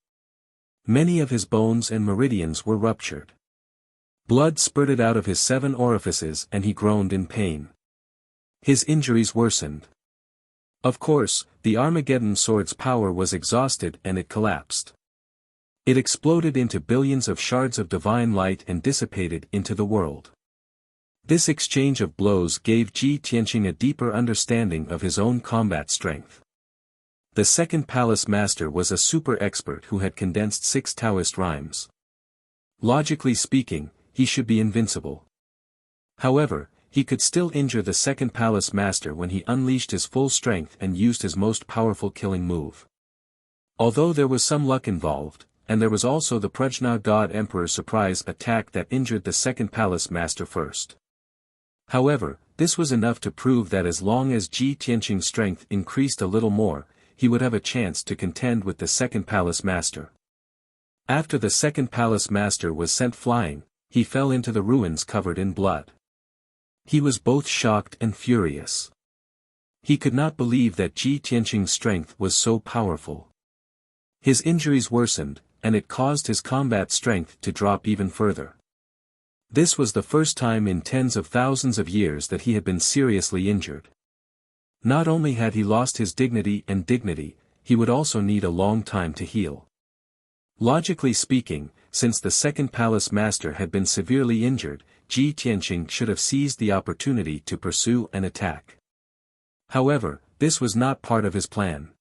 Many of his bones and meridians were ruptured. Blood spurted out of his 7 orifices and he groaned in pain. His injuries worsened. Of course, the Armageddon sword's power was exhausted and it collapsed. It exploded into billions of shards of divine light and dissipated into the world. This exchange of blows gave Ji Tianqing a deeper understanding of his own combat strength. The second palace master was a super expert who had condensed 6 Taoist rhymes. Logically speaking, he should be invincible. However, he could still injure the second palace master when he unleashed his full strength and used his most powerful killing move. Although there was some luck involved, and there was also the Prajna God Emperor's surprise attack that injured the second palace master first. However, this was enough to prove that as long as Ji Tianqing's strength increased a little more, he would have a chance to contend with the second palace master. After the second palace master was sent flying, he fell into the ruins covered in blood. He was both shocked and furious. He could not believe that Ji Tianqing's strength was so powerful. His injuries worsened, and it caused his combat strength to drop even further. This was the first time in tens of thousands of years that he had been seriously injured. Not only had he lost his dignity, he would also need a long time to heal. Logically speaking, since the second palace master had been severely injured, Ji Tianqing should have seized the opportunity to pursue and attack. However, this was not part of his plan.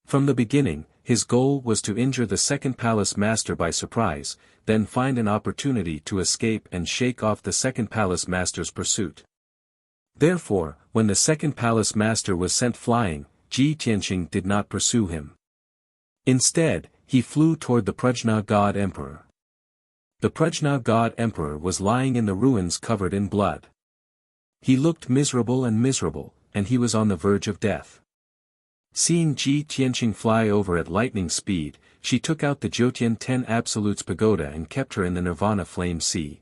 From the beginning, his goal was to injure the second palace master by surprise, then find an opportunity to escape and shake off the second palace master's pursuit. Therefore, when the second palace master was sent flying, Ji Tianqing did not pursue him. Instead, he flew toward the Prajna God Emperor. The Prajna God Emperor was lying in the ruins covered in blood. He looked miserable, and he was on the verge of death. Seeing Ji Tianqing fly over at lightning speed, she took out the Jyotian 10 Absolutes Pagoda and kept her in the Nirvana Flame Sea.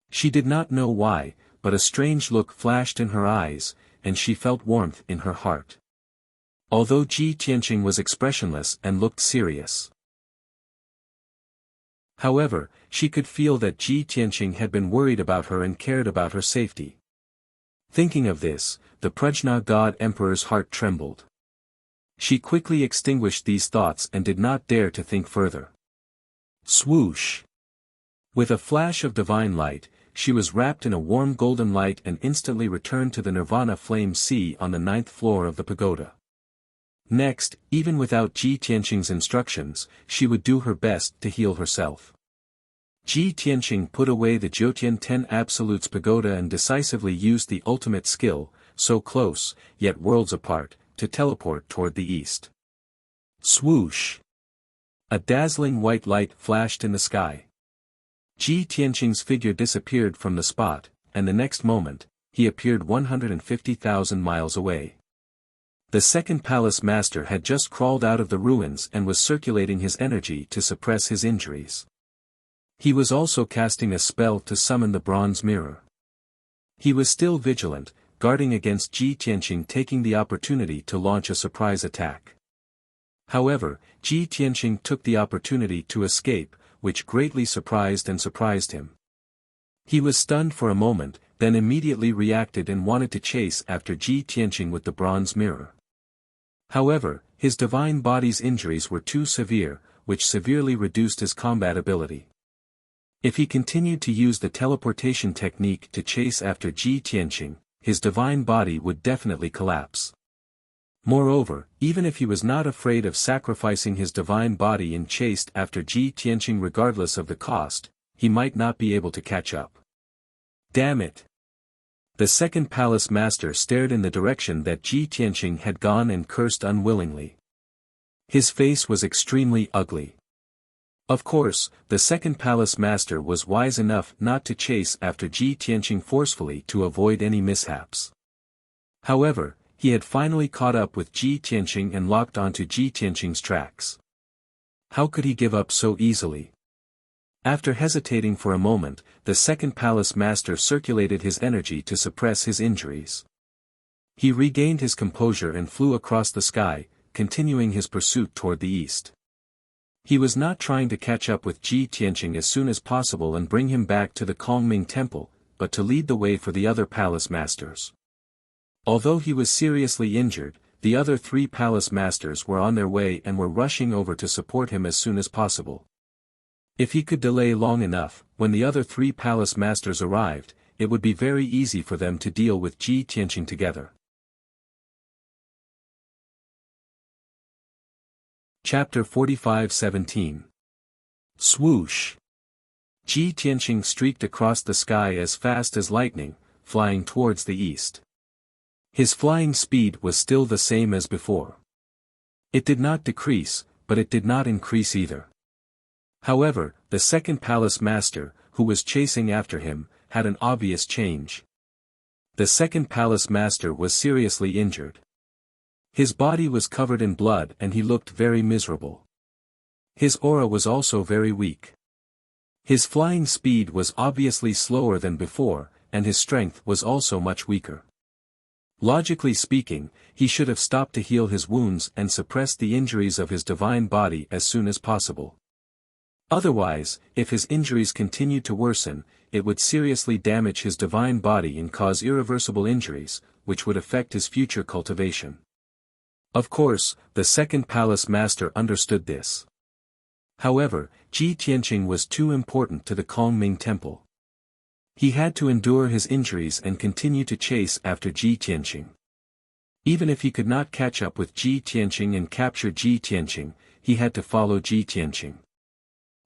She did not know why, but a strange look flashed in her eyes, and she felt warmth in her heart. Although Ji Tianqing was expressionless and looked serious. However, she could feel that Ji Tianqing had been worried about her and cared about her safety. Thinking of this, the Prajna God Emperor's heart trembled. She quickly extinguished these thoughts and did not dare to think further. Swoosh! With a flash of divine light, she was wrapped in a warm golden light and instantly returned to the Nirvana Flame Sea on the 9th floor of the pagoda. Next, even without Ji Tianqing's instructions, she would do her best to heal herself. Ji Tianqing put away the Jyotian 10 Absolutes pagoda and decisively used the ultimate skill, so close, yet worlds apart, to teleport toward the east. Swoosh! A dazzling white light flashed in the sky. Ji Tianqing's figure disappeared from the spot, and the next moment, he appeared 150,000 miles away. The second palace master had just crawled out of the ruins and was circulating his energy to suppress his injuries. He was also casting a spell to summon the bronze mirror. He was still vigilant, guarding against Ji Tianqing taking the opportunity to launch a surprise attack. However, Ji Tianqing took the opportunity to escape, which greatly surprised him. He was stunned for a moment, then immediately reacted and wanted to chase after Ji Tianqing with the bronze mirror. However, his divine body's injuries were too severe, which severely reduced his combat ability. If he continued to use the teleportation technique to chase after Ji Tianqing, his divine body would definitely collapse. Moreover, even if he was not afraid of sacrificing his divine body and chased after Ji Tianqing regardless of the cost, he might not be able to catch up. Damn it! The second palace master stared in the direction that Ji Tianqing had gone and cursed unwillingly. His face was extremely ugly. Of course, the second palace master was wise enough not to chase after Ji Tianqing forcefully to avoid any mishaps. However, he had finally caught up with Ji Tianqing and locked onto Ji Tianqing's tracks. How could he give up so easily? After hesitating for a moment, the second palace master circulated his energy to suppress his injuries. He regained his composure and flew across the sky, continuing his pursuit toward the east. He was not trying to catch up with Ji Tianqing as soon as possible and bring him back to the Kongming Temple, but to lead the way for the other palace masters. Although he was seriously injured, the other 3 palace masters were on their way and were rushing over to support him as soon as possible. If he could delay long enough, when the other 3 palace masters arrived, it would be very easy for them to deal with Ji Tianqing together. Chapter 45:17. Swoosh! Ji Tianqing streaked across the sky as fast as lightning, flying towards the east. His flying speed was still the same as before. It did not decrease, but it did not increase either. However, the second palace master, who was chasing after him, had an obvious change. The second palace master was seriously injured. His body was covered in blood and he looked very miserable. His aura was also very weak. His flying speed was obviously slower than before, and his strength was also much weaker. Logically speaking, he should have stopped to heal his wounds and suppressed the injuries of his divine body as soon as possible. Otherwise, if his injuries continued to worsen, it would seriously damage his divine body and cause irreversible injuries, which would affect his future cultivation. Of course, the second palace master understood this. However, Ji Tianqing was too important to the Kongming Temple. He had to endure his injuries and continue to chase after Ji Tianqing. Even if he could not catch up with Ji Tianqing and capture Ji Tianqing, he had to follow Ji Tianqing.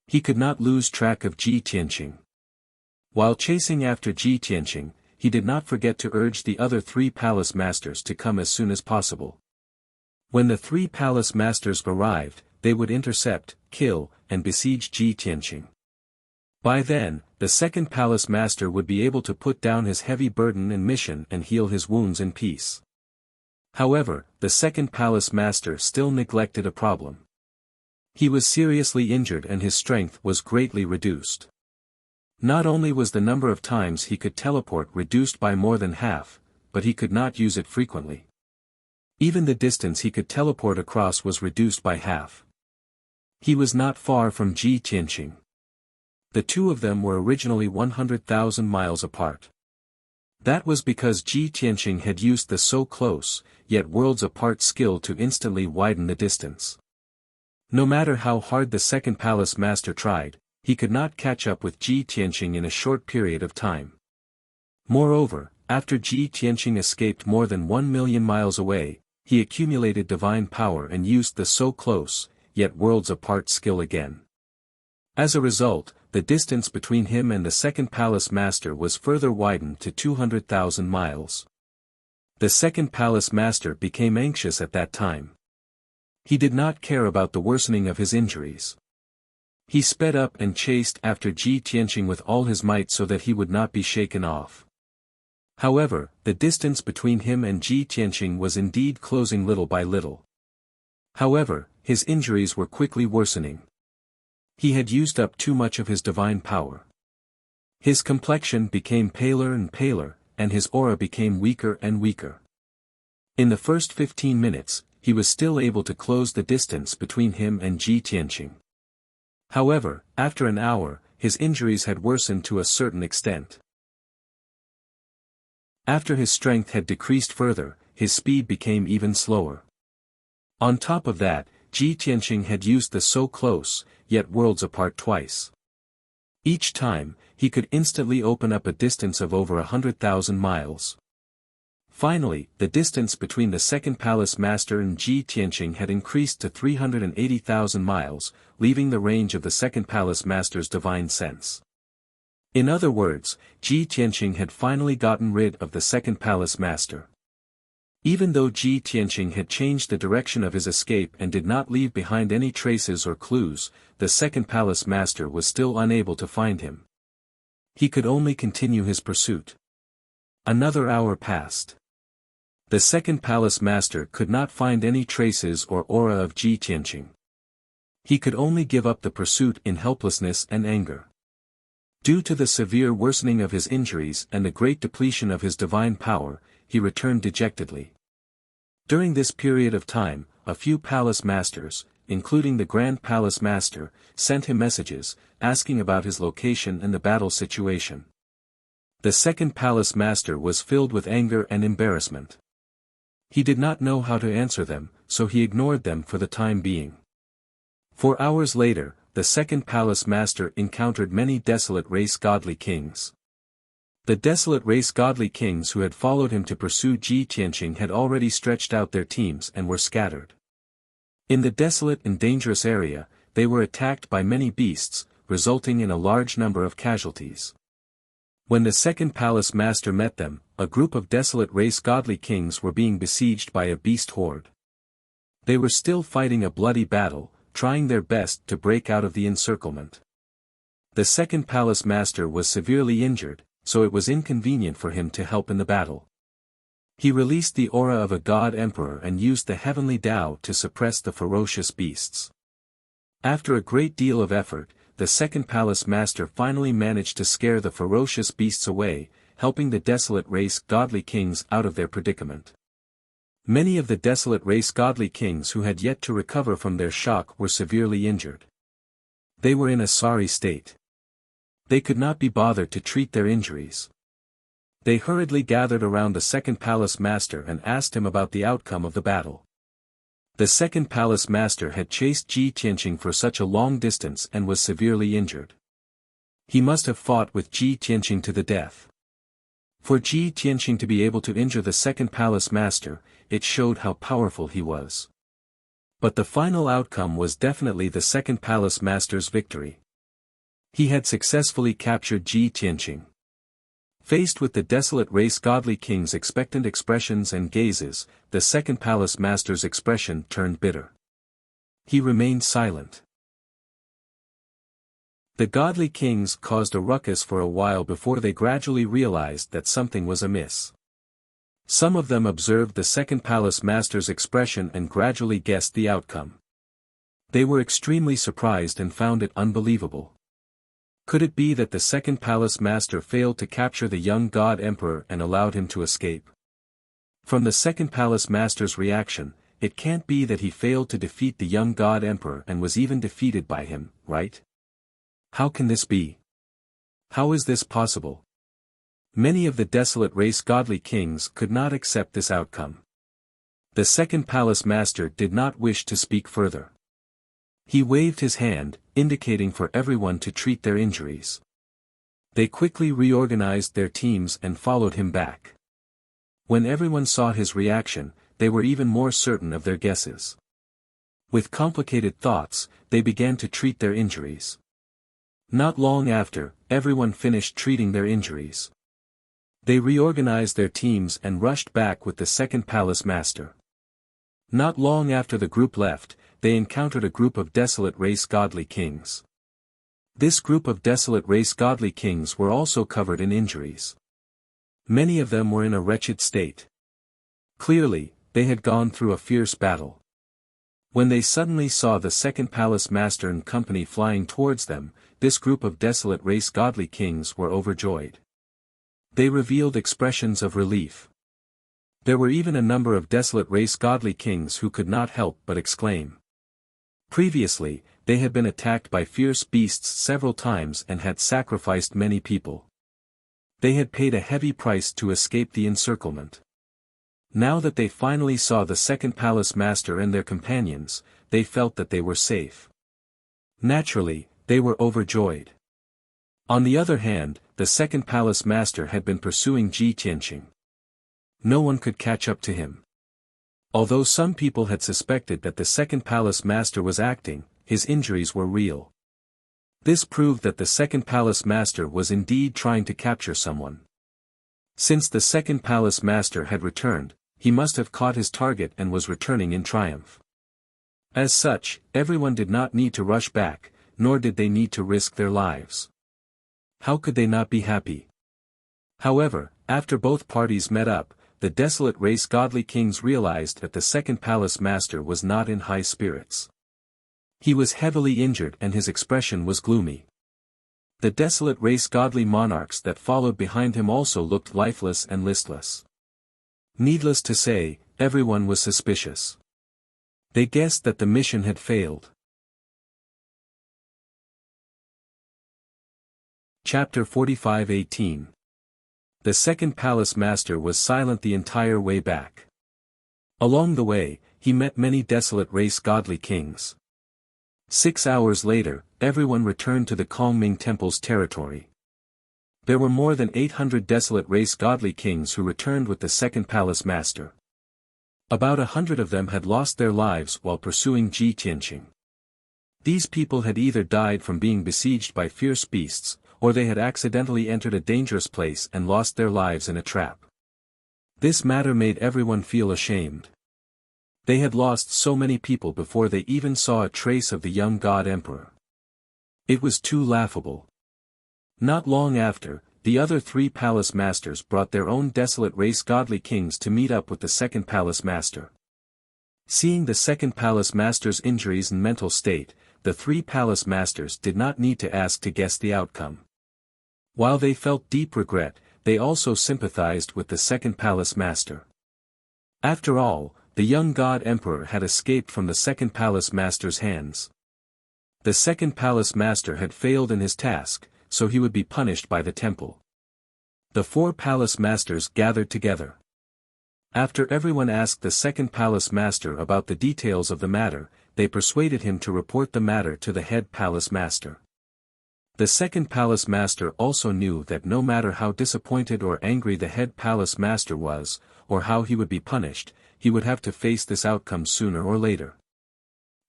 He could not lose track of Ji Tianqing. While chasing after Ji Tianqing, he did not forget to urge the other 3 palace masters to come as soon as possible. When the 3 palace masters arrived, they would intercept, kill, and besiege Ji Tianqing. By then, the second palace master would be able to put down his heavy burden and mission and heal his wounds in peace. However, the second palace master still neglected a problem. He was seriously injured and his strength was greatly reduced. Not only was the number of times he could teleport reduced by more than half, but he could not use it frequently. Even the distance he could teleport across was reduced by half. He was not far from Ji Tianqing. The two of them were originally 100,000 miles apart. That was because Ji Tianqing had used the so close, yet worlds apart skill to instantly widen the distance. No matter how hard the second palace master tried, he could not catch up with Ji Tianqing in a short period of time. Moreover, after Ji Tianqing escaped more than 1 million miles away, he accumulated divine power and used the so close, yet worlds apart skill again. As a result, the distance between him and the second palace master was further widened to 200,000 miles. The second palace master became anxious at that time. He did not care about the worsening of his injuries. He sped up and chased after Ji Tianqing with all his might so that he would not be shaken off. However, the distance between him and Ji Tianqing was indeed closing little by little. However, his injuries were quickly worsening. He had used up too much of his divine power. His complexion became paler and paler, and his aura became weaker and weaker. In the first 15 minutes, he was still able to close the distance between him and Ji Tianqing. However, after an hour, his injuries had worsened to a certain extent. After his strength had decreased further, his speed became even slower. On top of that, Ji Tianqing had used the so close, yet worlds apart twice. Each time, he could instantly open up a distance of over 100,000 miles. Finally, the distance between the second palace master and Ji Tianqing had increased to 380,000 miles, leaving the range of the second palace master's divine sense. In other words, Ji Tianqing had finally gotten rid of the second palace master. Even though Ji Tianqing had changed the direction of his escape and did not leave behind any traces or clues, the second palace master was still unable to find him. He could only continue his pursuit. Another hour passed. The second palace master could not find any traces or aura of Ji Tianqing. He could only give up the pursuit in helplessness and anger. Due to the severe worsening of his injuries and the great depletion of his divine power, he returned dejectedly. During this period of time, a few palace masters, including the Grand Palace Master, sent him messages, asking about his location and the battle situation. The second palace master was filled with anger and embarrassment. He did not know how to answer them, so he ignored them for the time being. 4 hours later, the second palace master encountered many desolate race godly kings. The desolate race godly kings who had followed him to pursue Ji Tianqing had already stretched out their teams and were scattered. In the desolate and dangerous area, they were attacked by many beasts, resulting in a large number of casualties. When the second palace master met them, a group of desolate race godly kings were being besieged by a beast horde. They were still fighting a bloody battle, trying their best to break out of the encirclement. The second palace master was severely injured, so it was inconvenient for him to help in the battle. He released the aura of a god emperor and used the heavenly Tao to suppress the ferocious beasts. After a great deal of effort, the second palace master finally managed to scare the ferocious beasts away, helping the desolate race godly kings out of their predicament. Many of the desolate race godly kings who had yet to recover from their shock were severely injured. They were in a sorry state. They could not be bothered to treat their injuries. They hurriedly gathered around the second palace master and asked him about the outcome of the battle. The second palace master had chased Ji Tianqing for such a long distance and was severely injured. He must have fought with Ji Tianqing to the death. For Ji Tianqing to be able to injure the second palace master, it showed how powerful he was. But the final outcome was definitely the second palace master's victory. He had successfully captured Ji Tianqing. Faced with the desolate race godly king's expectant expressions and gazes, the second palace master's expression turned bitter. He remained silent. The godly kings caused a ruckus for a while before they gradually realized that something was amiss. Some of them observed the second palace master's expression and gradually guessed the outcome. They were extremely surprised and found it unbelievable. Could it be that the second palace master failed to capture the young god emperor and allowed him to escape? From the second palace master's reaction, it can't be that he failed to defeat the young god emperor and was even defeated by him, right? How can this be? How is this possible? Many of the desolate race godly kings could not accept this outcome. The second palace master did not wish to speak further. He waved his hand, indicating for everyone to treat their injuries. They quickly reorganized their teams and followed him back. When everyone saw his reaction, they were even more certain of their guesses. With complicated thoughts, they began to treat their injuries. Not long after, everyone finished treating their injuries. They reorganized their teams and rushed back with the second palace master. Not long after the group left, they encountered a group of desolate race godly kings. This group of desolate race godly kings were also covered in injuries. Many of them were in a wretched state. Clearly, they had gone through a fierce battle. When they suddenly saw the second palace master and company flying towards them, this group of desolate race godly kings were overjoyed. They revealed expressions of relief. There were even a number of desolate race godly kings who could not help but exclaim. Previously, they had been attacked by fierce beasts several times and had sacrificed many people. They had paid a heavy price to escape the encirclement. Now that they finally saw the second palace master and their companions, they felt that they were safe. Naturally, they were overjoyed. On the other hand, the second palace master had been pursuing Ji Tianqing. No one could catch up to him. Although some people had suspected that the second palace master was acting, his injuries were real. This proved that the second palace master was indeed trying to capture someone. Since the second palace master had returned, he must have caught his target and was returning in triumph. As such, everyone did not need to rush back, nor did they need to risk their lives. How could they not be happy? However, after both parties met up, the desolate race godly kings realized that the second palace master was not in high spirits. He was heavily injured and his expression was gloomy. The desolate race godly monarchs that followed behind him also looked lifeless and listless. Needless to say, everyone was suspicious. They guessed that the mission had failed. Chapter 45:18. The second palace master was silent the entire way back. Along the way, he met many desolate race godly kings. 6 hours later, everyone returned to the Kongming Temple's territory. There were more than 800 desolate race godly kings who returned with the second palace master. About 100 of them had lost their lives while pursuing Ji Tianqing. These people had either died from being besieged by fierce beasts, or they had accidentally entered a dangerous place and lost their lives in a trap. This matter made everyone feel ashamed. They had lost so many people before they even saw a trace of the young god emperor. It was too laughable. Not long after, the other 3 palace masters brought their own desolate race godly kings to meet up with the second palace master. Seeing the second palace master's injuries and mental state, the 3 palace masters did not need to ask to guess the outcome. While they felt deep regret, they also sympathized with the second palace master. After all, the young god emperor had escaped from the second palace master's hands. The second palace master had failed in his task, so he would be punished by the temple. The 4 palace masters gathered together. After everyone asked the second palace master about the details of the matter, they persuaded him to report the matter to the head palace master. The second palace master also knew that no matter how disappointed or angry the head palace master was, or how he would be punished, he would have to face this outcome sooner or later.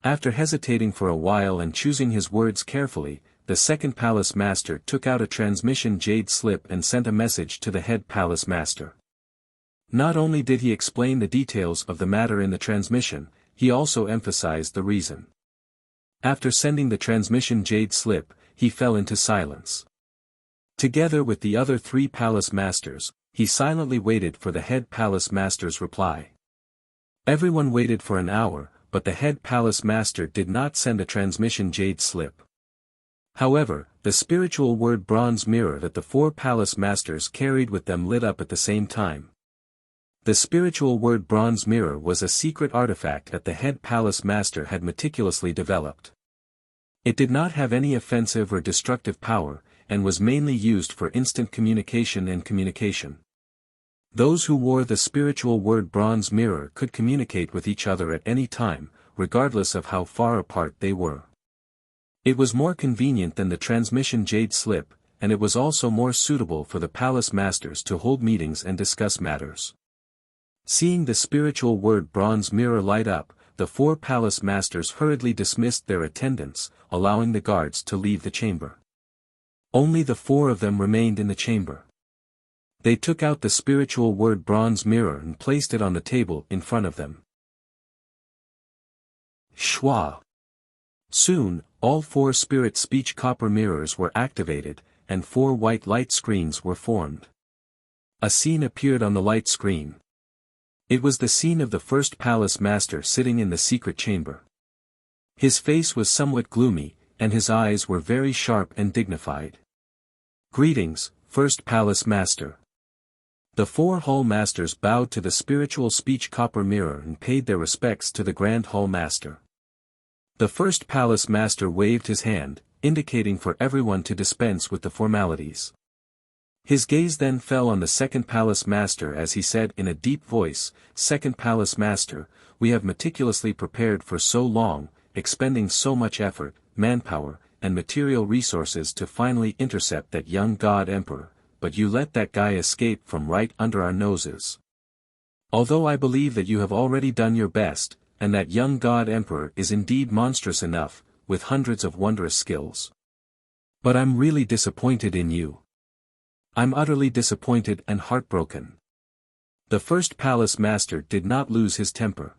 After hesitating for a while and choosing his words carefully, the second palace master took out a transmission jade slip and sent a message to the head palace master. Not only did he explain the details of the matter in the transmission, he also emphasized the reason. After sending the transmission jade slip, he fell into silence. Together with the other 3 palace masters, he silently waited for the head palace master's reply. Everyone waited for an hour, but the head palace master did not send a transmission jade slip. However, the spiritual word bronze mirror that the 4 palace masters carried with them lit up at the same time. The spiritual word bronze mirror was a secret artifact that the head palace master had meticulously developed. It did not have any offensive or destructive power, and was mainly used for instant communication and communication. Those who wore the spiritual word bronze mirror could communicate with each other at any time, regardless of how far apart they were. It was more convenient than the transmission jade slip, and it was also more suitable for the palace masters to hold meetings and discuss matters. Seeing the spiritual word bronze mirror light up, the 4 palace masters hurriedly dismissed their attendants, allowing the guards to leave the chamber. Only the 4 of them remained in the chamber. They took out the spiritual word bronze mirror and placed it on the table in front of them. Schwa. Soon, all 4 spirit speech copper mirrors were activated, and 4 white light screens were formed. A scene appeared on the light screen. It was the scene of the first palace master sitting in the secret chamber. His face was somewhat gloomy, and his eyes were very sharp and dignified. Greetings, first palace master. The 4 hall masters bowed to the spiritual speech copper mirror and paid their respects to the grand hall master. The first palace master waved his hand, indicating for everyone to dispense with the formalities. His gaze then fell on the second palace master as he said in a deep voice, "Second palace master, we have meticulously prepared for so long, expending so much effort, manpower, and material resources to finally intercept that young god emperor, but you let that guy escape from right under our noses. Although I believe that you have already done your best, and that young god emperor is indeed monstrous enough, with hundreds of wondrous skills. But I'm really disappointed in you. I'm utterly disappointed and heartbroken." The first palace master did not lose his temper.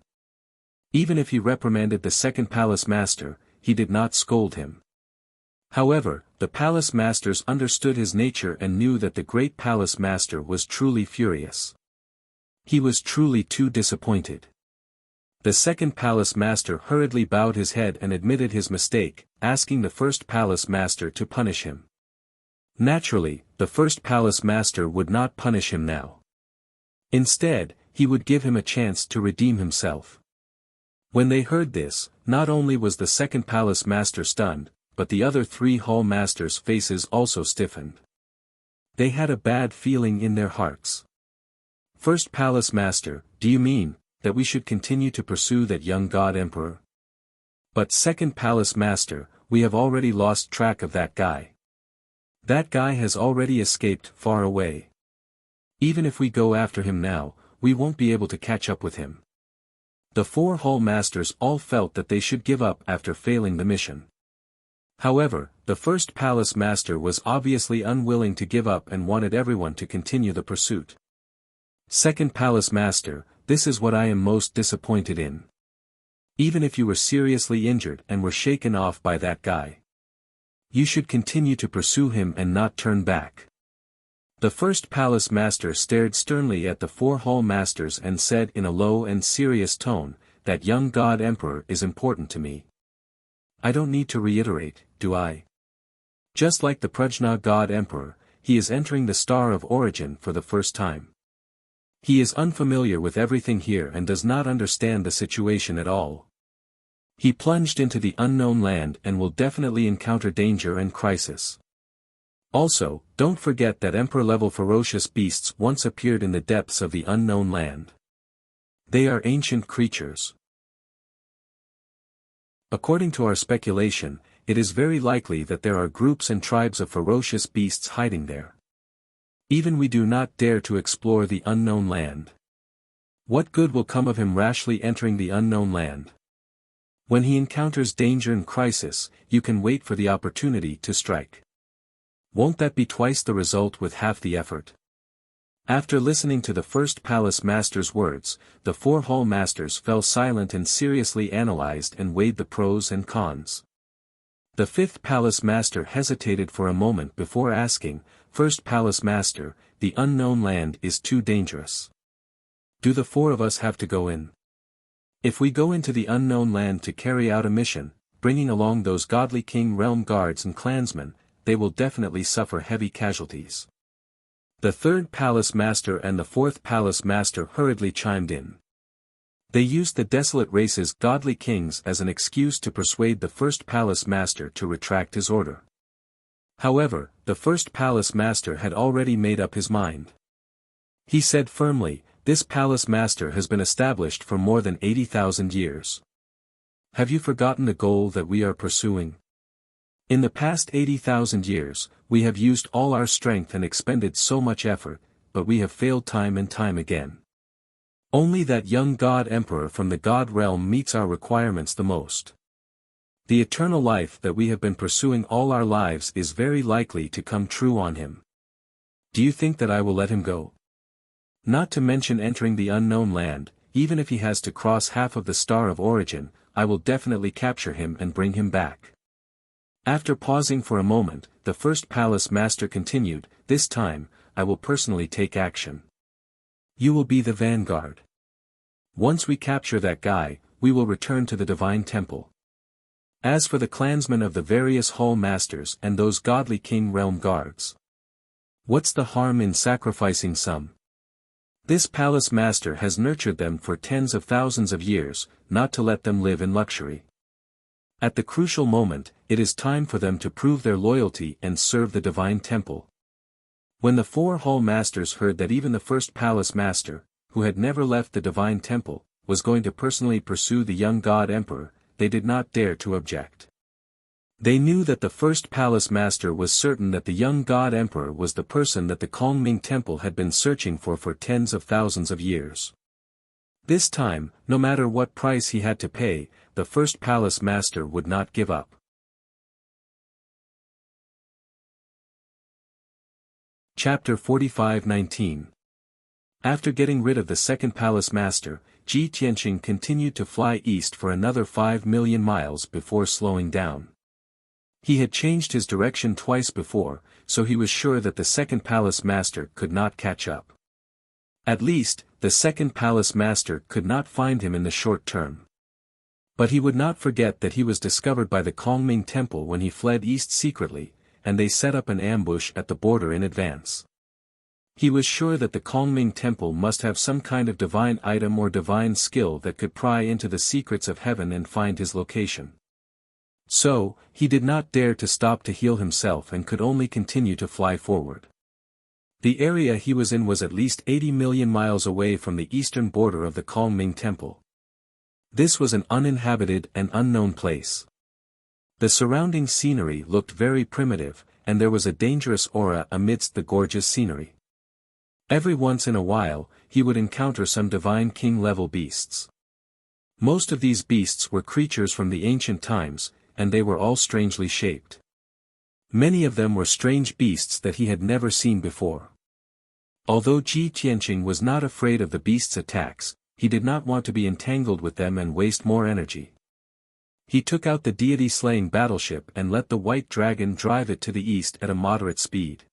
Even if he reprimanded the second palace master, he did not scold him. However, the palace masters understood his nature and knew that the great palace master was truly furious. He was truly too disappointed. The second palace master hurriedly bowed his head and admitted his mistake, asking the first palace master to punish him. Naturally, the first palace master would not punish him now. Instead, he would give him a chance to redeem himself. When they heard this, not only was the second palace master stunned, but the other 3 hall masters' faces also stiffened. They had a bad feeling in their hearts. "First palace master, do you mean that we should continue to pursue that young god emperor? But second palace master, we have already lost track of that guy. That guy has already escaped far away. Even if we go after him now, we won't be able to catch up with him." The 4 hall masters all felt that they should give up after failing the mission. However, the first palace master was obviously unwilling to give up and wanted everyone to continue the pursuit. "Second palace master, this is what I am most disappointed in. Even if you were seriously injured and were shaken off by that guy, you should continue to pursue him and not turn back." The first palace master stared sternly at the 4 hall masters and said in a low and serious tone, "That young god emperor is important to me. I don't need to reiterate, do I? Just like the Prajna god emperor, he is entering the star of origin for the first time. He is unfamiliar with everything here and does not understand the situation at all. He plunged into the unknown land and will definitely encounter danger and crisis. Also, don't forget that emperor-level ferocious beasts once appeared in the depths of the unknown land. They are ancient creatures. According to our speculation, it is very likely that there are groups and tribes of ferocious beasts hiding there. Even we do not dare to explore the unknown land. What good will come of him rashly entering the unknown land? When he encounters danger and crisis, you can wait for the opportunity to strike. Won't that be twice the result with half the effort?" After listening to the first palace master's words, the 4 hall masters fell silent and seriously analyzed and weighed the pros and cons. The 5th palace master hesitated for a moment before asking, "First palace master, the unknown land is too dangerous. Do the 4 of us have to go in? If we go into the unknown land to carry out a mission, bringing along those godly king realm guards and clansmen, they will definitely suffer heavy casualties." The 3rd palace master and the 4th palace master hurriedly chimed in. They used the desolate race's godly kings as an excuse to persuade the 1st palace master to retract his order. However, the first palace master had already made up his mind. He said firmly, "This palace master has been established for more than 80,000 years. Have you forgotten the goal that we are pursuing? In the past 80,000 years, we have used all our strength and expended so much effort, but we have failed time and time again. Only that young God Emperor from the God realm meets our requirements the most. The eternal life that we have been pursuing all our lives is very likely to come true on him. Do you think that I will let him go? Not to mention entering the unknown land, even if he has to cross half of the Star of Origin, I will definitely capture him and bring him back." After pausing for a moment, the first palace master continued, "This time, I will personally take action. You will be the vanguard. Once we capture that guy, we will return to the divine temple. As for the clansmen of the various hall masters and those godly king realm guards, what's the harm in sacrificing some? This palace master has nurtured them for tens of thousands of years, not to let them live in luxury. At the crucial moment, it is time for them to prove their loyalty and serve the divine temple." When the four hall masters heard that even the first palace master, who had never left the divine temple, was going to personally pursue the young god emperor, they did not dare to object. They knew that the first palace master was certain that the young god emperor was the person that the Kongming temple had been searching for tens of thousands of years. This time, no matter what price he had to pay, the first palace master would not give up. Chapter 45:19. After getting rid of the second palace master, Ji Tianqing continued to fly east for another 5 million miles before slowing down. He had changed his direction twice before, so he was sure that the second palace master could not catch up. At least, the second palace master could not find him in the short term. But he would not forget that he was discovered by the Kongming temple when he fled east secretly, and they set up an ambush at the border in advance. He was sure that the Kongming temple must have some kind of divine item or divine skill that could pry into the secrets of heaven and find his location. So, he did not dare to stop to heal himself and could only continue to fly forward. The area he was in was at least 80 million miles away from the eastern border of the Kongming temple. This was an uninhabited and unknown place. The surrounding scenery looked very primitive, and there was a dangerous aura amidst the gorgeous scenery. Every once in a while, he would encounter some divine king-level beasts. Most of these beasts were creatures from the ancient times, and they were all strangely shaped. Many of them were strange beasts that he had never seen before. Although Ji Tianqing was not afraid of the beasts' attacks, he did not want to be entangled with them and waste more energy. He took out the deity-slaying battleship and let the white dragon drive it to the east at a moderate speed.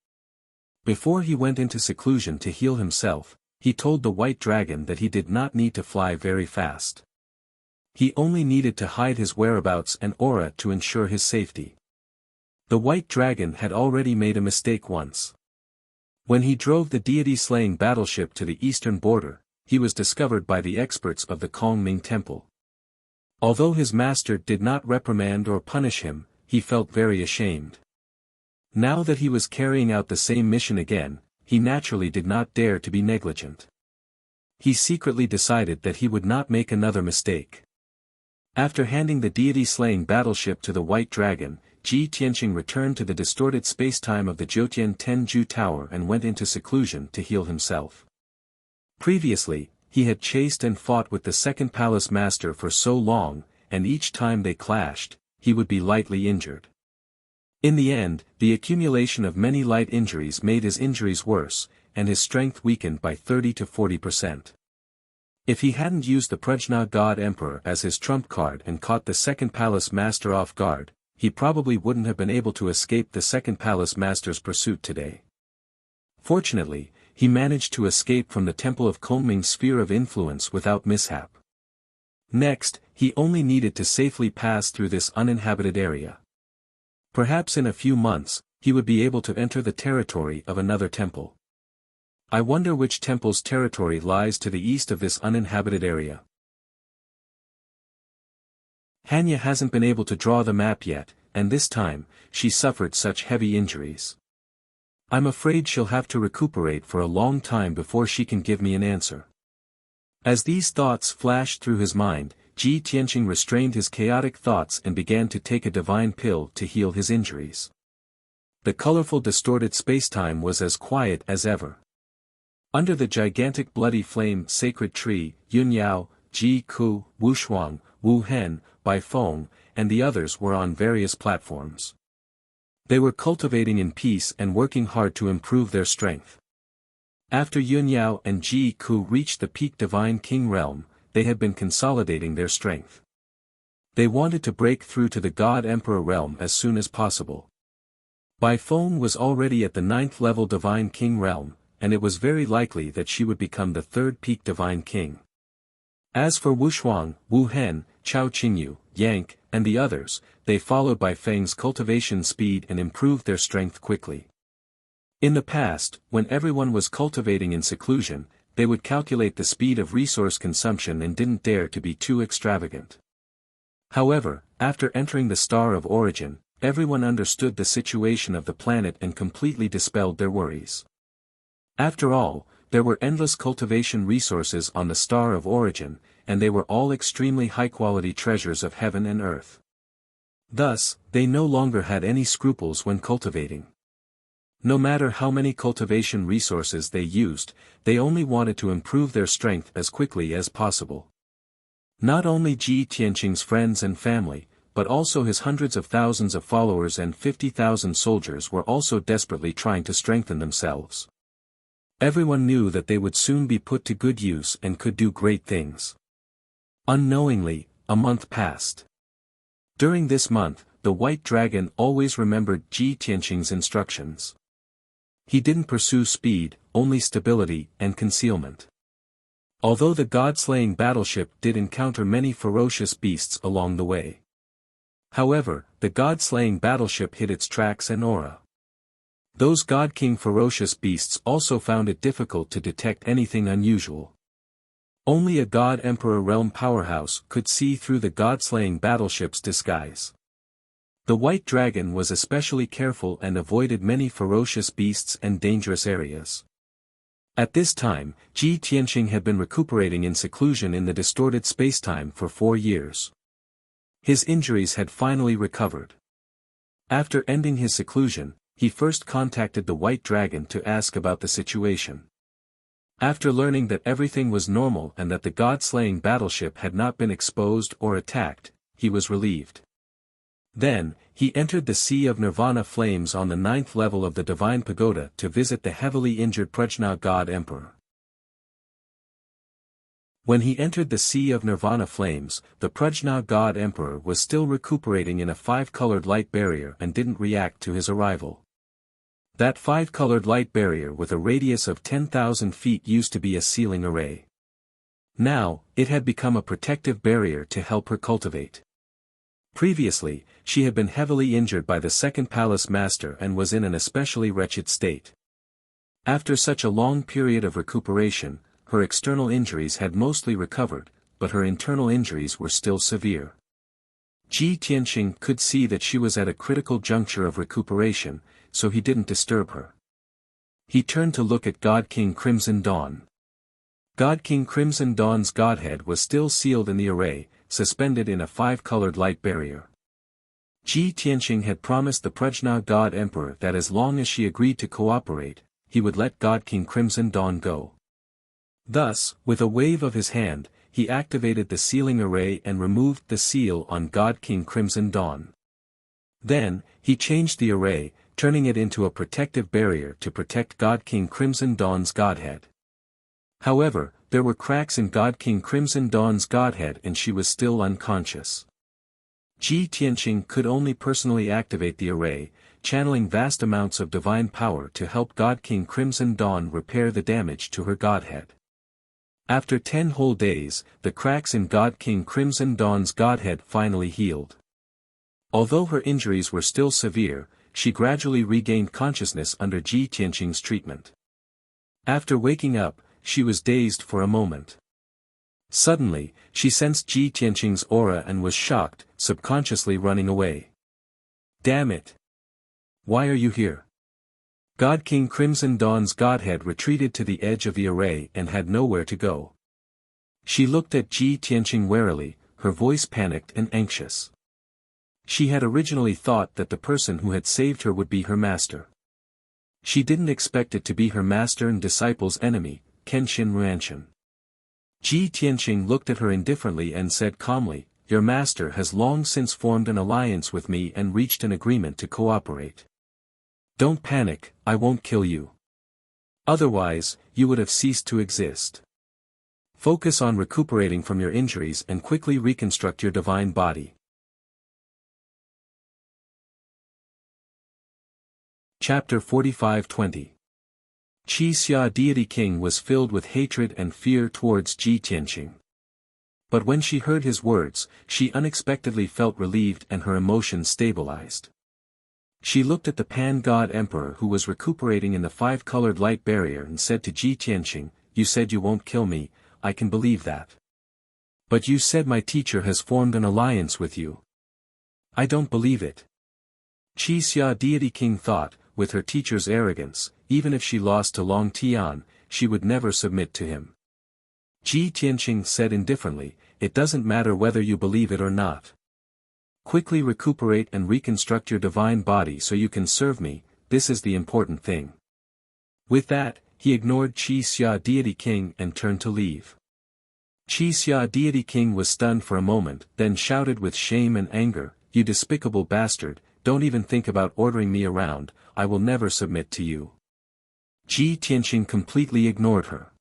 Before he went into seclusion to heal himself, he told the white dragon that he did not need to fly very fast. He only needed to hide his whereabouts and aura to ensure his safety. The white dragon had already made a mistake once. When he drove the deity-slaying battleship to the eastern border, he was discovered by the experts of the Kongming temple. Although his master did not reprimand or punish him, he felt very ashamed. Now that he was carrying out the same mission again, he naturally did not dare to be negligent. He secretly decided that he would not make another mistake. After handing the deity-slaying battleship to the White Dragon, Ji Tianqing returned to the distorted spacetime of the Jiutian Tenju Tower and went into seclusion to heal himself. Previously, he had chased and fought with the second palace master for so long, and each time they clashed, he would be lightly injured. In the end, the accumulation of many light injuries made his injuries worse, and his strength weakened by 30 to 40%. If he hadn't used the Prajna God Emperor as his trump card and caught the second palace master off guard, he probably wouldn't have been able to escape the second palace master's pursuit today. Fortunately, he managed to escape from the Temple of Kongming's sphere of influence without mishap. Next, he only needed to safely pass through this uninhabited area. Perhaps in a few months, he would be able to enter the territory of another temple. I wonder which temple's territory lies to the east of this uninhabited area. Hanya hasn't been able to draw the map yet, and this time, she suffered such heavy injuries. I'm afraid she'll have to recuperate for a long time before she can give me an answer. As these thoughts flashed through his mind, Ji Tianqing restrained his chaotic thoughts and began to take a divine pill to heal his injuries. The colorful distorted spacetime was as quiet as ever. Under the gigantic bloody flame sacred tree, Yun Yao, Ji Ku, Wu Shuang, Wu Hen, Bai Feng, and the others were on various platforms. They were cultivating in peace and working hard to improve their strength. After Yun Yao and Ji Ku reached the peak Divine King realm, they had been consolidating their strength. They wanted to break through to the God Emperor realm as soon as possible. Bai Feng was already at the 9th level Divine King realm, and it was very likely that she would become the 3rd peak Divine King. As for Wu Shuang, Wu Hen, Chao Qingyu, Yank, and the others, they followed Bai Feng's cultivation speed and improved their strength quickly. In the past, when everyone was cultivating in seclusion, they would calculate the speed of resource consumption and didn't dare to be too extravagant. However, after entering the Star of Origin, everyone understood the situation of the planet and completely dispelled their worries. After all, there were endless cultivation resources on the Star of Origin, and they were all extremely high-quality treasures of heaven and earth. Thus, they no longer had any scruples when cultivating. No matter how many cultivation resources they used, they only wanted to improve their strength as quickly as possible. Not only Ji Tianqing's friends and family, but also his hundreds of thousands of followers and 50,000 soldiers were also desperately trying to strengthen themselves. Everyone knew that they would soon be put to good use and could do great things. Unknowingly, a month passed. During this month, the White Dragon always remembered Ji Tianqing's instructions. He didn't pursue speed, only stability and concealment. Although the god-slaying battleship did encounter many ferocious beasts along the way. However, the god-slaying battleship hid its tracks and aura. Those god-king ferocious beasts also found it difficult to detect anything unusual. Only a god-emperor realm powerhouse could see through the god-slaying battleship's disguise. The White Dragon was especially careful and avoided many ferocious beasts and dangerous areas. At this time, Ji Tianqing had been recuperating in seclusion in the distorted spacetime for 4 years. His injuries had finally recovered. After ending his seclusion, he first contacted the White Dragon to ask about the situation. After learning that everything was normal and that the god-slaying battleship had not been exposed or attacked, he was relieved. Then, he entered the Sea of Nirvana Flames on the 9th level of the Divine Pagoda to visit the heavily injured Prajna God Emperor. When he entered the Sea of Nirvana Flames, the Prajna God Emperor was still recuperating in a 5-colored light barrier and didn't react to his arrival. That 5-colored light barrier with a radius of 10,000 feet used to be a sealing array. Now, it had become a protective barrier to help her cultivate. Previously, she had been heavily injured by the Second Palace Master and was in an especially wretched state. After such a long period of recuperation, her external injuries had mostly recovered, but her internal injuries were still severe. Ji Tianqing could see that she was at a critical juncture of recuperation, so he didn't disturb her. He turned to look at God King Crimson Dawn. God King Crimson Dawn's godhead was still sealed in the array, suspended in a 5-colored light barrier. Ji Tianqing had promised the Prajna God Emperor that as long as she agreed to cooperate, he would let God King Crimson Dawn go. Thus, with a wave of his hand, he activated the sealing array and removed the seal on God King Crimson Dawn. Then, he changed the array, turning it into a protective barrier to protect God King Crimson Dawn's godhead. However, there were cracks in God King Crimson Dawn's godhead and she was still unconscious. Ji Tianqing could only personally activate the array, channeling vast amounts of divine power to help God King Crimson Dawn repair the damage to her godhead. After 10 whole days, the cracks in God King Crimson Dawn's godhead finally healed. Although her injuries were still severe, she gradually regained consciousness under Ji Tianqing's treatment. After waking up, she was dazed for a moment. Suddenly, she sensed Ji Tianqing's aura and was shocked, subconsciously running away. Damn it! Why are you here? God King Crimson Dawn's godhead retreated to the edge of the array and had nowhere to go. She looked at Ji Tianqing warily, her voice panicked and anxious. She had originally thought that the person who had saved her would be her master. She didn't expect it to be her master and disciple's enemy, Kenshin Ruanshan. Ji Tianqing looked at her indifferently and said calmly, "Your master has long since formed an alliance with me and reached an agreement to cooperate. Don't panic, I won't kill you. Otherwise, you would have ceased to exist. Focus on recuperating from your injuries and quickly reconstruct your divine body." Chapter 45-20. Qi Xia Deity King was filled with hatred and fear towards Ji Tianqing. But when she heard his words, she unexpectedly felt relieved and her emotions stabilized. She looked at the Pan-God Emperor who was recuperating in the five-colored light barrier and said to Ji Tianqing, "You said you won't kill me, I can believe that. But you said my teacher has formed an alliance with you. I don't believe it." Qi Xia Deity King thought, with her teacher's arrogance, even if she lost to Long Tian, she would never submit to him. Ji Tianqing said indifferently, "It doesn't matter whether you believe it or not. Quickly recuperate and reconstruct your divine body so you can serve me, this is the important thing." With that, he ignored Qi Xia Deity King and turned to leave. Qi Xia Deity King was stunned for a moment, then shouted with shame and anger, "You despicable bastard, don't even think about ordering me around, I will never submit to you." Ji Tianqing completely ignored her.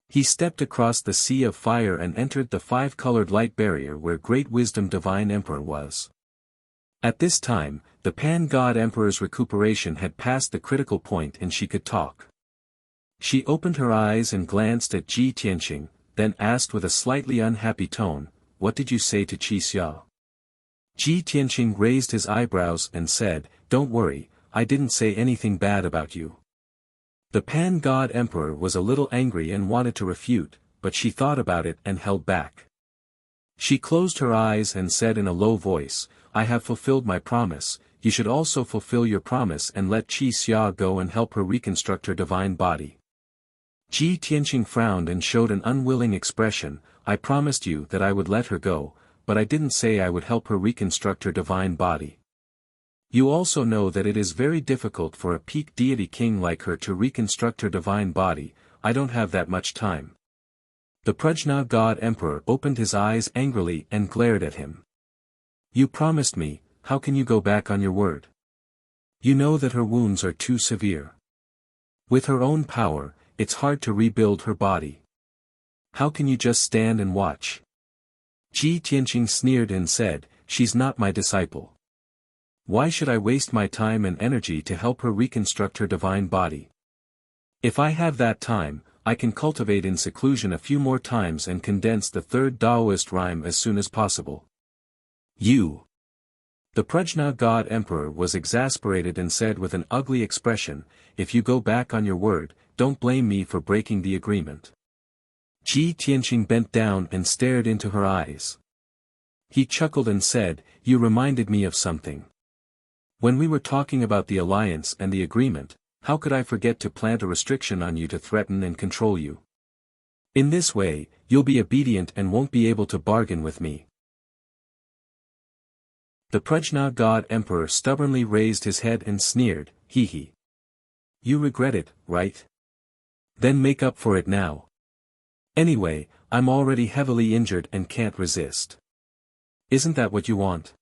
He stepped across the sea of fire and entered the five-colored light barrier where Great Wisdom Divine Emperor was. At this time, the Pan-God Emperor's recuperation had passed the critical point and she could talk. She opened her eyes and glanced at Ji Tianqing, then asked with a slightly unhappy tone, "What did you say to Qi Xia?" Ji Tianqing raised his eyebrows and said, "Don't worry, I didn't say anything bad about you." The Pan-God Emperor was a little angry and wanted to refute, but she thought about it and held back. She closed her eyes and said in a low voice, "I have fulfilled my promise, you should also fulfill your promise and let Qi Xia go and help her reconstruct her divine body." Ji Tianqing frowned and showed an unwilling expression, "I promised you that I would let her go, but I didn't say I would help her reconstruct her divine body. You also know that it is very difficult for a peak deity king like her to reconstruct her divine body, I don't have that much time." The Prajna God Emperor opened his eyes angrily and glared at him. "You promised me, how can you go back on your word? You know that her wounds are too severe. With her own power, it's hard to rebuild her body. How can you just stand and watch?" Ji Tianqing sneered and said, "She's not my disciple. Why should I waste my time and energy to help her reconstruct her divine body? If I have that time, I can cultivate in seclusion a few more times and condense the third Taoist rhyme as soon as possible." "You!" The Prajna God Emperor was exasperated and said with an ugly expression, "If you go back on your word, don't blame me for breaking the agreement." Ji Tianqing bent down and stared into her eyes. He chuckled and said, "You reminded me of something. When we were talking about the alliance and the agreement, how could I forget to plant a restriction on you to threaten and control you? In this way, you'll be obedient and won't be able to bargain with me." The Prajna God Emperor stubbornly raised his head and sneered, "Hee hee. You regret it, right? Then make up for it now. Anyway, I'm already heavily injured and can't resist. Isn't that what you want?"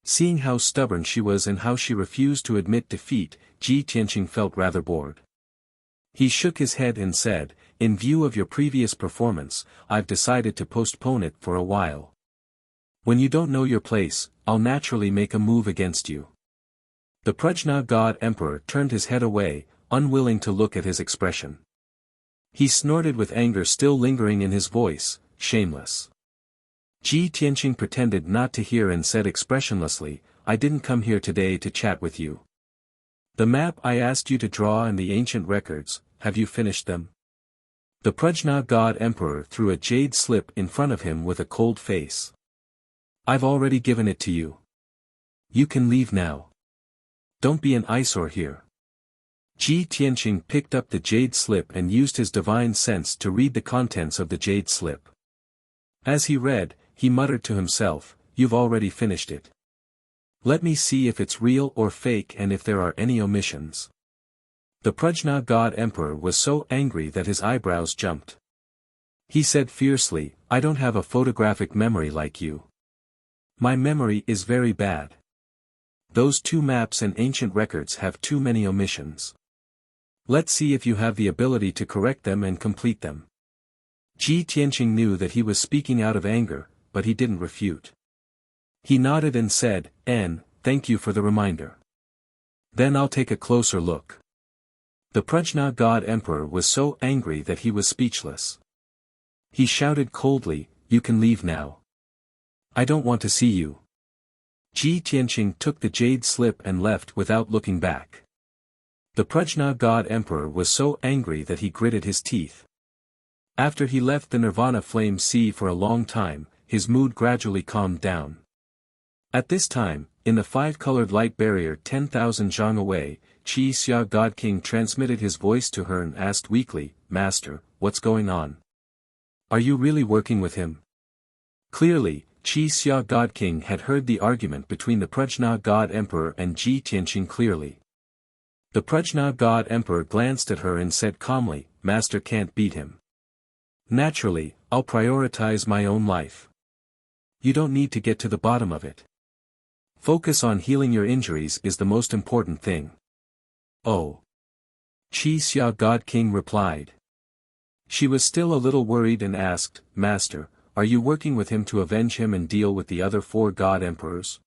Seeing how stubborn she was and how she refused to admit defeat, Ji Tianqing felt rather bored. He shook his head and said, "In view of your previous performance, I've decided to postpone it for a while. When you don't know your place, I'll naturally make a move against you." The Prajna God Emperor turned his head away, unwilling to look at his expression. He snorted with anger still lingering in his voice, "Shameless." Ji Tianqing pretended not to hear and said expressionlessly, "I didn't come here today to chat with you. The map I asked you to draw and the ancient records, have you finished them?" The Prajna God Emperor threw a jade slip in front of him with a cold face. "I've already given it to you. You can leave now. Don't be an eyesore here. Ji Tianqing picked up the jade slip and used his divine sense to read the contents of the jade slip. As he read, he muttered to himself, "You've already finished it. Let me see if it's real or fake and if there are any omissions." The Prajna God Emperor was so angry that his eyebrows jumped. He said fiercely, "I don't have a photographic memory like you. My memory is very bad. Those 2 maps and ancient records have too many omissions. Let's see if you have the ability to correct them and complete them." Ji Tianqing knew that he was speaking out of anger, but he didn't refute. He nodded and said, Thank you for the reminder. Then I'll take a closer look." The Prajna God Emperor was so angry that he was speechless. He shouted coldly, "You can leave now. I don't want to see you." Ji Tianqing took the jade slip and left without looking back. The Prajna God Emperor was so angry that he gritted his teeth. After he left the Nirvana Flame Sea for a long time, his mood gradually calmed down. At this time, in the 5-colored light barrier 10,000 zhang away, Qi Xia God King transmitted his voice to her and asked weakly, "Master, what's going on? Are you really working with him?" Clearly, Qi Xia God King had heard the argument between the Prajna God Emperor and Ji Tianqing clearly. The Prajna God Emperor glanced at her and said calmly, "Master can't beat him. Naturally, I'll prioritize my own life. You don't need to get to the bottom of it. Focus on healing your injuries is the most important thing." "Oh." Qi Xia God King replied. She was still a little worried and asked, "Master, are you working with him to avenge him and deal with the other 4 God Emperors?"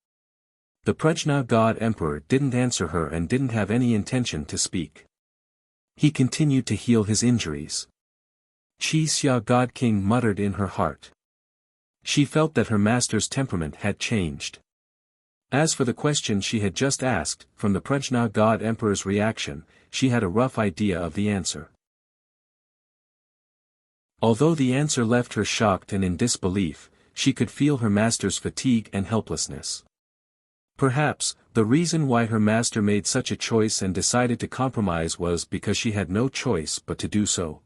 The Prajna God Emperor didn't answer her and didn't have any intention to speak. He continued to heal his injuries. Qi Xia God King muttered in her heart. She felt that her master's temperament had changed. As for the question she had just asked, from the Prajna God Emperor's reaction, she had a rough idea of the answer. Although the answer left her shocked and in disbelief, she could feel her master's fatigue and helplessness. Perhaps, the reason why her master made such a choice and decided to compromise was because she had no choice but to do so.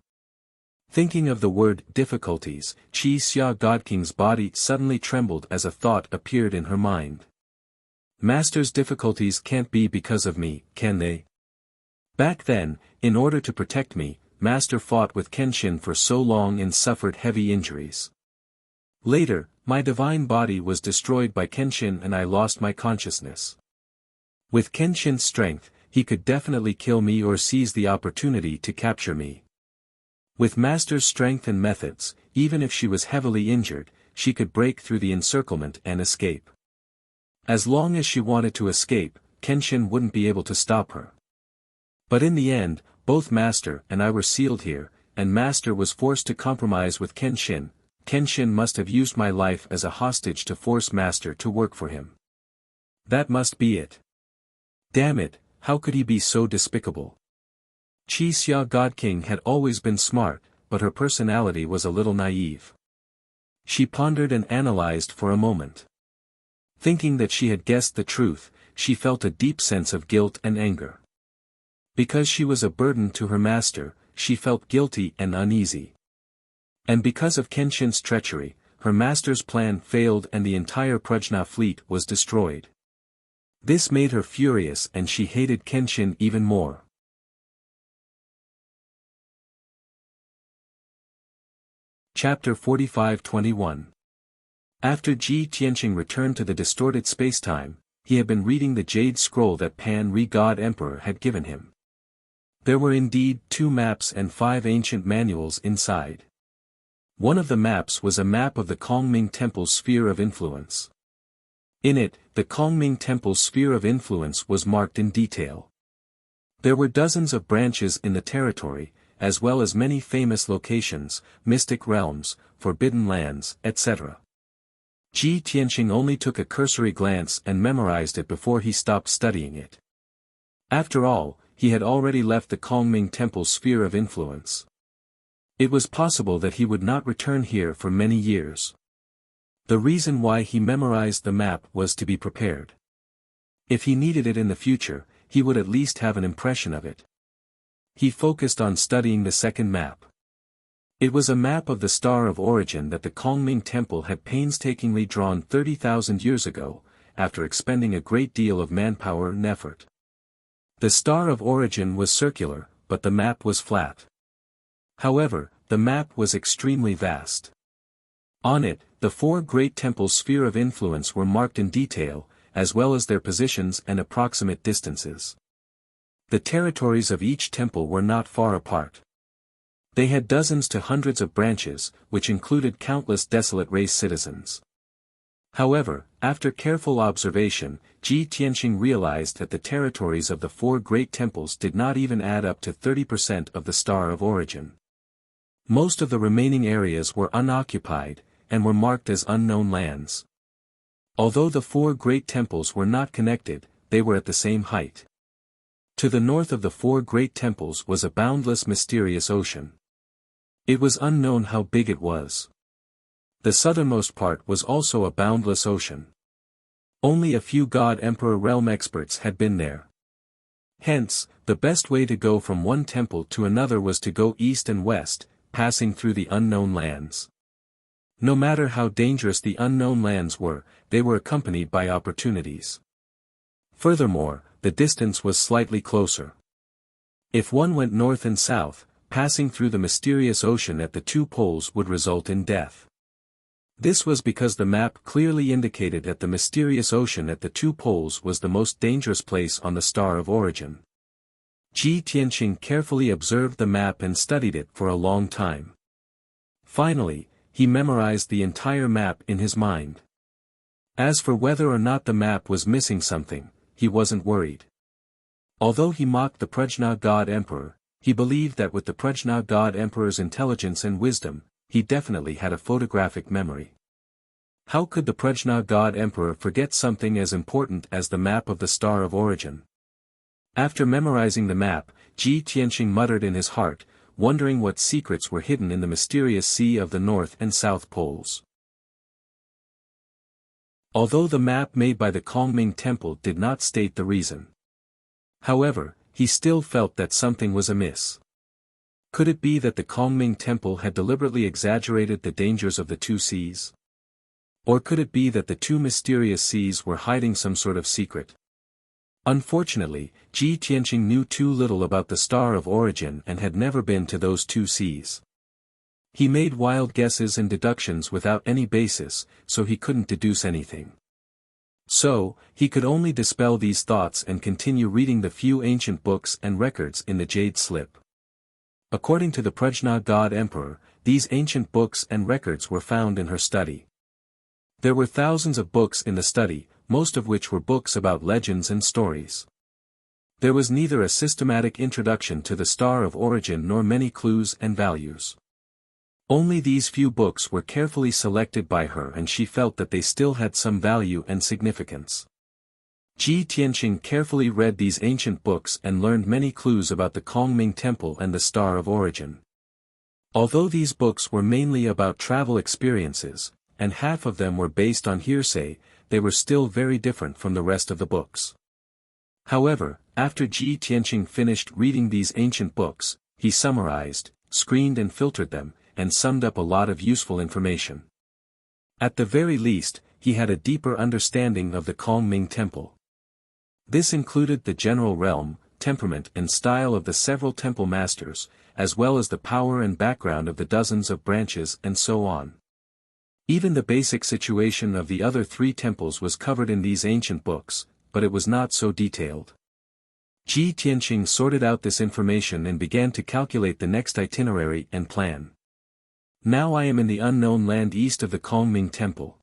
Thinking of the word difficulties, Qi Xia God King's body suddenly trembled as a thought appeared in her mind. Master's difficulties can't be because of me, can they? Back then, in order to protect me, Master fought with Kenshin for so long and suffered heavy injuries. Later, my divine body was destroyed by Kenshin and I lost my consciousness. With Kenshin's strength, he could definitely kill me or seize the opportunity to capture me. With Master's strength and methods, even if she was heavily injured, she could break through the encirclement and escape. As long as she wanted to escape, Kenshin wouldn't be able to stop her. But in the end, both Master and I were sealed here, and Master was forced to compromise with Kenshin. Kenshin must have used my life as a hostage to force Master to work for him. That must be it. Damn it, how could he be so despicable? Qi Xia God King had always been smart, but her personality was a little naive. She pondered and analyzed for a moment. Thinking that she had guessed the truth, she felt a deep sense of guilt and anger. Because she was a burden to her master, she felt guilty and uneasy. And because of Kenshin's treachery, her master's plan failed and the entire Prajna fleet was destroyed. This made her furious and she hated Kenshin even more. Chapter 45-21. After Ji Tianqing returned to the distorted spacetime, he had been reading the jade scroll that Pan Ri God Emperor had given him. There were indeed 2 maps and 5 ancient manuals inside. One of the maps was a map of the Kongming Temple's sphere of influence. In it, the Kongming Temple's sphere of influence was marked in detail. There were dozens of branches in the territory, as well as many famous locations, mystic realms, forbidden lands, etc. Ji Tianqing only took a cursory glance and memorized it before he stopped studying it. After all, he had already left the Kongming Temple's sphere of influence. It was possible that he would not return here for many years. The reason why he memorized the map was to be prepared. If he needed it in the future, he would at least have an impression of it. He focused on studying the second map. It was a map of the Star of Origin that the Kongming Temple had painstakingly drawn 30,000 years ago, after expending a great deal of manpower and effort. The Star of Origin was circular, but the map was flat. However, the map was extremely vast. On it, the four great temples' sphere of influence were marked in detail, as well as their positions and approximate distances. The territories of each temple were not far apart. They had dozens to hundreds of branches, which included countless desolate race citizens. However, after careful observation, Ji Tianqing realized that the territories of the four great temples did not even add up to 30% of the Star of Origin. Most of the remaining areas were unoccupied, and were marked as unknown lands. Although the four great temples were not connected, they were at the same height. To the north of the four great temples was a boundless mysterious ocean. It was unknown how big it was. The southernmost part was also a boundless ocean. Only a few God-Emperor realm experts had been there. Hence, the best way to go from one temple to another was to go east and west, passing through the unknown lands. No matter how dangerous the unknown lands were, they were accompanied by opportunities. Furthermore, the distance was slightly closer. If one went north and south, passing through the mysterious ocean at the two poles would result in death. This was because the map clearly indicated that the mysterious ocean at the two poles was the most dangerous place on the Star of Origin. Ji Tianqing carefully observed the map and studied it for a long time. Finally, he memorized the entire map in his mind. As for whether or not the map was missing something, he wasn't worried. Although he mocked the Prajna God Emperor, he believed that with the Prajna God Emperor's intelligence and wisdom, he definitely had a photographic memory. How could the Prajna God Emperor forget something as important as the map of the Star of Origin? After memorizing the map, Ji Tianqing muttered in his heart, wondering what secrets were hidden in the mysterious sea of the North and South Poles. Although the map made by the Kongming Temple did not state the reason. However, he still felt that something was amiss. Could it be that the Kongming Temple had deliberately exaggerated the dangers of the two seas? Or could it be that the two mysterious seas were hiding some sort of secret? Unfortunately, Ji Tianqing knew too little about the Star of Origin and had never been to those two seas. He made wild guesses and deductions without any basis, so he couldn't deduce anything. So, he could only dispel these thoughts and continue reading the few ancient books and records in the Jade Slip. According to the Prajna God Emperor, these ancient books and records were found in her study. There were thousands of books in the study, most of which were books about legends and stories. There was neither a systematic introduction to the Star of Origin nor many clues and values. Only these few books were carefully selected by her and she felt that they still had some value and significance. Ji Tianqing carefully read these ancient books and learned many clues about the Kongming Temple and the Star of Origin. Although these books were mainly about travel experiences, and half of them were based on hearsay, they were still very different from the rest of the books. However, after Ji Tianqing finished reading these ancient books, he summarized, screened and filtered them, and summed up a lot of useful information. At the very least, he had a deeper understanding of the Kongming Temple. This included the general realm, temperament and style of the several temple masters, as well as the power and background of the dozens of branches and so on. Even the basic situation of the other three temples was covered in these ancient books, but it was not so detailed. Ji Tianqing sorted out this information and began to calculate the next itinerary and plan. Now I am in the unknown land east of the Kongming Temple.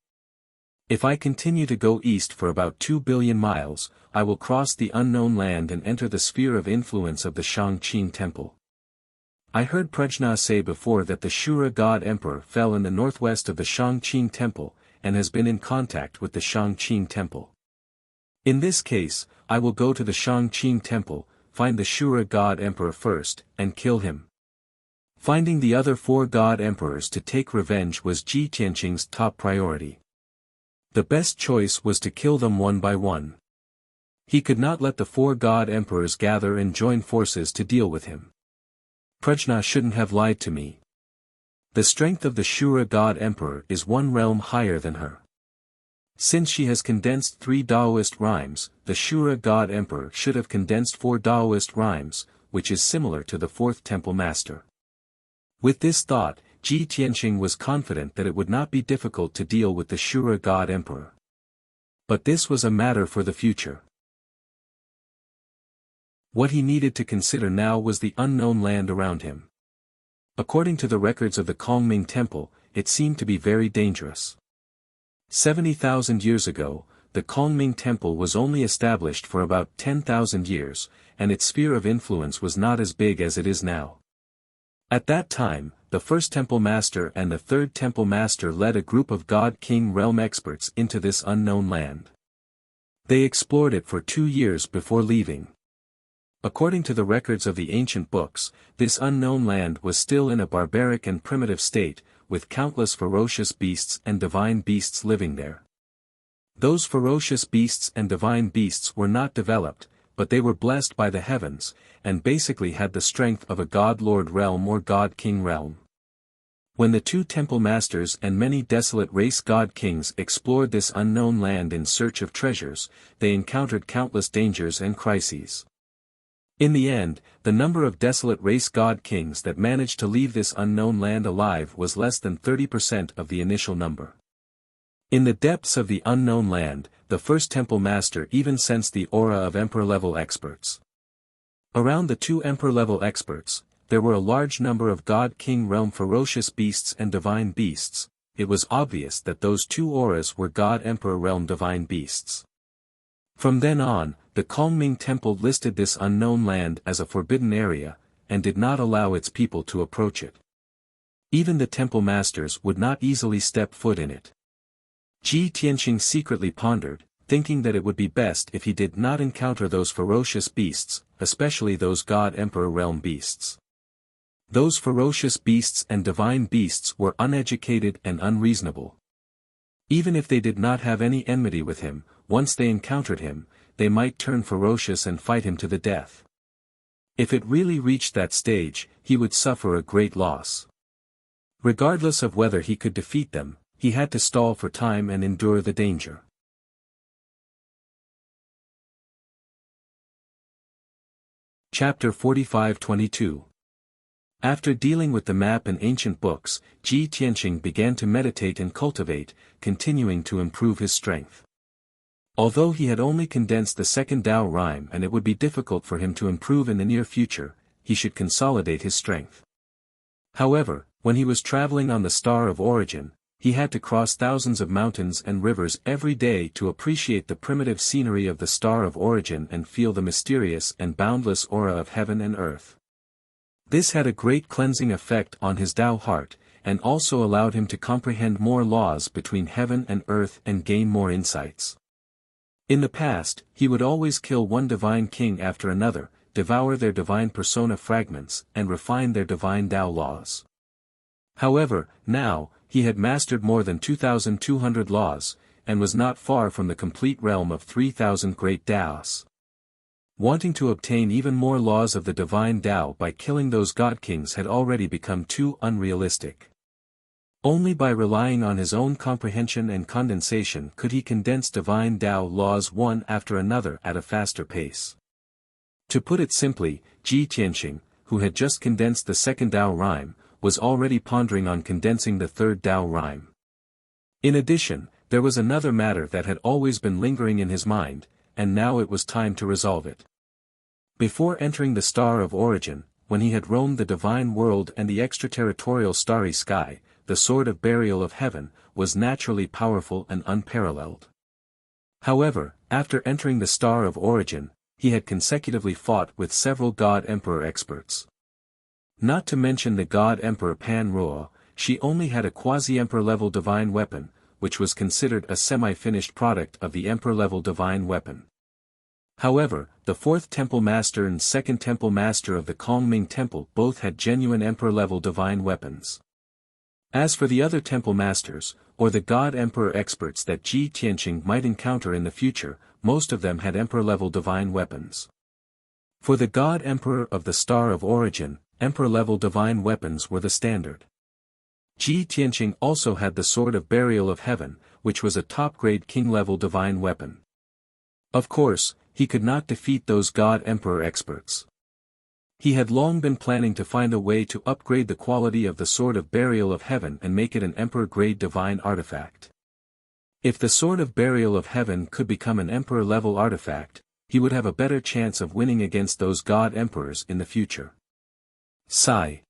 If I continue to go east for about 2 billion miles, I will cross the unknown land and enter the sphere of influence of the Shangqing Temple. I heard Prajna say before that the Shura God Emperor fell in the northwest of the Shangqing Temple, and has been in contact with the Shangqing Temple. In this case, I will go to the Shangqing Temple, find the Shura God Emperor first, and kill him. Finding the other four God Emperors to take revenge was Ji Tianqing's top priority. The best choice was to kill them one by one. He could not let the 4 god emperors gather and join forces to deal with him. Prajna shouldn't have lied to me. The strength of the Shura god emperor is 1 realm higher than her. Since she has condensed 3 Taoist rhymes, the Shura god emperor should have condensed 4 Taoist rhymes, which is similar to the 4th temple master. With this thought, Ji Tianqing was confident that it would not be difficult to deal with the Shura god emperor. But this was a matter for the future. What he needed to consider now was the unknown land around him. According to the records of the Kongming Temple, it seemed to be very dangerous. 70,000 years ago, the Kongming Temple was only established for about 10,000 years, and its sphere of influence was not as big as it is now. At that time, the 1st Temple Master and the 3rd Temple Master led a group of God King realm experts into this unknown land. They explored it for 2 years before leaving. According to the records of the ancient books, this unknown land was still in a barbaric and primitive state, with countless ferocious beasts and divine beasts living there. Those ferocious beasts and divine beasts were not developed, but they were blessed by the heavens, and basically had the strength of a God-Lord realm or God-King realm. When the 2 Temple Masters and many desolate race God Kings explored this unknown land in search of treasures, they encountered countless dangers and crises. In the end, the number of desolate race God Kings that managed to leave this unknown land alive was less than 30% of the initial number. In the depths of the unknown land, the 1st Temple Master even sensed the aura of Emperor-level experts. Around the 2 Emperor-level experts, there were a large number of God King realm ferocious beasts and divine beasts. It was obvious that those 2 auras were God Emperor realm divine beasts. From then on, the Kongming Temple listed this unknown land as a forbidden area, and did not allow its people to approach it. Even the Temple Masters would not easily step foot in it. Ji Tianqing secretly pondered, thinking that it would be best if he did not encounter those ferocious beasts, especially those God Emperor realm beasts. Those ferocious beasts and divine beasts were uneducated and unreasonable. Even if they did not have any enmity with him, once they encountered him, they might turn ferocious and fight him to the death. If it really reached that stage, he would suffer a great loss. Regardless of whether he could defeat them, he had to stall for time and endure the danger. Chapter 45-22. After dealing with the map and ancient books, Ji Tianqing began to meditate and cultivate, continuing to improve his strength. Although he had only condensed the 2nd Tao rhyme and it would be difficult for him to improve in the near future, he should consolidate his strength. However, when he was traveling on the Star of Origin, he had to cross thousands of mountains and rivers every day to appreciate the primitive scenery of the Star of Origin and feel the mysterious and boundless aura of heaven and earth. This had a great cleansing effect on his Tao heart, and also allowed him to comprehend more laws between heaven and earth and gain more insights. In the past, he would always kill one divine king after another, devour their divine persona fragments, and refine their divine Tao laws. However, now, he had mastered more than 2,200 laws, and was not far from the complete realm of 3,000 great Taos. Wanting to obtain even more laws of the divine Tao by killing those God Kings had already become too unrealistic. Only by relying on his own comprehension and condensation could he condense divine Tao laws one after another at a faster pace. To put it simply, Ji Tianqing, who had just condensed the 2nd Tao rhyme, was already pondering on condensing the 3rd Tao rhyme. In addition, there was another matter that had always been lingering in his mind, and now it was time to resolve it. Before entering the Star of Origin, when he had roamed the divine world and the extraterritorial starry sky, the sword of burial of heaven was naturally powerful and unparalleled. However, after entering the Star of Origin, he had consecutively fought with several God Emperor experts. Not to mention the God Emperor Pan Ruo, she only had a quasi-emperor level divine weapon, which was considered a semi-finished product of the emperor level divine weapon. However, the 4th Temple Master and 2nd Temple Master of the Kongming Temple both had genuine emperor level divine weapons. As for the other Temple Masters, or the God Emperor experts that Ji Tianqing might encounter in the future, most of them had Emperor-level divine weapons. For the God Emperor of the Star of Origin, Emperor-level divine weapons were the standard. Ji Tianqing also had the Sword of Burial of Heaven, which was a top-grade king-level divine weapon. Of course, he could not defeat those God Emperor experts. He had long been planning to find a way to upgrade the quality of the Sword of Burial of Heaven and make it an Emperor-grade divine artifact. If the Sword of Burial of Heaven could become an Emperor-level artifact, he would have a better chance of winning against those God Emperors in the future. Sigh.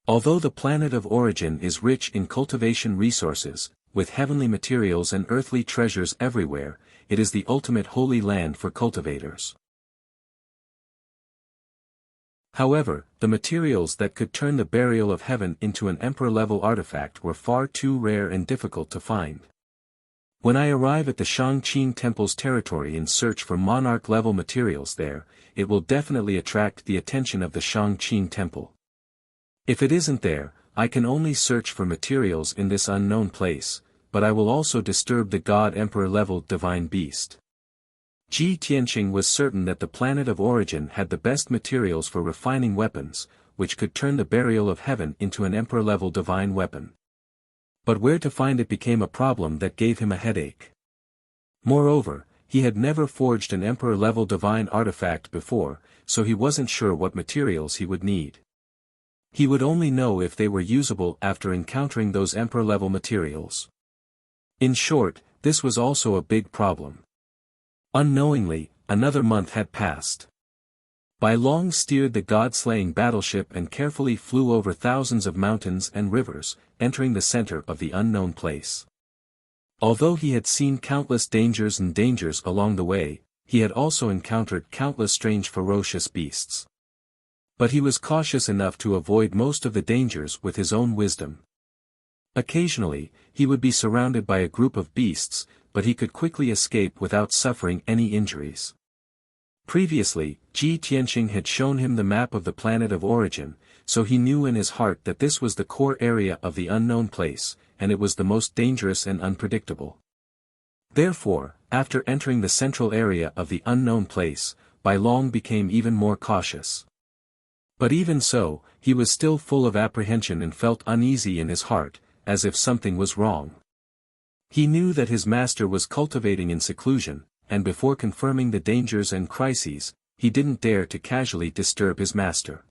Although the planet of origin is rich in cultivation resources, with heavenly materials and earthly treasures everywhere, it is the ultimate holy land for cultivators. However, the materials that could turn the Burial of Heaven into an Emperor-level artifact were far too rare and difficult to find. When I arrive at the Shangqing Temple's territory in search for monarch-level materials there, it will definitely attract the attention of the Shangqing Temple. If it isn't there, I can only search for materials in this unknown place, but I will also disturb the God Emperor-level divine beast. Ji Tianqing was certain that the planet of origin had the best materials for refining weapons, which could turn the Burial of Heaven into an Emperor-level divine weapon. But where to find it became a problem that gave him a headache. Moreover, he had never forged an Emperor-level divine artifact before, so he wasn't sure what materials he would need. He would only know if they were usable after encountering those Emperor-level materials. In short, this was also a big problem. Unknowingly, another month had passed. Bai Long steered the god-slaying battleship and carefully flew over thousands of mountains and rivers, entering the center of the unknown place. Although he had seen countless dangers along the way, he had also encountered countless strange ferocious beasts. But he was cautious enough to avoid most of the dangers with his own wisdom. Occasionally, he would be surrounded by a group of beasts, but he could quickly escape without suffering any injuries. Previously, Ji Tianqing had shown him the map of the planet of origin, so he knew in his heart that this was the core area of the unknown place, and it was the most dangerous and unpredictable. Therefore, after entering the central area of the unknown place, Bai Long became even more cautious. But even so, he was still full of apprehension and felt uneasy in his heart, as if something was wrong. He knew that his master was cultivating in seclusion, and before confirming the dangers and crises, he didn't dare to casually disturb his master.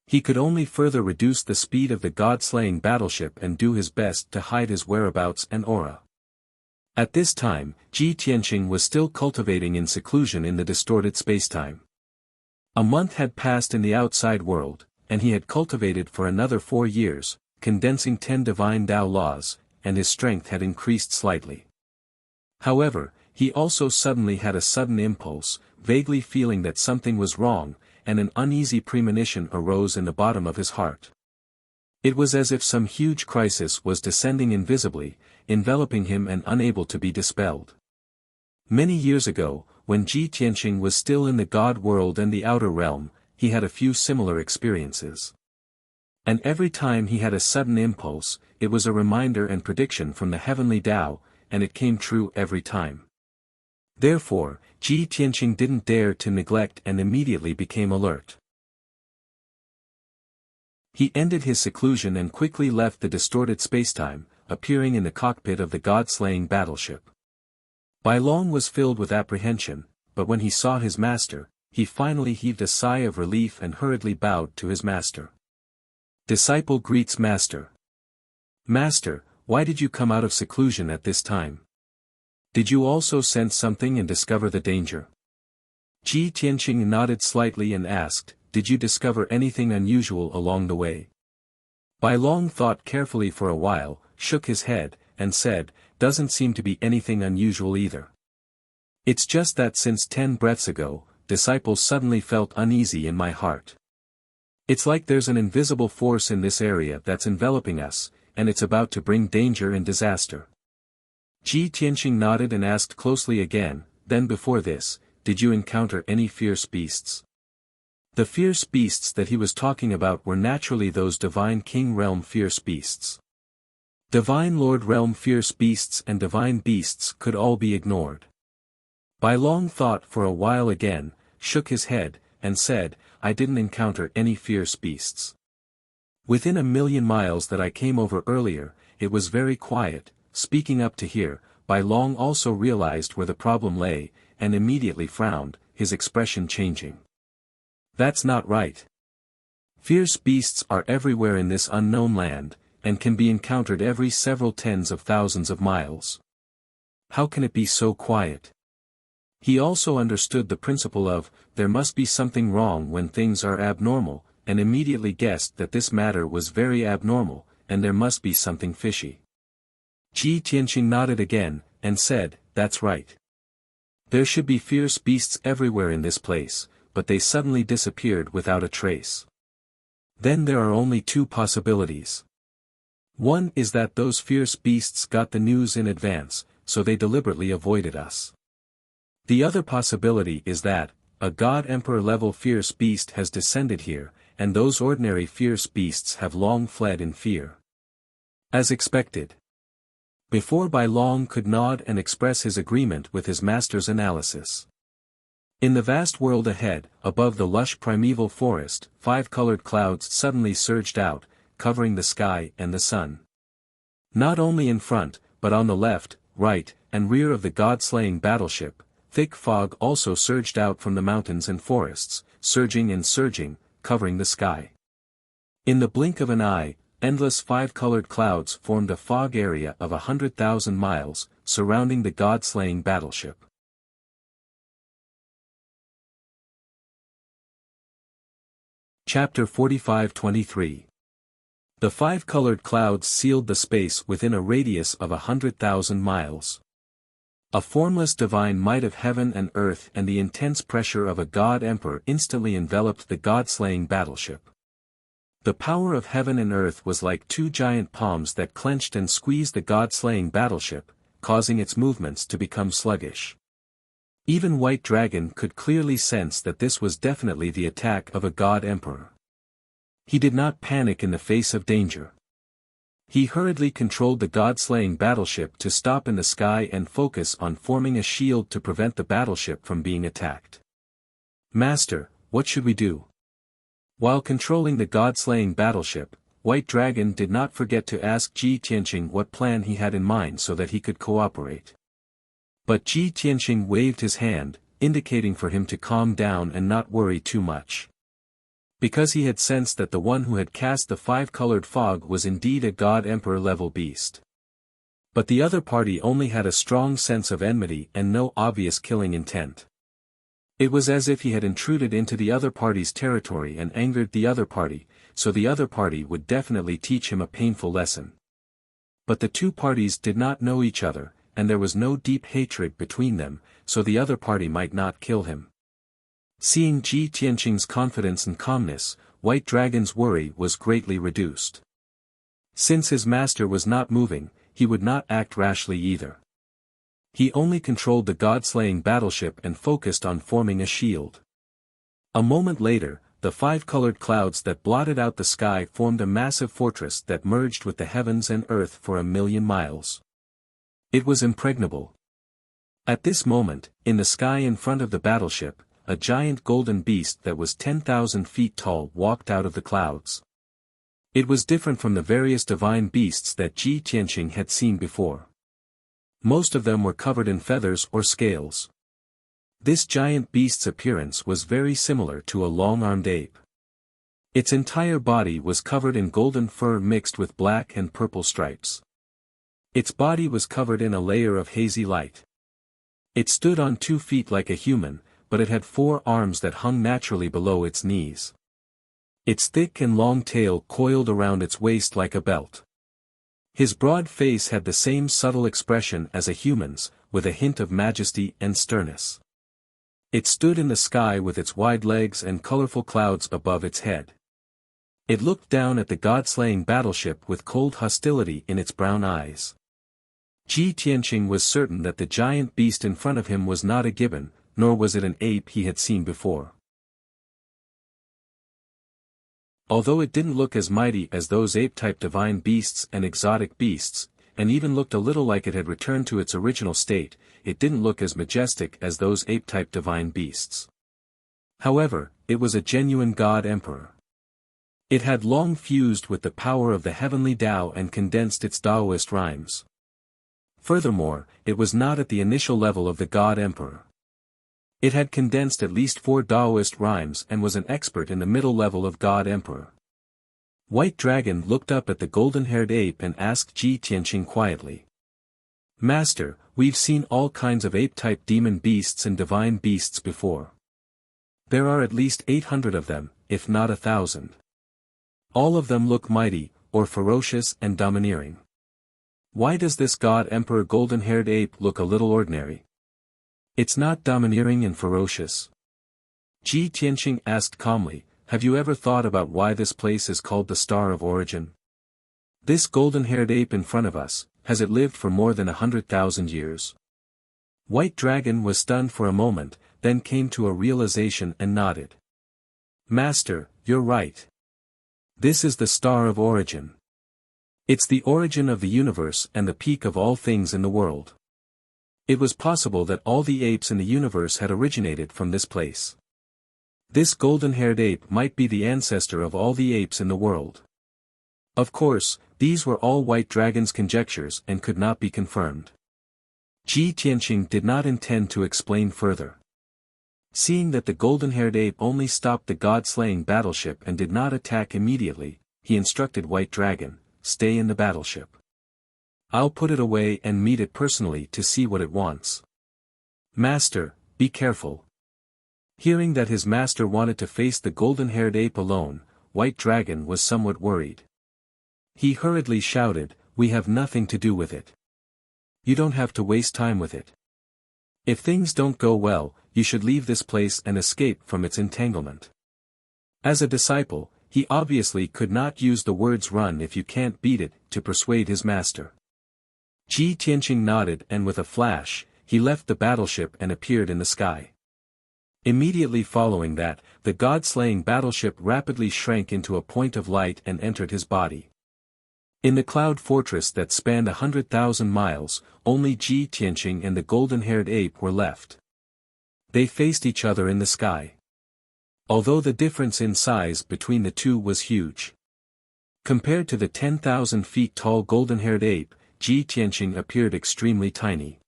He could only further reduce the speed of the god-slaying battleship and do his best to hide his whereabouts and aura. At this time, Ji Tianqing was still cultivating in seclusion in the distorted spacetime. A month had passed in the outside world, and he had cultivated for another 4 years, condensing 10 divine Tao laws, and his strength had increased slightly. However, he also suddenly had a sudden impulse, vaguely feeling that something was wrong, and an uneasy premonition arose in the bottom of his heart. It was as if some huge crisis was descending invisibly, enveloping him and unable to be dispelled. Many years ago, when Ji Tianqing was still in the God world and the outer realm, he had a few similar experiences. And every time he had a sudden impulse, it was a reminder and prediction from the heavenly Tao, and it came true every time. Therefore, Ji Tianqing didn't dare to neglect and immediately became alert. He ended his seclusion and quickly left the distorted spacetime, appearing in the cockpit of the god-slaying battleship. Bai Long was filled with apprehension, but when he saw his master, he finally heaved a sigh of relief and hurriedly bowed to his master. Disciple greets master. Master, why did you come out of seclusion at this time? Did you also sense something and discover the danger? Ji Tianqing nodded slightly and asked, did you discover anything unusual along the way? Bai Long thought carefully for a while, shook his head, and said, doesn't seem to be anything unusual either. It's just that since 10 breaths ago, disciple suddenly felt uneasy in my heart. It's like there's an invisible force in this area that's enveloping us, and it's about to bring danger and disaster. Ji Tianqing nodded and asked closely again, then before this, did you encounter any fierce beasts? The fierce beasts that he was talking about were naturally those divine king realm fierce beasts. Divine lord realm fierce beasts and divine beasts could all be ignored. Bai Long thought for a while again, shook his head, and said, I didn't encounter any fierce beasts. Within 1,000,000 miles that I came over earlier, it was very quiet. Speaking up to here, Bai Long also realized where the problem lay, and immediately frowned, his expression changing. That's not right. Fierce beasts are everywhere in this unknown land, and can be encountered every several tens of thousands of miles. How can it be so quiet? He also understood the principle of, there must be something wrong when things are abnormal, and immediately guessed that this matter was very abnormal, and there must be something fishy. Ji Tianqing nodded again, and said, that's right. There should be fierce beasts everywhere in this place, but they suddenly disappeared without a trace. Then there are only two possibilities. One is that those fierce beasts got the news in advance, so they deliberately avoided us. The other possibility is that, a God-Emperor level fierce beast has descended here, and those ordinary fierce beasts have long fled in fear. As expected. Before Bai Long could nod and express his agreement with his master's analysis. In the vast world ahead, above the lush primeval forest, 5-colored clouds suddenly surged out, covering the sky and the sun. Not only in front, but on the left, right, and rear of the god-slaying battleship, thick fog also surged out from the mountains and forests, surging and surging, covering the sky. In the blink of an eye, endless 5-colored clouds formed a fog area of 100,000 miles, surrounding the god-slaying battleship. Chapter 45-23. The 5-colored clouds sealed the space within a radius of 100,000 miles. A formless divine might of heaven and earth and the intense pressure of a god-emperor instantly enveloped the god-slaying battleship. The power of heaven and earth was like two giant palms that clenched and squeezed the god-slaying battleship, causing its movements to become sluggish. Even White Dragon could clearly sense that this was definitely the attack of a god-emperor. He did not panic in the face of danger. He hurriedly controlled the god-slaying battleship to stop in the sky and focus on forming a shield to prevent the battleship from being attacked. Master, what should we do? While controlling the god-slaying battleship, White Dragon did not forget to ask Ji Tianqing what plan he had in mind so that he could cooperate. But Ji Tianqing waved his hand, indicating for him to calm down and not worry too much. Because he had sensed that the one who had cast the 5-colored fog was indeed a god-emperor level beast. But the other party only had a strong sense of enmity and no obvious killing intent. It was as if he had intruded into the other party's territory and angered the other party, so the other party would definitely teach him a painful lesson. But the two parties did not know each other, and there was no deep hatred between them, so the other party might not kill him. Seeing Ji Tianqing's confidence and calmness, White Dragon's worry was greatly reduced. Since his master was not moving, he would not act rashly either. He only controlled the god-slaying battleship and focused on forming a shield. A moment later, the 5-colored clouds that blotted out the sky formed a massive fortress that merged with the heavens and earth for 1,000,000 miles. It was impregnable. At this moment, in the sky in front of the battleship, a giant golden beast that was 10,000 feet tall walked out of the clouds. It was different from the various divine beasts that Ji Tianqing had seen before. Most of them were covered in feathers or scales. This giant beast's appearance was very similar to a long-armed ape. Its entire body was covered in golden fur mixed with black and purple stripes. Its body was covered in a layer of hazy light. It stood on 2 feet like a human, but it had 4 arms that hung naturally below its knees. Its thick and long tail coiled around its waist like a belt. His broad face had the same subtle expression as a human's, with a hint of majesty and sternness. It stood in the sky with its wide legs and colorful clouds above its head. It looked down at the god-slaying battleship with cold hostility in its brown eyes. Ji Tianqing was certain that the giant beast in front of him was not a gibbon, nor was it an ape he had seen before. Although it didn't look as mighty as those ape-type divine beasts and exotic beasts, and even looked a little like it had returned to its original state. It didn't look as majestic as those ape-type divine beasts. However, it was a genuine god emperor. It had long fused with the power of the heavenly Tao and condensed its Taoist rhymes. Furthermore, it was not at the initial level of the god emperor. It had condensed at least 4 Taoist rhymes and was an expert in the middle level of god emperor. White Dragon looked up at the golden-haired ape and asked Ji Tianqing quietly. Master, we've seen all kinds of ape-type demon beasts and divine beasts before. There are at least 800 of them, if not 1,000. All of them look mighty, or ferocious and domineering. Why does this god emperor golden-haired ape look a little ordinary? It's not domineering and ferocious. Ji Tianqing asked calmly, have you ever thought about why this place is called the Star of Origin? This golden-haired ape in front of us, has it lived for more than 100,000 years? White Dragon was stunned for a moment, then came to a realization and nodded. Master, you're right. This is the Star of Origin. It's the origin of the universe and the peak of all things in the world. It was possible that all the apes in the universe had originated from this place. This golden-haired ape might be the ancestor of all the apes in the world. Of course, these were all White Dragon's conjectures and could not be confirmed. Ji Tianqing did not intend to explain further. Seeing that the golden-haired ape only stopped the god-slaying battleship and did not attack immediately, he instructed White Dragon, stay in the battleship. I'll put it away and meet it personally to see what it wants. Master, be careful. Hearing that his master wanted to face the golden-haired ape alone, White Dragon was somewhat worried. He hurriedly shouted, we have nothing to do with it. You don't have to waste time with it. If things don't go well, you should leave this place and escape from its entanglement. As a disciple, he obviously could not use the words run if you can't beat it, to persuade his master. Ji Tianqing nodded and with a flash, he left the battleship and appeared in the sky. Immediately following that, the god-slaying battleship rapidly shrank into a point of light and entered his body. In the cloud fortress that spanned 100,000 miles, only Ji Tianqing and the golden-haired ape were left. They faced each other in the sky. Although the difference in size between the two was huge. Compared to the 10,000 feet tall golden-haired ape, Ji Tianqing appeared extremely tiny.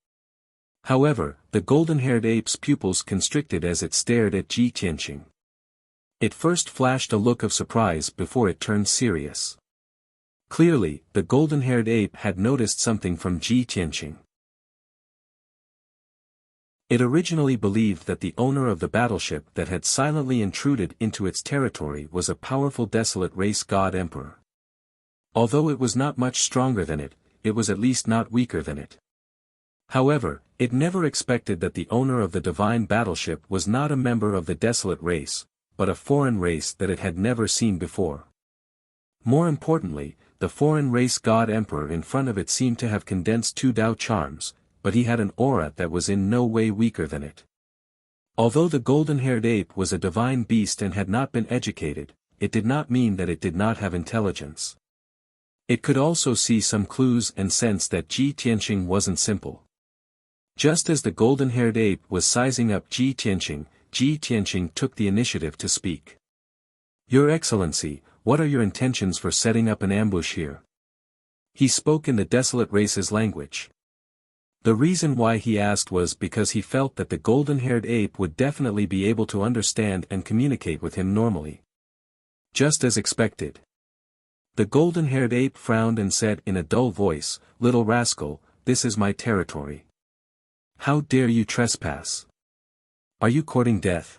However, the golden-haired ape's pupils constricted as it stared at Ji Tianqing. It first flashed a look of surprise before it turned serious. Clearly, the golden-haired ape had noticed something from Ji Tianqing. It originally believed that the owner of the battleship that had silently intruded into its territory was a powerful desolate race god emperor. Although it was not much stronger than it, it was at least not weaker than it. However, it never expected that the owner of the divine battleship was not a member of the desolate race, but a foreign race that it had never seen before. More importantly, the foreign race god emperor in front of it seemed to have condensed 2 Tao charms, but he had an aura that was in no way weaker than it. Although the golden-haired ape was a divine beast and had not been educated, it did not mean that it did not have intelligence. It could also see some clues and sense that Ji Tianqing wasn't simple. Just as the golden-haired ape was sizing up Ji Tianqing took the initiative to speak. Your Excellency, what are your intentions for setting up an ambush here? He spoke in the desolate race's language. The reason why he asked was because he felt that the golden-haired ape would definitely be able to understand and communicate with him normally. Just as expected. The golden-haired ape frowned and said in a dull voice, "Little rascal, this is my territory. How dare you trespass? Are you courting death?"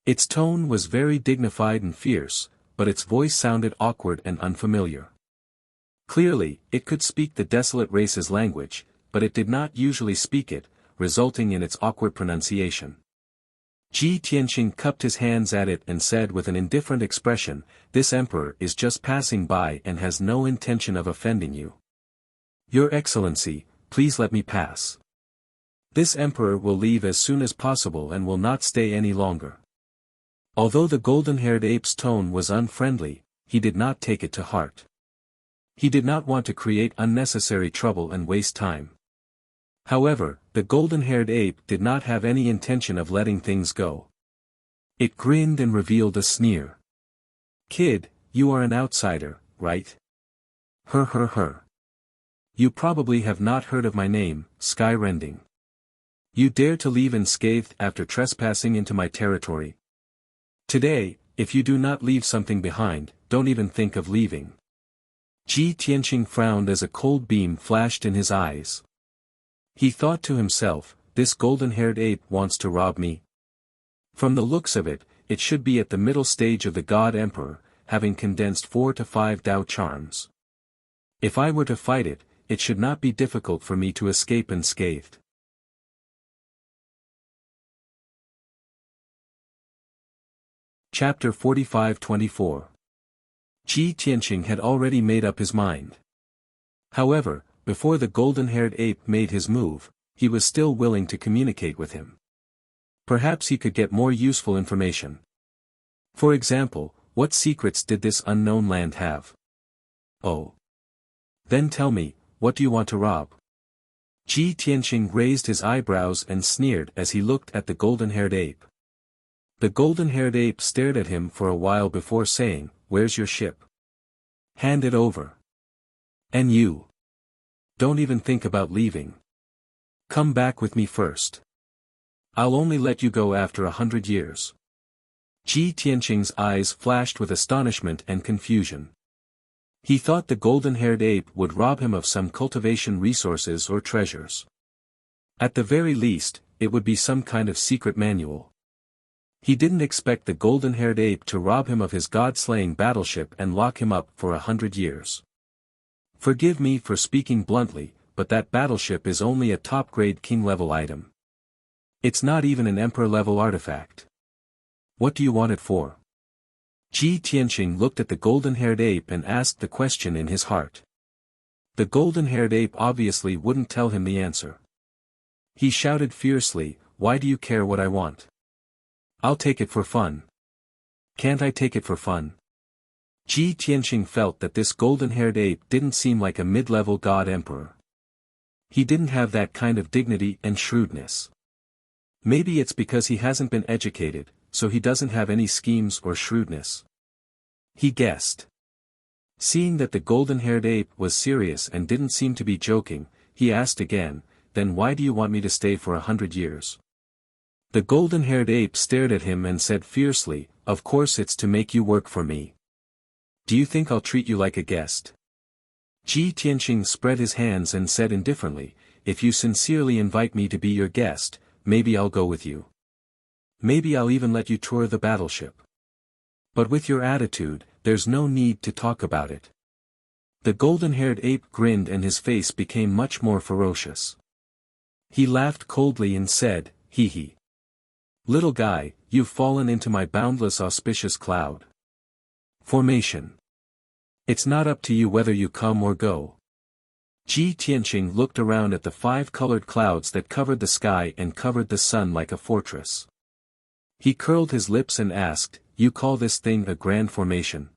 Its tone was very dignified and fierce, but its voice sounded awkward and unfamiliar. Clearly, it could speak the desolate race's language, but it did not usually speak it, resulting in its awkward pronunciation. Ji Tianqing cupped his hands at it and said with an indifferent expression, "This emperor is just passing by and has no intention of offending you. Your Excellency, please let me pass. This emperor will leave as soon as possible and will not stay any longer." Although the golden-haired ape's tone was unfriendly, he did not take it to heart. He did not want to create unnecessary trouble and waste time. However, the golden-haired ape did not have any intention of letting things go. It grinned and revealed a sneer. "Kid, you are an outsider, right? Her. You probably have not heard of my name, Skyrending. You dare to leave unscathed after trespassing into my territory. Today, if you do not leave something behind, don't even think of leaving." Ji Tianqing frowned as a cold beam flashed in his eyes. He thought to himself, this golden-haired ape wants to rob me. From the looks of it, it should be at the middle stage of the God Emperor, having condensed 4 to 5 Dao charms. If I were to fight it, it should not be difficult for me to escape unscathed. Chapter 45-24. Ji Tianqing had already made up his mind. However, before the golden-haired ape made his move, he was still willing to communicate with him. Perhaps he could get more useful information. For example, what secrets did this unknown land have? Oh. Then tell me, what do you want to rob? Ji Tianqing raised his eyebrows and sneered as he looked at the golden-haired ape. The golden-haired ape stared at him for a while before saying, "Where's your ship? Hand it over. And you. Don't even think about leaving. Come back with me first. I'll only let you go after 100 years. Ji Tianqing's eyes flashed with astonishment and confusion. He thought the golden-haired ape would rob him of some cultivation resources or treasures. At the very least, it would be some kind of secret manual. He didn't expect the golden-haired ape to rob him of his god-slaying battleship and lock him up for 100 years. Forgive me for speaking bluntly, but that battleship is only a top-grade king-level item. It's not even an emperor-level artifact. What do you want it for?" Ji Tianqing looked at the golden-haired ape and asked the question in his heart. The golden-haired ape obviously wouldn't tell him the answer. He shouted fiercely, "Why do you care what I want? I'll take it for fun. Can't I take it for fun?" Ji Tianqing felt that this golden-haired ape didn't seem like a mid-level god emperor. He didn't have that kind of dignity and shrewdness. Maybe it's because he hasn't been educated, so he doesn't have any schemes or shrewdness. He guessed. Seeing that the golden-haired ape was serious and didn't seem to be joking, he asked again, "Then why do you want me to stay for 100 years? The golden-haired ape stared at him and said fiercely, "Of course it's to make you work for me. Do you think I'll treat you like a guest?" Ji Tianqing spread his hands and said indifferently, "If you sincerely invite me to be your guest, maybe I'll go with you. Maybe I'll even let you tour the battleship. But with your attitude, there's no need to talk about it." The golden-haired ape grinned and his face became much more ferocious. He laughed coldly and said, "Hee hee. Little guy, you've fallen into my boundless auspicious cloud formation. It's not up to you whether you come or go." Ji Tianqing looked around at the 5-colored clouds that covered the sky and covered the sun like a fortress. He curled his lips and asked, "You call this thing a grand formation?"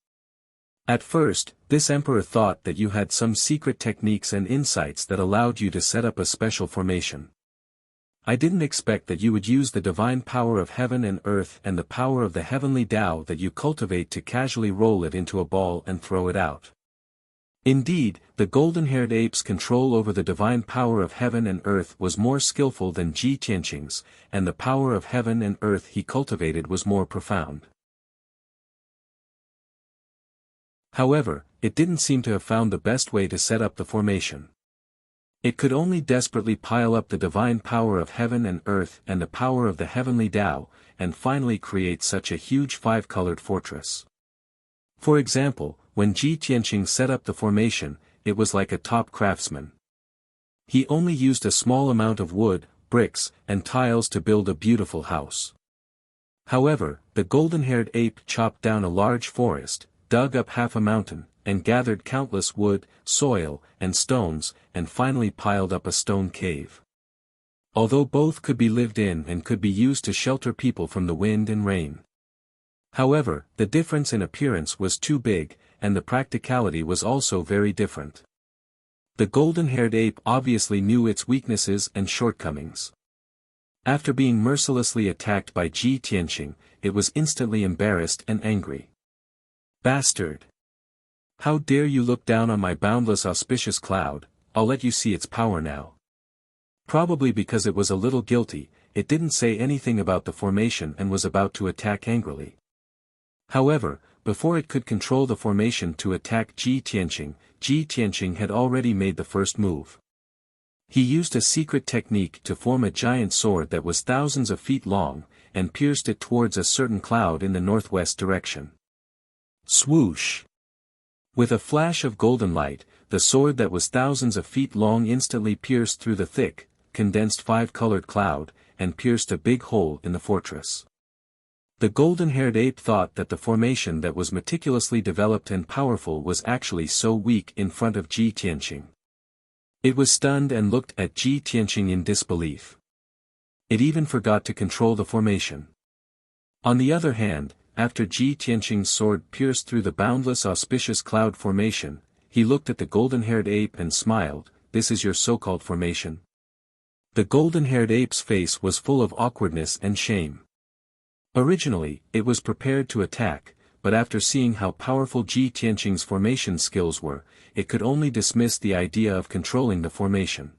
At first, this emperor thought that you had some secret techniques and insights that allowed you to set up a special formation. "I didn't expect that you would use the divine power of heaven and earth and the power of the heavenly Tao that you cultivate to casually roll it into a ball and throw it out." Indeed, the golden-haired ape's control over the divine power of heaven and earth was more skillful than Ji Tianqing's, and the power of heaven and earth he cultivated was more profound. However, it didn't seem to have found the best way to set up the formation. It could only desperately pile up the divine power of heaven and earth and the power of the heavenly Tao, and finally create such a huge 5-colored fortress. For example, when Ji Tianqing set up the formation, it was like a top craftsman. He only used a small amount of wood, bricks, and tiles to build a beautiful house. However, the golden-haired ape chopped down a large forest, dug up half a mountain, and gathered countless wood, soil, and stones, and finally piled up a stone cave. Although both could be lived in and could be used to shelter people from the wind and rain. However, the difference in appearance was too big, and the practicality was also very different. The golden-haired ape obviously knew its weaknesses and shortcomings. After being mercilessly attacked by Ji Tianqing, it was instantly embarrassed and angry. "Bastard! How dare you look down on my boundless auspicious cloud, I'll let you see its power now." Probably because it was a little guilty, it didn't say anything about the formation and was about to attack angrily. However, before it could control the formation to attack Ji Tianqing had already made the first move. He used a secret technique to form a giant sword that was thousands of feet long, and pierced it towards a certain cloud in the northwest direction. Swoosh! With a flash of golden light, the sword that was thousands of feet long instantly pierced through the thick, condensed five-colored cloud, and pierced a big hole in the fortress. The golden-haired ape thought that the formation that was meticulously developed and powerful was actually so weak in front of Ji Tianqing. It was stunned and looked at Ji Tianqing in disbelief. It even forgot to control the formation. On the other hand, after Ji Tianqing's sword pierced through the boundless auspicious cloud formation, he looked at the golden-haired ape and smiled. "This is your so-called formation?" The golden-haired ape's face was full of awkwardness and shame. Originally, it was prepared to attack, but after seeing how powerful Ji Tianqing's formation skills were, it could only dismiss the idea of controlling the formation.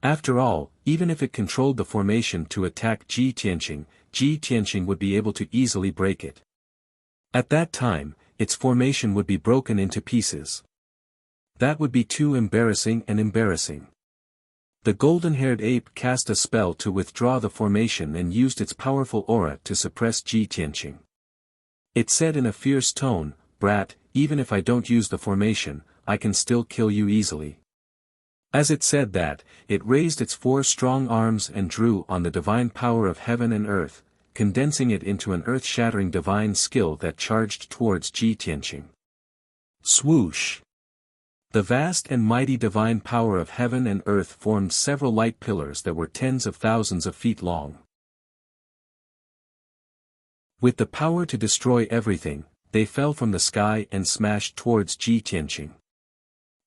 After all, even if it controlled the formation to attack Ji Tianqing would be able to easily break it. At that time, its formation would be broken into pieces. That would be too embarrassing. The golden-haired ape cast a spell to withdraw the formation and used its powerful aura to suppress Ji Tianqing. It said in a fierce tone, "Brat, even if I don't use the formation, I can still kill you easily." As it said that, it raised its 4 strong arms and drew on the divine power of heaven and earth, condensing it into an earth-shattering divine skill that charged towards Ji Tianqing. Swoosh! The vast and mighty divine power of heaven and earth formed several light pillars that were tens of thousands of feet long. With the power to destroy everything, they fell from the sky and smashed towards Ji Tianqing.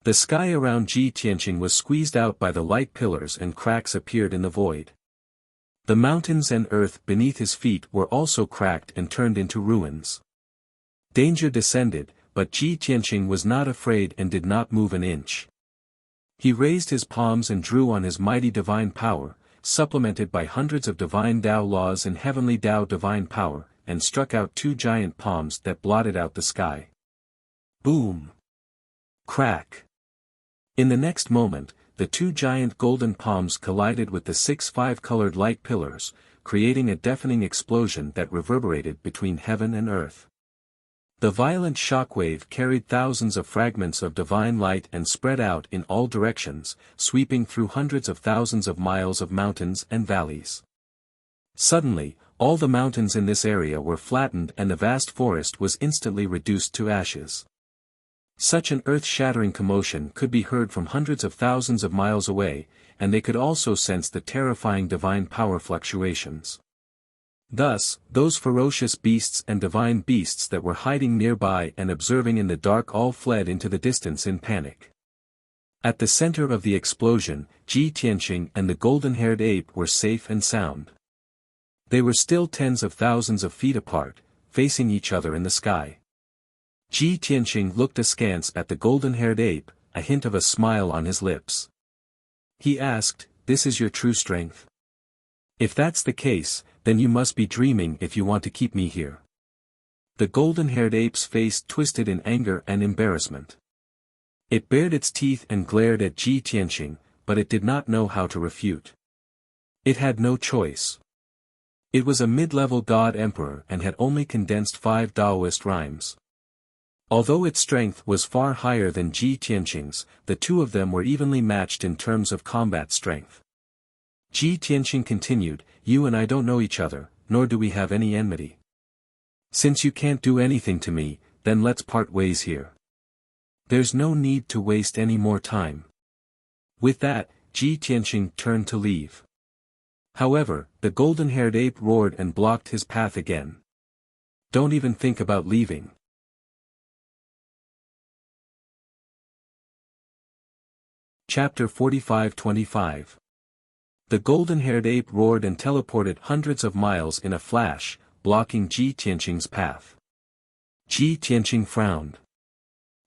The sky around Ji Tianqing was squeezed out by the light pillars and cracks appeared in the void. The mountains and earth beneath his feet were also cracked and turned into ruins. Danger descended, but Ji Tianqing was not afraid and did not move an inch. He raised his palms and drew on his mighty divine power, supplemented by hundreds of divine Tao laws and heavenly Tao divine power, and struck out 2 giant palms that blotted out the sky. Boom! Crack! In the next moment, the 2 giant golden palms collided with the 6 5-colored light pillars, creating a deafening explosion that reverberated between heaven and earth. The violent shockwave carried thousands of fragments of divine light and spread out in all directions, sweeping through hundreds of thousands of miles of mountains and valleys. Suddenly, all the mountains in this area were flattened and the vast forest was instantly reduced to ashes. Such an earth-shattering commotion could be heard from hundreds of thousands of miles away, and they could also sense the terrifying divine power fluctuations. Thus, those ferocious beasts and divine beasts that were hiding nearby and observing in the dark all fled into the distance in panic. At the center of the explosion, Ji Tianqing and the golden-haired ape were safe and sound. They were still tens of thousands of feet apart, facing each other in the sky. Ji Tianqing looked askance at the golden-haired ape, a hint of a smile on his lips. He asked, "This is your true strength? If that's the case, then you must be dreaming if you want to keep me here." The golden-haired ape's face twisted in anger and embarrassment. It bared its teeth and glared at Ji Tianqing, but it did not know how to refute. It had no choice. It was a mid-level god-emperor and had only condensed 5 Taoist rhymes. Although its strength was far higher than Ji Tianqing's, the two of them were evenly matched in terms of combat strength. Ji Tianqing continued, "You and I don't know each other, nor do we have any enmity. Since you can't do anything to me, then let's part ways here. There's no need to waste any more time." With that, Ji Tianqing turned to leave. However, the golden-haired ape roared and blocked his path again. "Don't even think about leaving. Chapter 45-25. The golden-haired ape roared and teleported hundreds of miles in a flash, blocking Ji Tianqing's path. Ji Tianqing frowned.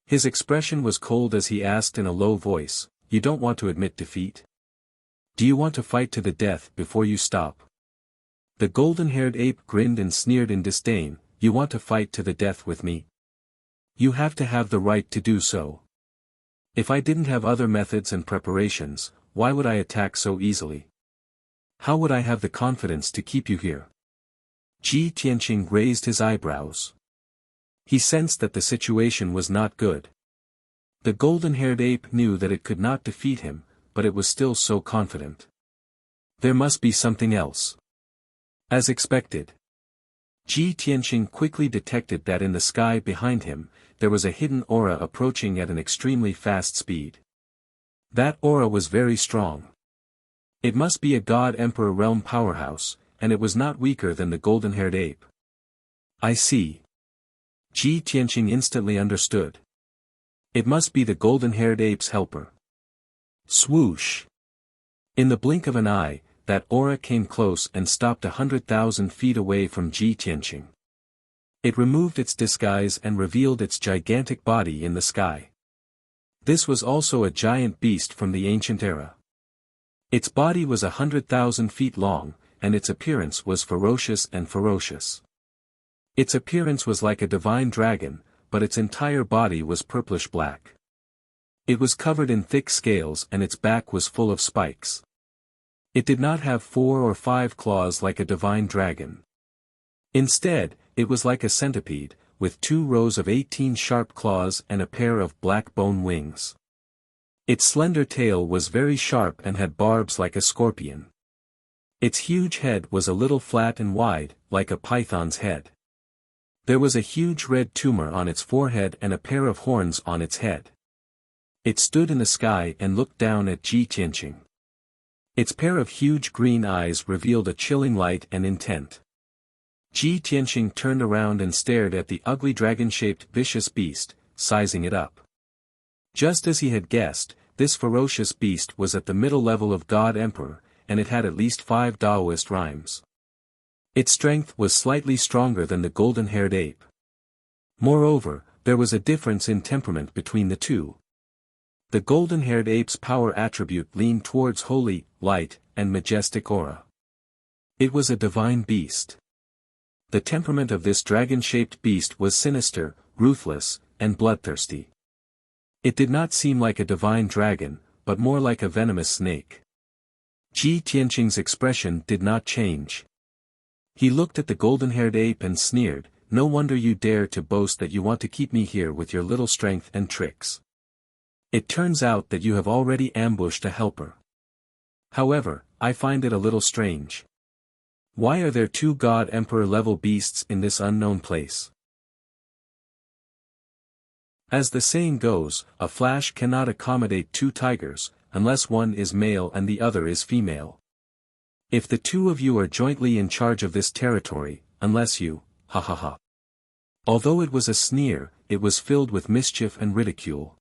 His expression was cold as he asked in a low voice, "You don't want to admit defeat? Do you want to fight to the death before you stop?" The golden-haired ape grinned and sneered in disdain, "You want to fight to the death with me? You have to have the right to do so. If I didn't have other methods and preparations, why would I attack so easily? How would I have the confidence to keep you here?" Ji Tianqing raised his eyebrows. He sensed that the situation was not good. The golden-haired ape knew that it could not defeat him, but it was still so confident. There must be something else. As expected, Ji Tianqing quickly detected that in the sky behind him, there was a hidden aura approaching at an extremely fast speed. That aura was very strong. It must be a God-Emperor realm powerhouse, and it was not weaker than the golden-haired ape. I see. Ji Tianqing instantly understood. It must be the golden-haired ape's helper. Swoosh! In the blink of an eye, that aura came close and stopped 100,000 feet away from Ji Tianqing. It removed its disguise and revealed its gigantic body in the sky. This was also a giant beast from the ancient era. Its body was 100,000 feet long, and its appearance was ferocious and ferocious. Its appearance was like a divine dragon, but its entire body was purplish-black. It was covered in thick scales and its back was full of spikes. It did not have 4 or 5 claws like a divine dragon. Instead, it was like a centipede, with 2 rows of 18 sharp claws and a pair of black bone wings. Its slender tail was very sharp and had barbs like a scorpion. Its huge head was a little flat and wide, like a python's head. There was a huge red tumor on its forehead and a pair of horns on its head. It stood in the sky and looked down at Ji Tianqing. Its pair of huge green eyes revealed a chilling light and intent. Ji Tianqing turned around and stared at the ugly dragon-shaped vicious beast, sizing it up. Just as he had guessed, this ferocious beast was at the middle level of God Emperor, and it had at least 5 Taoist rhymes. Its strength was slightly stronger than the golden-haired ape. Moreover, there was a difference in temperament between the two. The golden-haired ape's power attribute leaned towards holy, light, and majestic aura. It was a divine beast. The temperament of this dragon-shaped beast was sinister, ruthless, and bloodthirsty. It did not seem like a divine dragon, but more like a venomous snake. Ji Tianqing's expression did not change. He looked at the golden-haired ape and sneered, "No wonder you dare to boast that you want to keep me here with your little strength and tricks. It turns out that you have already ambushed a helper. However, I find it a little strange. Why are there 2 God-Emperor level beasts in this unknown place?" As the saying goes, a flash cannot accommodate 2 tigers, unless one is male and the other is female. If the 2 of you are jointly in charge of this territory, unless you, ha ha ha. Although it was a sneer, it was filled with mischief and ridicule.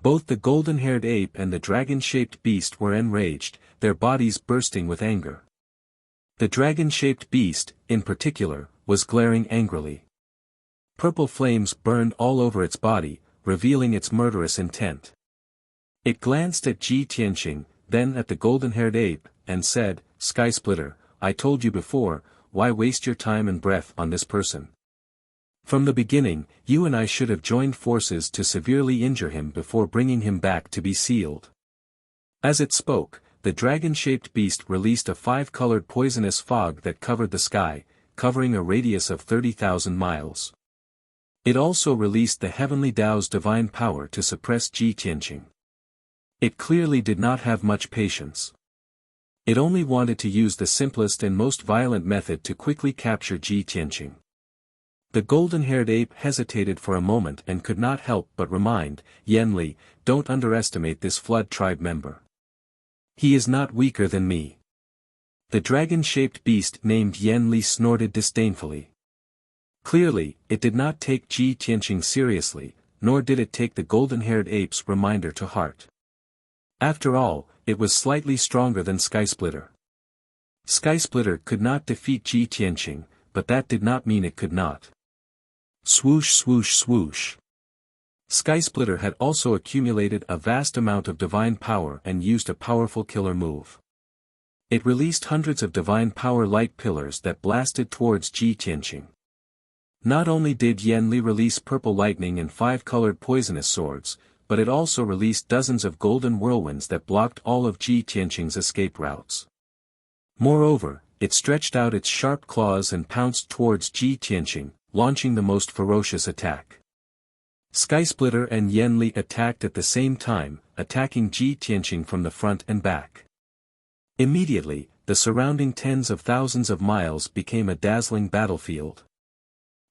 Both the golden-haired ape and the dragon-shaped beast were enraged, their bodies bursting with anger. The dragon-shaped beast, in particular, was glaring angrily. Purple flames burned all over its body, revealing its murderous intent. It glanced at Ji Tianqing, then at the golden-haired ape, and said, "Sky Splitter, I told you before, why waste your time and breath on this person? From the beginning, you and I should have joined forces to severely injure him before bringing him back to be sealed." As it spoke, the dragon-shaped beast released a 5-colored poisonous fog that covered the sky, covering a radius of 30,000 miles. It also released the heavenly Tao's divine power to suppress Ji Tianqing. It clearly did not have much patience. It only wanted to use the simplest and most violent method to quickly capture Ji Tianqing. The golden-haired ape hesitated for a moment and could not help but remind, "Yan Li, don't underestimate this flood tribe member. He is not weaker than me." The dragon-shaped beast named Yan Li snorted disdainfully. Clearly, it did not take Ji Tianqing seriously, nor did it take the golden-haired ape's reminder to heart. After all, it was slightly stronger than Skysplitter. Skysplitter could not defeat Ji Tianqing, but that did not mean it could not. Swoosh swoosh swoosh. Skysplitter had also accumulated a vast amount of divine power and used a powerful killer move. It released hundreds of divine power light pillars that blasted towards Ji Tianqing. Not only did Yan Li release purple lightning and 5-colored poisonous swords, but it also released dozens of golden whirlwinds that blocked all of Ji Tianqing's escape routes. Moreover, it stretched out its sharp claws and pounced towards Ji Tianqing, launching the most ferocious attack. Skysplitter and Yan Li attacked at the same time, attacking Ji Tianqing from the front and back. Immediately, the surrounding tens of thousands of miles became a dazzling battlefield.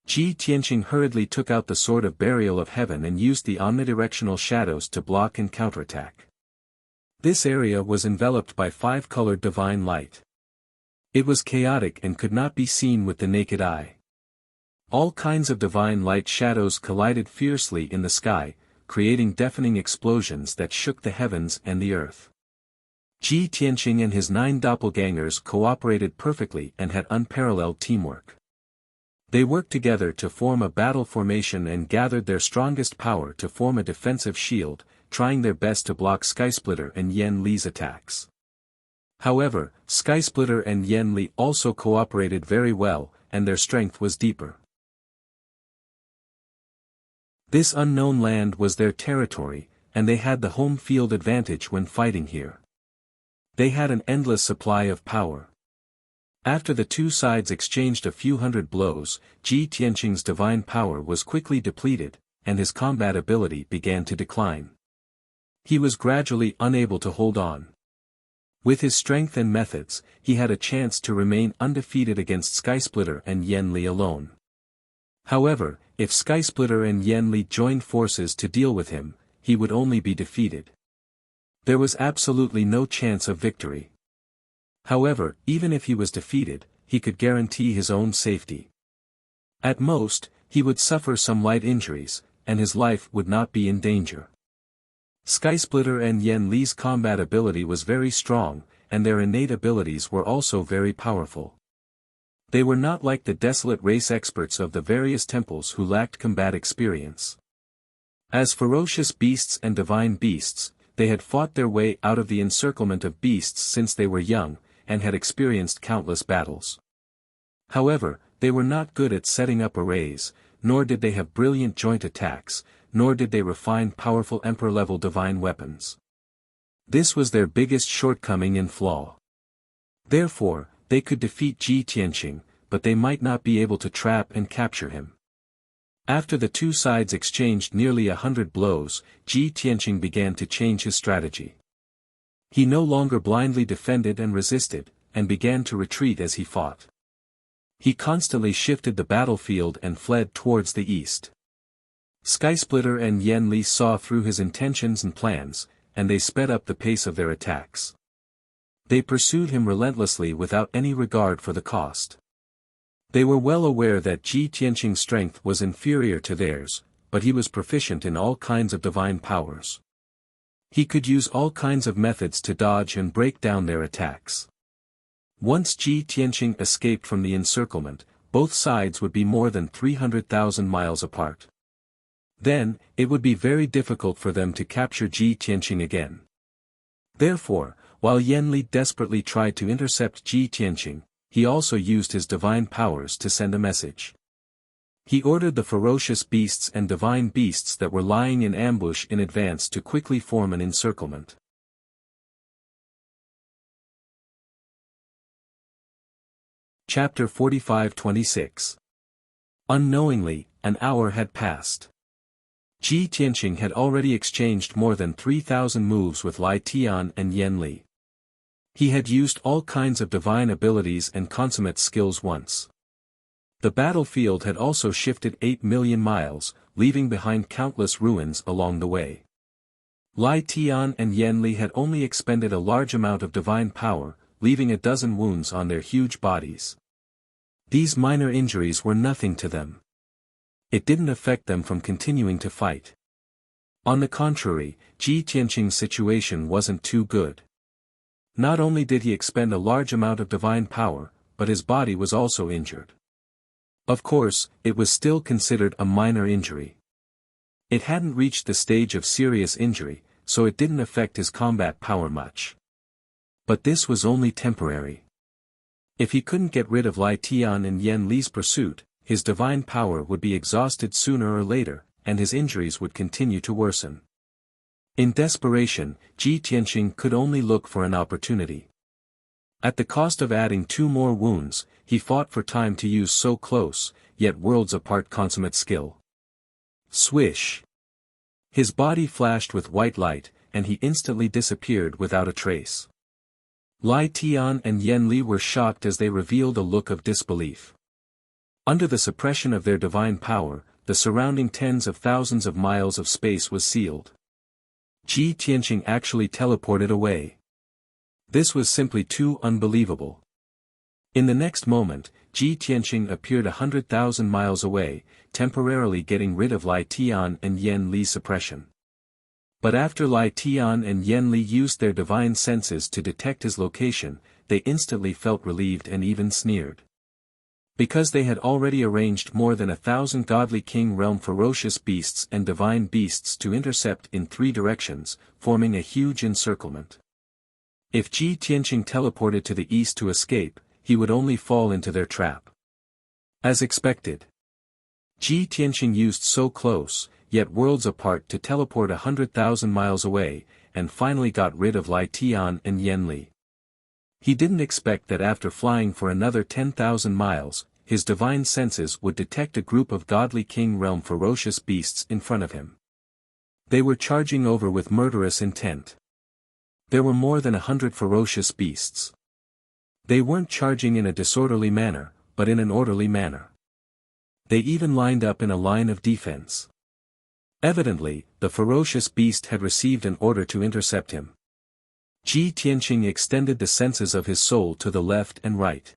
Ji Tianqing hurriedly took out the Sword of Burial of Heaven and used the omnidirectional shadows to block and counterattack. This area was enveloped by 5-colored divine light. It was chaotic and could not be seen with the naked eye. All kinds of divine light shadows collided fiercely in the sky, creating deafening explosions that shook the heavens and the earth. Ji Tianqing and his 9 doppelgangers cooperated perfectly and had unparalleled teamwork. They worked together to form a battle formation and gathered their strongest power to form a defensive shield, trying their best to block Skysplitter and Yan Li's attacks. However, Skysplitter and Yan Li also cooperated very well, and their strength was deeper. This unknown land was their territory, and they had the home field advantage when fighting here. They had an endless supply of power. After the two sides exchanged a few hundred blows, Ji Tianqing's divine power was quickly depleted, and his combat ability began to decline. He was gradually unable to hold on. With his strength and methods, he had a chance to remain undefeated against Skysplitter and Yan Li alone. However, if Skysplitter and Yan Li joined forces to deal with him, he would only be defeated. There was absolutely no chance of victory. However, even if he was defeated, he could guarantee his own safety. At most, he would suffer some light injuries, and his life would not be in danger. Skysplitter and Yan Li's combat ability was very strong, and their innate abilities were also very powerful. They were not like the desolate race experts of the various temples who lacked combat experience. As ferocious beasts and divine beasts, they had fought their way out of the encirclement of beasts since they were young, and had experienced countless battles. However, they were not good at setting up arrays, nor did they have brilliant joint attacks, nor did they refine powerful emperor-level divine weapons. This was their biggest shortcoming and flaw. Therefore, they could defeat Ji Tianqing, but they might not be able to trap and capture him. After the two sides exchanged nearly 100 blows, Ji Tianqing began to change his strategy. He no longer blindly defended and resisted, and began to retreat as he fought. He constantly shifted the battlefield and fled towards the east. Skysplitter and Yan Li saw through his intentions and plans, and they sped up the pace of their attacks. They pursued him relentlessly without any regard for the cost. They were well aware that Ji Tianqing's strength was inferior to theirs, but he was proficient in all kinds of divine powers. He could use all kinds of methods to dodge and break down their attacks. Once Ji Tianqing escaped from the encirclement, both sides would be more than 300,000 miles apart. Then, it would be very difficult for them to capture Ji Tianqing again. Therefore, while Yan Li desperately tried to intercept Ji Tianqing, he also used his divine powers to send a message. He ordered the ferocious beasts and divine beasts that were lying in ambush in advance to quickly form an encirclement. Chapter 45-26. Unknowingly, an hour had passed. Ji Tianqing had already exchanged more than 3,000 moves with Lai Tian and Yan Li. He had used all kinds of divine abilities and consummate skills once. The battlefield had also shifted 8 million miles, leaving behind countless ruins along the way. Lai Tian and Yan Li had only expended a large amount of divine power, leaving a dozen wounds on their huge bodies. These minor injuries were nothing to them. It didn't affect them from continuing to fight. On the contrary, Ji Tianqing's situation wasn't too good. Not only did he expend a large amount of divine power, but his body was also injured. Of course, it was still considered a minor injury. It hadn't reached the stage of serious injury, so it didn't affect his combat power much. But this was only temporary. If he couldn't get rid of Lai Tian and Yan Li's pursuit, his divine power would be exhausted sooner or later, and his injuries would continue to worsen. In desperation, Ji Tianqing could only look for an opportunity. At the cost of adding 2 more wounds, he fought for time to use so close, yet worlds apart consummate skill. Swish! His body flashed with white light, and he instantly disappeared without a trace. Lai Tian and Yan Li were shocked as they revealed a look of disbelief. Under the suppression of their divine power, the surrounding tens of thousands of miles of space was sealed. Ji Tianqing actually teleported away. This was simply too unbelievable. In the next moment, Ji Tianqing appeared 100,000 miles away, temporarily getting rid of Lai Tian and Yan Li's suppression. But after Lai Tian and Yan Li used their divine senses to detect his location, they instantly felt relieved and even sneered. Because they had already arranged more than 1,000 godly king realm ferocious beasts and divine beasts to intercept in 3 directions, forming a huge encirclement. If Ji Tianqing teleported to the east to escape, he would only fall into their trap. As expected, Ji Tianqing used so close, yet worlds apart to teleport 100,000 miles away, and finally got rid of Lai Tian and Yan Li. He didn't expect that after flying for another 10,000 miles, his divine senses would detect a group of godly king realm ferocious beasts in front of him. They were charging over with murderous intent. There were more than 100 ferocious beasts. They weren't charging in a disorderly manner, but in an orderly manner. They even lined up in a line of defense. Evidently, the ferocious beast had received an order to intercept him. Ji Tianqing extended the senses of his soul to the left and right.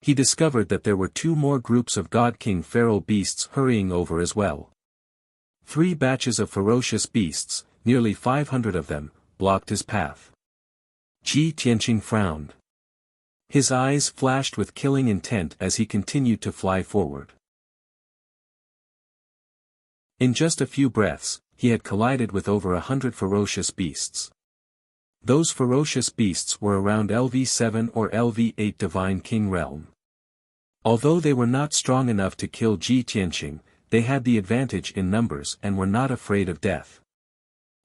He discovered that there were 2 more groups of God King feral beasts hurrying over as well. 3 batches of ferocious beasts, nearly 500 of them, blocked his path. Ji Tianqing frowned. His eyes flashed with killing intent as he continued to fly forward. In just a few breaths, he had collided with over 100 ferocious beasts. Those ferocious beasts were around LV7 or LV8 Divine King Realm. Although they were not strong enough to kill Ji Tianqing, they had the advantage in numbers and were not afraid of death.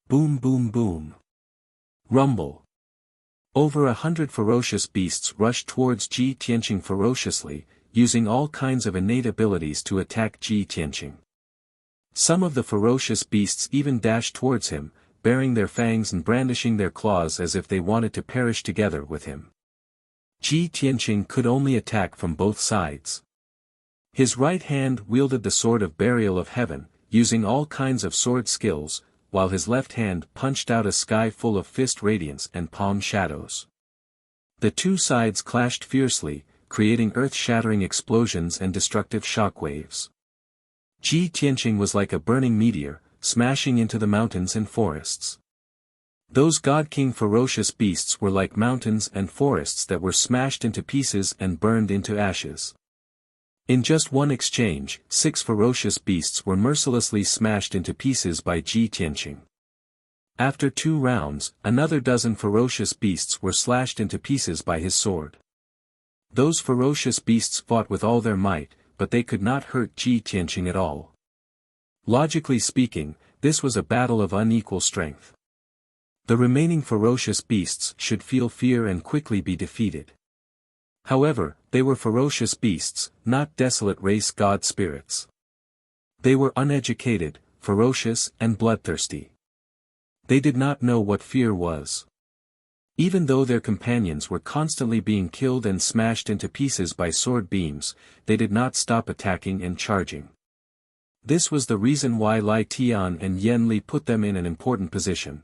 Boom boom boom. Rumble. Over 100 ferocious beasts rushed towards Ji Tianqing ferociously, using all kinds of innate abilities to attack Ji Tianqing. Some of the ferocious beasts even dashed towards him, baring their fangs and brandishing their claws as if they wanted to perish together with him. Ji Tianqing could only attack from both sides. His right hand wielded the sword of burial of heaven, using all kinds of sword skills, while his left hand punched out a sky full of fist radiance and palm shadows. The 2 sides clashed fiercely, creating earth-shattering explosions and destructive shockwaves. Ji Tianqing was like a burning meteor, smashing into the mountains and forests. Those God King ferocious beasts were like mountains and forests that were smashed into pieces and burned into ashes. In just one exchange, 6 ferocious beasts were mercilessly smashed into pieces by Ji Tianqing. After 2 rounds, another dozen ferocious beasts were slashed into pieces by his sword. Those ferocious beasts fought with all their might, but they could not hurt Ji Tianqing at all. Logically speaking, this was a battle of unequal strength. The remaining ferocious beasts should feel fear and quickly be defeated. However, they were ferocious beasts, not desolate race god spirits. They were uneducated, ferocious and bloodthirsty. They did not know what fear was. Even though their companions were constantly being killed and smashed into pieces by sword beams, they did not stop attacking and charging. This was the reason why Lai Tian and Yan Li put them in an important position.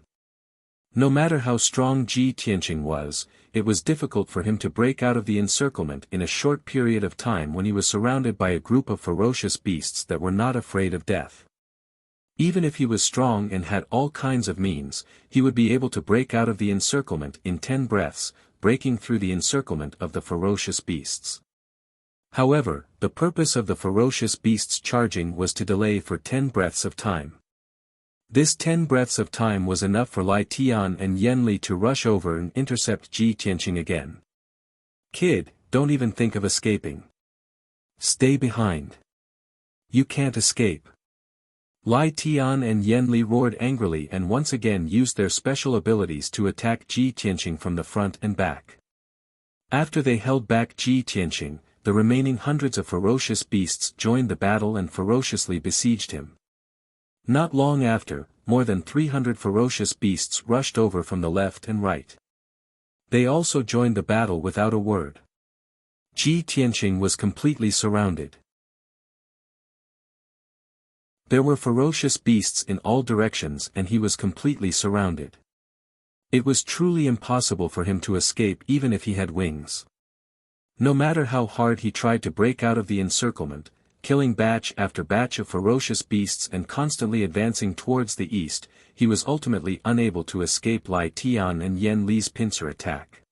No matter how strong Ji Tianqing was, it was difficult for him to break out of the encirclement in a short period of time when he was surrounded by a group of ferocious beasts that were not afraid of death. Even if he was strong and had all kinds of means, he would be able to break out of the encirclement in 10 breaths, breaking through the encirclement of the ferocious beasts. However, the purpose of the ferocious beasts charging was to delay for 10 breaths of time. This 10 breaths of time was enough for Lai Tian and Yen Li to rush over and intercept Ji Tianqing again. "Kid, don't even think of escaping. Stay behind. You can't escape." Lai Tian and Yen Li roared angrily and once again used their special abilities to attack Ji Tianqing from the front and back. After they held back Ji Tianqing, the remaining hundreds of ferocious beasts joined the battle and ferociously besieged him. Not long after, more than 300 ferocious beasts rushed over from the left and right. They also joined the battle without a word. Ji Tianqing was completely surrounded. There were ferocious beasts in all directions and he was completely surrounded. It was truly impossible for him to escape even if he had wings. No matter how hard he tried to break out of the encirclement, killing batch after batch of ferocious beasts and constantly advancing towards the east, he was ultimately unable to escape Lai Tian and Yen Li's pincer attack.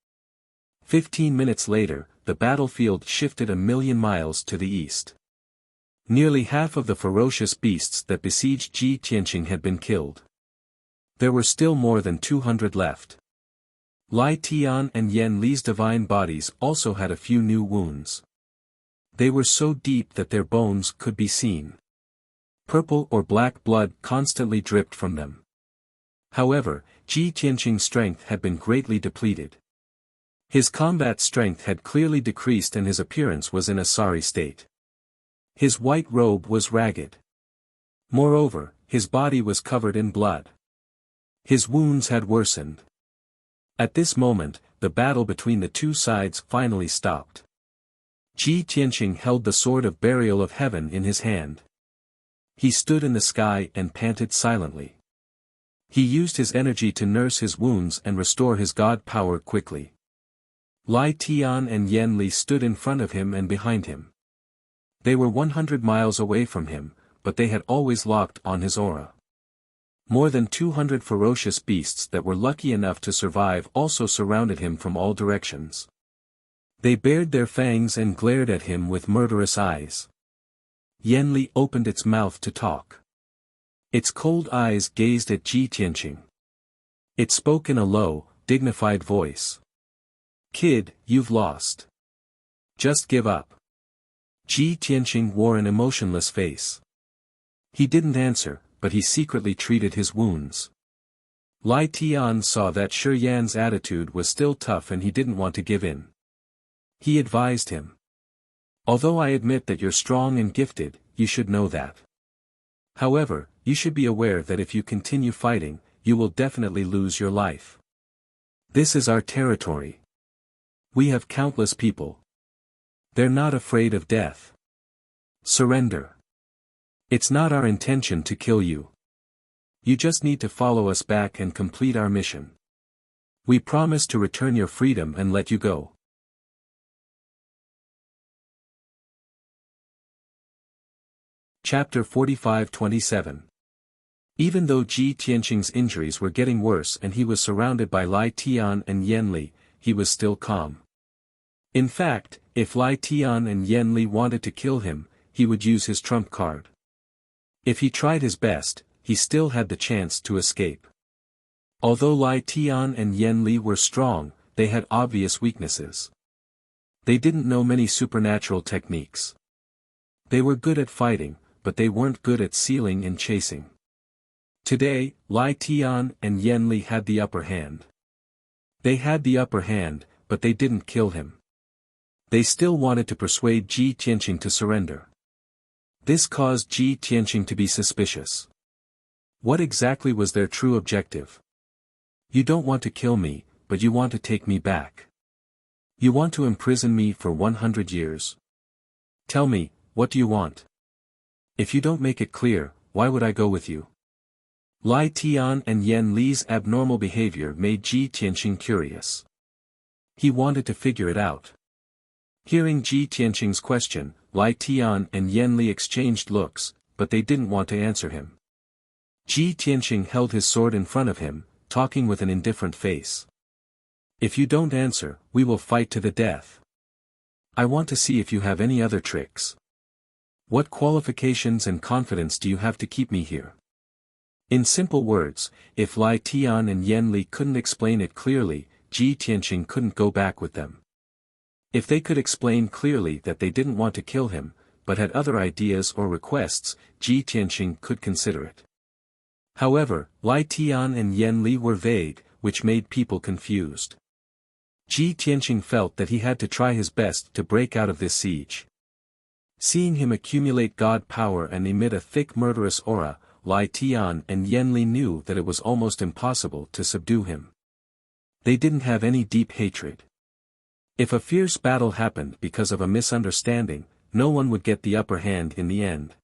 15 minutes later, the battlefield shifted 1,000,000 miles to the east. Nearly half of the ferocious beasts that besieged Ji Tianqing had been killed. There were still more than 200 left. Lai Tian and Yen Li's divine bodies also had a few new wounds. They were so deep that their bones could be seen. Purple or black blood constantly dripped from them. However, Ji Tianqing's strength had been greatly depleted. His combat strength had clearly decreased and his appearance was in a sorry state. His white robe was ragged. Moreover, his body was covered in blood. His wounds had worsened. At this moment, the battle between the two sides finally stopped. Ji Tianqing held the sword of burial of heaven in his hand. He stood in the sky and panted silently. He used his energy to nurse his wounds and restore his god power quickly. Lai Tian and Yen Li stood in front of him and behind him. They were 100 miles away from him, but they had always locked on his aura. More than 200 ferocious beasts that were lucky enough to survive also surrounded him from all directions. They bared their fangs and glared at him with murderous eyes. Yen Li opened its mouth to talk. Its cold eyes gazed at Ji Tianqing. It spoke in a low, dignified voice. "Kid, you've lost. Just give up." Ji Tianqing wore an emotionless face. He didn't answer, but he secretly treated his wounds. Lai Tian saw that Shi Yan's attitude was still tough and he didn't want to give in. He advised him. "Although I admit that you're strong and gifted, you should know that. However, you should be aware that if you continue fighting, you will definitely lose your life. This is our territory. We have countless people. They're not afraid of death. Surrender. It's not our intention to kill you. You just need to follow us back and complete our mission. We promise to return your freedom and let you go." Chapter 45-27. Even though Ji Tianqing's injuries were getting worse and he was surrounded by Lai Tian and Yen Li, he was still calm. In fact, if Lai Tian and Yen Li wanted to kill him, he would use his trump card. If he tried his best, he still had the chance to escape. Although Lai Tian and Yen Li were strong, they had obvious weaknesses. They didn't know many supernatural techniques. They were good at fighting, but they weren't good at sealing and chasing. Today, Lai Tian and Yen Li had the upper hand. They had the upper hand, but they didn't kill him. They still wanted to persuade Ji Tianqing to surrender. This caused Ji Tianqing to be suspicious. What exactly was their true objective? "You don't want to kill me, but you want to take me back. You want to imprison me for 100 years. Tell me, what do you want? If you don't make it clear, why would I go with you?" Lai Tian and Yen Li's abnormal behavior made Ji Tianqing curious. He wanted to figure it out. Hearing Ji Tianqing's question, Lai Tian and Yen Li exchanged looks, but they didn't want to answer him. Ji Tianqing held his sword in front of him, talking with an indifferent face. If you don't answer, we will fight to the death. I want to see if you have any other tricks. What qualifications and confidence do you have to keep me here? In simple words, if Lai Tian and Yan Li couldn't explain it clearly, Ji Tianqing couldn't go back with them. If they could explain clearly that they didn't want to kill him, but had other ideas or requests, Ji Tianqing could consider it. However, Lai Tian and Yan Li were vague, which made people confused. Ji Tianqing felt that he had to try his best to break out of this siege. Seeing him accumulate god power and emit a thick murderous aura, Lai Tian and Yan Li knew that it was almost impossible to subdue him. They didn't have any deep hatred. If a fierce battle happened because of a misunderstanding, no one would get the upper hand in the end.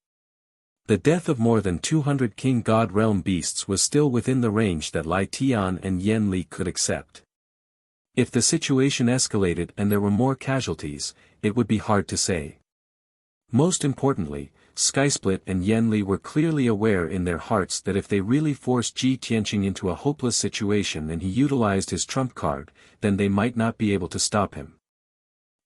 The death of more than 200 King God Realm beasts was still within the range that Lai Tian and Yan Li could accept. If the situation escalated and there were more casualties, it would be hard to say. Most importantly, Skysplit and Yan Li were clearly aware in their hearts that if they really forced Ji Tianqing into a hopeless situation and he utilized his trump card, then they might not be able to stop him.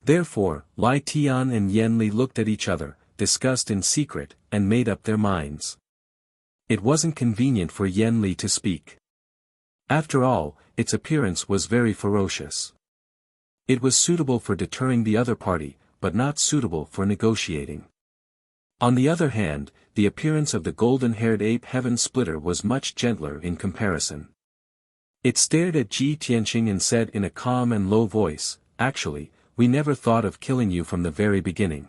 Therefore, Lai Tian and Yan Li looked at each other, discussed in secret, and made up their minds. It wasn't convenient for Yan Li to speak. After all, its appearance was very ferocious. It was suitable for deterring the other party, but not suitable for negotiating. On the other hand, the appearance of the golden-haired ape Heaven Splitter was much gentler in comparison. It stared at Ji Tianqing and said in a calm and low voice, "Actually, we never thought of killing you from the very beginning.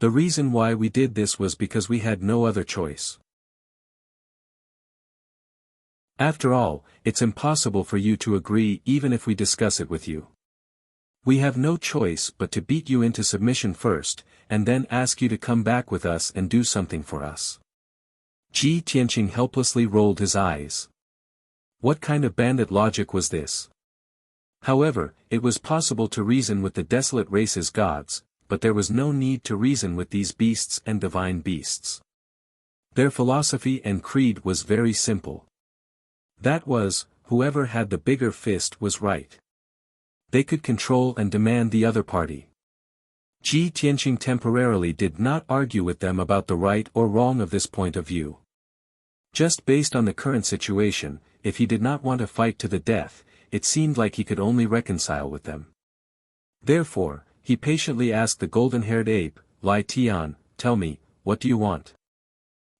The reason why we did this was because we had no other choice. After all, it's impossible for you to agree even if we discuss it with you. We have no choice but to beat you into submission first, and then ask you to come back with us and do something for us." Ji Tianqing helplessly rolled his eyes. What kind of bandit logic was this? However, it was possible to reason with the desolate race's gods, but there was no need to reason with these beasts and divine beasts. Their philosophy and creed was very simple. That was, whoever had the bigger fist was right. They could control and demand the other party. Ji Tianqing temporarily did not argue with them about the right or wrong of this point of view. Just based on the current situation, if he did not want to fight to the death, it seemed like he could only reconcile with them. Therefore, he patiently asked the golden-haired ape, "Lai Tian, tell me, what do you want?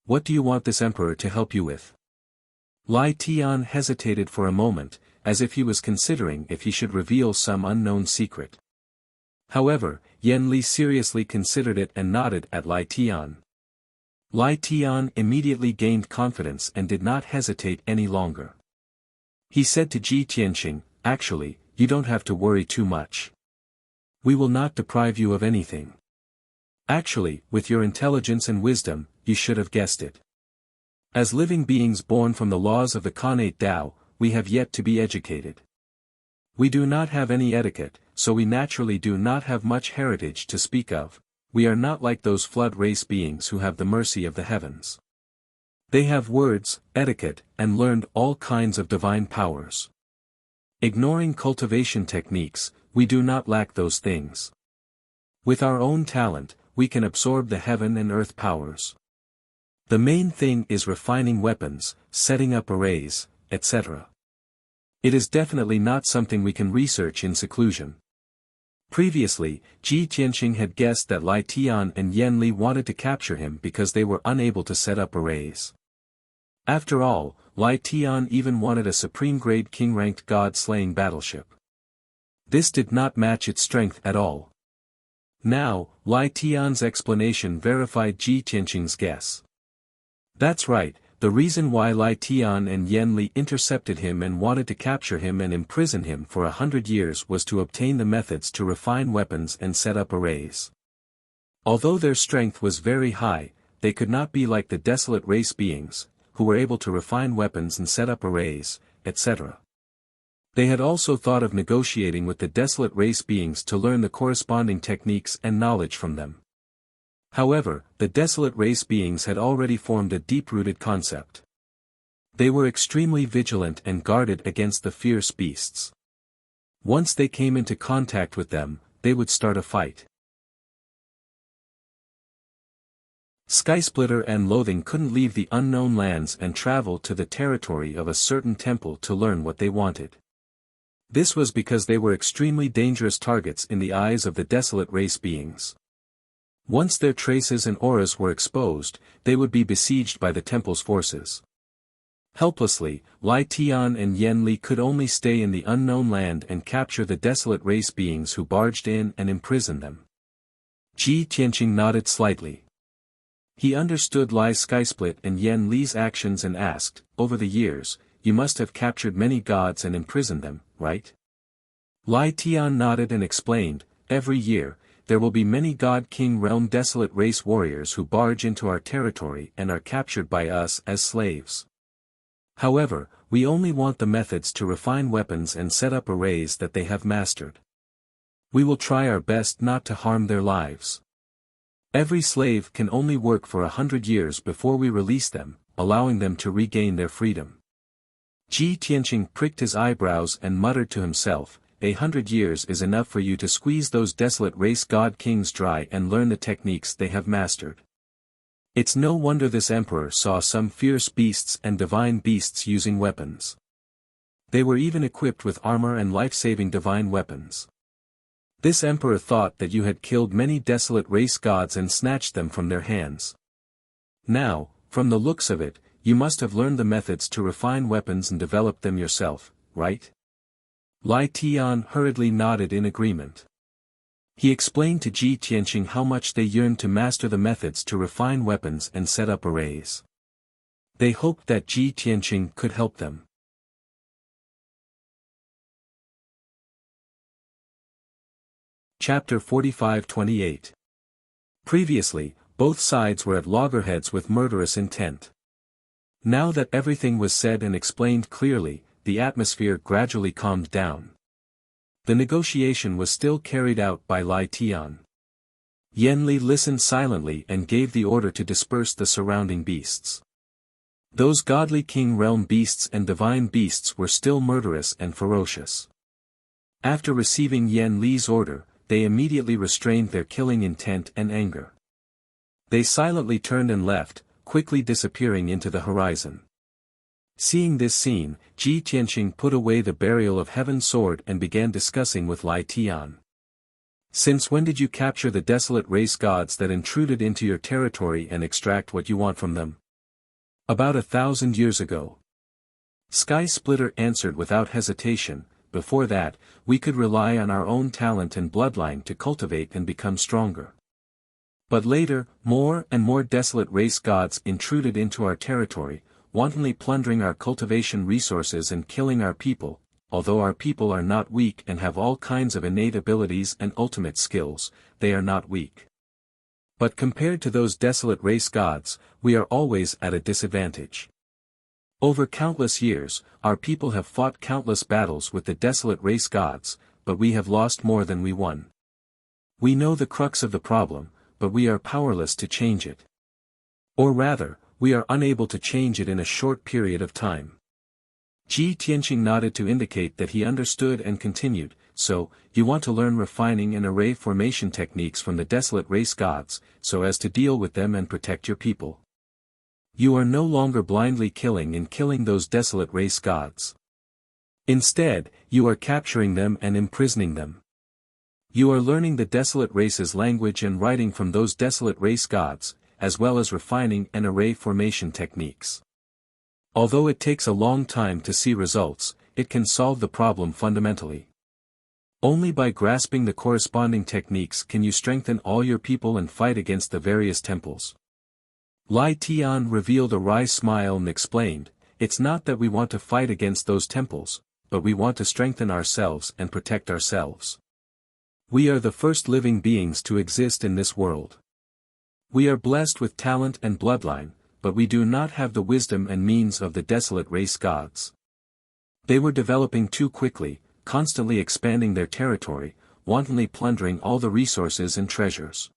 What do you want this emperor to help you with?" Lai Tian hesitated for a moment, as if he was considering if he should reveal some unknown secret. However, Yan Li seriously considered it and nodded at Lai Tian. Lai Tian immediately gained confidence and did not hesitate any longer. He said to Ji Tianqing, "Actually, you don't have to worry too much. We will not deprive you of anything. Actually, with your intelligence and wisdom, you should have guessed it. As living beings born from the laws of the Khanate Tao, we have yet to be educated. We do not have any etiquette, so we naturally do not have much heritage to speak of. We are not like those flood race beings who have the mercy of the heavens. They have words, etiquette, and learned all kinds of divine powers. Ignoring cultivation techniques, we do not lack those things. With our own talent, we can absorb the heaven and earth powers. The main thing is refining weapons, setting up arrays, etc. It is definitely not something we can research in seclusion." Previously, Ji Tianqing had guessed that Lai Tian and Yan Li wanted to capture him because they were unable to set up arrays. After all, Lai Tian even wanted a supreme-grade king-ranked god-slaying battleship. This did not match its strength at all. Now, Lai Tian's explanation verified Ji Tianqing's guess. That's right, the reason why Lai Tian and Yan Li intercepted him and wanted to capture him and imprison him for 100 years was to obtain the methods to refine weapons and set up arrays. Although their strength was very high, they could not be like the desolate race beings, who were able to refine weapons and set up arrays, etc. They had also thought of negotiating with the desolate race beings to learn the corresponding techniques and knowledge from them. However, the desolate race beings had already formed a deep-rooted concept. They were extremely vigilant and guarded against the fierce beasts. Once they came into contact with them, they would start a fight. Skysplitter and Loathing couldn't leave the unknown lands and travel to the territory of a certain temple to learn what they wanted. This was because they were extremely dangerous targets in the eyes of the desolate race beings. Once their traces and auras were exposed, they would be besieged by the temple's forces. Helplessly, Lai Tian and Yen Li could only stay in the unknown land and capture the desolate race beings who barged in and imprisoned them. Ji Tianqing nodded slightly. He understood Lai Skysplit and Yen Li's actions and asked, "Over the years, you must have captured many gods and imprisoned them, right?" Lai Tian nodded and explained, "Every year, there will be many God-King realm desolate race warriors who barge into our territory and are captured by us as slaves. However, we only want the methods to refine weapons and set up arrays that they have mastered. We will try our best not to harm their lives. Every slave can only work for 100 years before we release them, allowing them to regain their freedom." Ji Tianqing pricked his eyebrows and muttered to himself, 100 years is enough for you to squeeze those desolate race god-kings dry and learn the techniques they have mastered. It's no wonder this emperor saw some fierce beasts and divine beasts using weapons. They were even equipped with armor and life-saving divine weapons. This emperor thought that you had killed many desolate race gods and snatched them from their hands. Now, from the looks of it, you must have learned the methods to refine weapons and develop them yourself, right? Lai Tian hurriedly nodded in agreement. He explained to Ji Tianqing how much they yearned to master the methods to refine weapons and set up arrays. They hoped that Ji Tianqing could help them. Chapter 45-28. Previously, both sides were at loggerheads with murderous intent. Now that everything was said and explained clearly, the atmosphere gradually calmed down. The negotiation was still carried out by Lai Tian. Yen Li listened silently and gave the order to disperse the surrounding beasts. Those godly king realm beasts and divine beasts were still murderous and ferocious. After receiving Yen Li's order, they immediately restrained their killing intent and anger. They silently turned and left, quickly disappearing into the horizon. Seeing this scene, Ji Tianqing put away the burial of Heaven's sword and began discussing with Lai Tian. "Since when did you capture the desolate race gods that intruded into your territory and extract what you want from them?" "About 1,000 years ago." Sky Splitter answered without hesitation. "Before that, we could rely on our own talent and bloodline to cultivate and become stronger. But later, more and more desolate race gods intruded into our territory, wantonly plundering our cultivation resources and killing our people. Although our people are not weak and have all kinds of innate abilities and ultimate skills, they are not weak. But compared to those desolate race gods, we are always at a disadvantage. Over countless years, our people have fought countless battles with the desolate race gods, but we have lost more than we won. We know the crux of the problem, but we are powerless to change it. Or rather, we are unable to change it in a short period of time." Ji Tianqing nodded to indicate that he understood and continued, "So, you want to learn refining and array formation techniques from the desolate race gods, so as to deal with them and protect your people. You are no longer blindly killing those desolate race gods. Instead, you are capturing them and imprisoning them. You are learning the desolate race's language and writing from those desolate race gods, as well as refining and array formation techniques. Although it takes a long time to see results, it can solve the problem fundamentally. Only by grasping the corresponding techniques can you strengthen all your people and fight against the various temples." Lai Tian revealed a wry smile and explained, "It's not that we want to fight against those temples, but we want to strengthen ourselves and protect ourselves. We are the first living beings to exist in this world. We are blessed with talent and bloodline, but we do not have the wisdom and means of the desolate race gods. They were developing too quickly, constantly expanding their territory, wantonly plundering all the resources and treasures.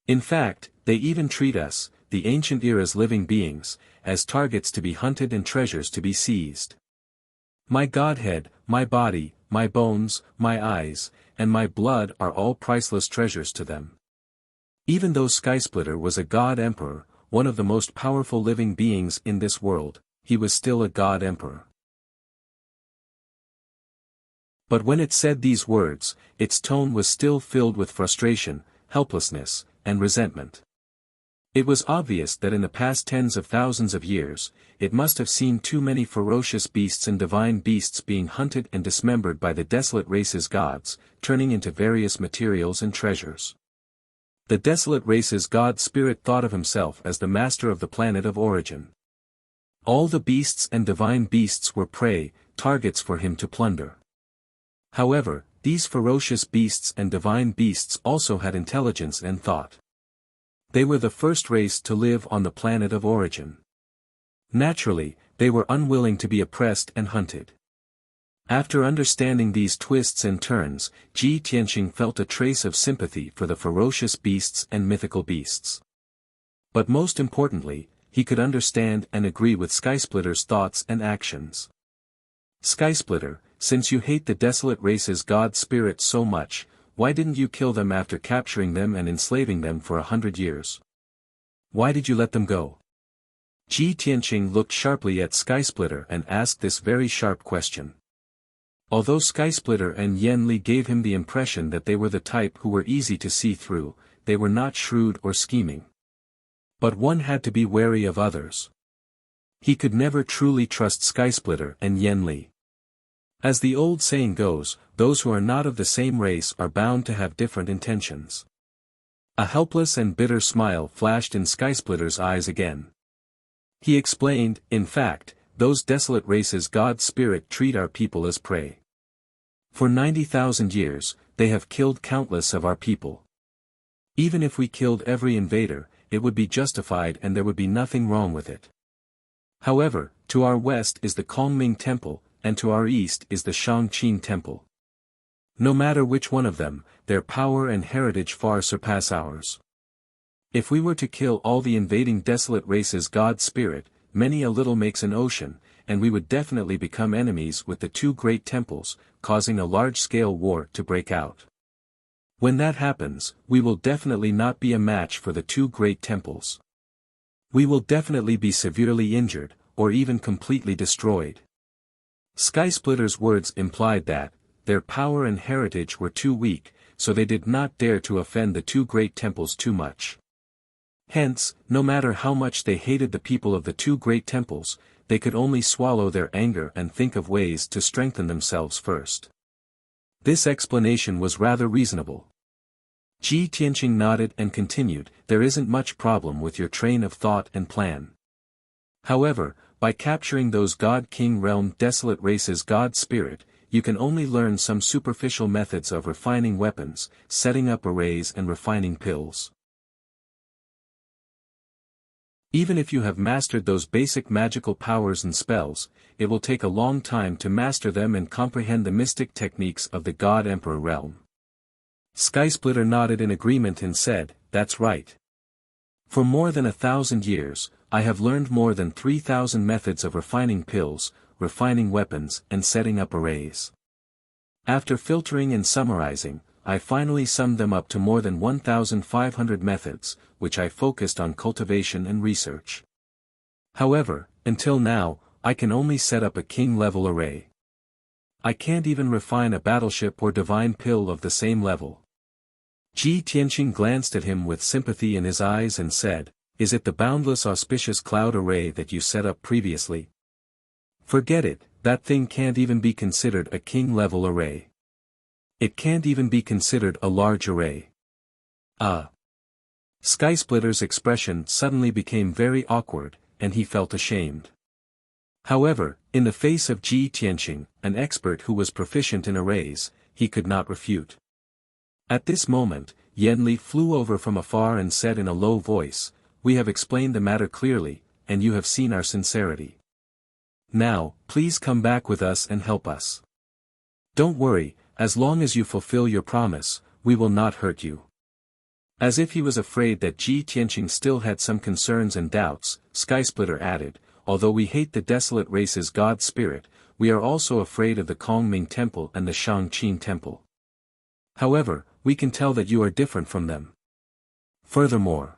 In fact, they even treat us, the ancient era's living beings, as targets to be hunted and treasures to be seized. My godhead, my body, my bones, my eyes, and my blood are all priceless treasures to them. Even though Skysplitter was a god emperor, one of the most powerful living beings in this world, he was still a god emperor. But when it said these words, its tone was still filled with frustration, helplessness, and resentment. It was obvious that in the past tens of thousands of years, it must have seen too many ferocious beasts and divine beasts being hunted and dismembered by the desolate race's gods, turning into various materials and treasures. The desolate race's god spirit thought of himself as the master of the planet of origin. All the beasts and divine beasts were prey, targets for him to plunder. However, these ferocious beasts and divine beasts also had intelligence and thought. They were the first race to live on the planet of origin. Naturally, they were unwilling to be oppressed and hunted. After understanding these twists and turns, Ji Tianqing felt a trace of sympathy for the ferocious beasts and mythical beasts. But most importantly, he could understand and agree with Skysplitter's thoughts and actions. Skysplitter, since you hate the desolate race's god spirit so much, why didn't you kill them after capturing them and enslaving them for 100 years? Why did you let them go? Ji Tianqing looked sharply at Skysplitter and asked this very sharp question. Although Skysplitter and Yen Li gave him the impression that they were the type who were easy to see through, they were not shrewd or scheming. But one had to be wary of others. He could never truly trust Skysplitter and Yen Li. As the old saying goes, those who are not of the same race are bound to have different intentions. A helpless and bitter smile flashed in Skysplitter's eyes again. He explained, in fact, those desolate races God's spirit treat our people as prey. For 90,000 years, they have killed countless of our people. Even if we killed every invader, it would be justified and there would be nothing wrong with it. However, to our west is the Kongming Temple, and to our east is the Shangqin Temple. No matter which one of them, their power and heritage far surpass ours. If we were to kill all the invading desolate races God's spirit, many a little makes an ocean, and we would definitely become enemies with the two great temples, causing a large-scale war to break out. When that happens, we will definitely not be a match for the two great temples. We will definitely be severely injured, or even completely destroyed. Skysplitter's words implied that, their power and heritage were too weak, so they did not dare to offend the two great temples too much. Hence, no matter how much they hated the people of the two great temples, they could only swallow their anger and think of ways to strengthen themselves first. This explanation was rather reasonable. Ji Tianqing nodded and continued, there isn't much problem with your train of thought and plan. However, by capturing those God-King realm desolate races God spirit, you can only learn some superficial methods of refining weapons, setting up arrays and refining pills. Even if you have mastered those basic magical powers and spells, it will take a long time to master them and comprehend the mystic techniques of the God Emperor realm. Skysplitter nodded in agreement and said, that's right. For more than 1,000 years, I have learned more than 3,000 methods of refining pills, refining weapons, and setting up arrays. After filtering and summarizing, I finally summed them up to more than 1,500 methods, which I focused on cultivation and research. However, until now, I can only set up a king-level array. I can't even refine a battleship or divine pill of the same level. Ji Tianqing glanced at him with sympathy in his eyes and said, is it the boundless auspicious cloud array that you set up previously? Forget it, that thing can't even be considered a king-level array. It can't even be considered a large array. Skysplitter's expression suddenly became very awkward, and he felt ashamed. However, in the face of Ji Tianqing, an expert who was proficient in arrays, he could not refute. At this moment, Yen Li flew over from afar and said in a low voice, we have explained the matter clearly, and you have seen our sincerity. Now, please come back with us and help us. Don't worry, as long as you fulfill your promise, we will not hurt you. As if he was afraid that Ji Tianqing still had some concerns and doubts, Skysplitter added, although we hate the desolate race's god spirit, we are also afraid of the Kongming Temple and the Shangqin Temple. However, we can tell that you are different from them. Furthermore,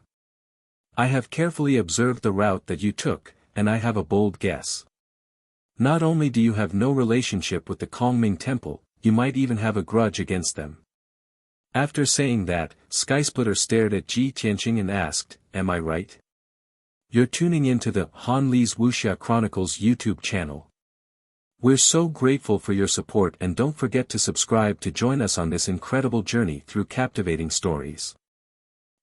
I have carefully observed the route that you took, and I have a bold guess. Not only do you have no relationship with the Kongming Temple, you might even have a grudge against them. After saying that, Skysplitter stared at Ji Tianqing and asked, am I right? You're tuning into the Han Li's Wuxia Chronicles YouTube channel. We're so grateful for your support, and don't forget to subscribe to join us on this incredible journey through captivating stories.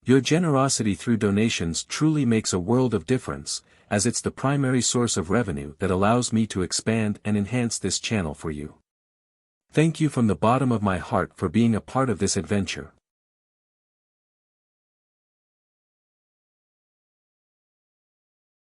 Your generosity through donations truly makes a world of difference, as it's the primary source of revenue that allows me to expand and enhance this channel for you. Thank you from the bottom of my heart for being a part of this adventure.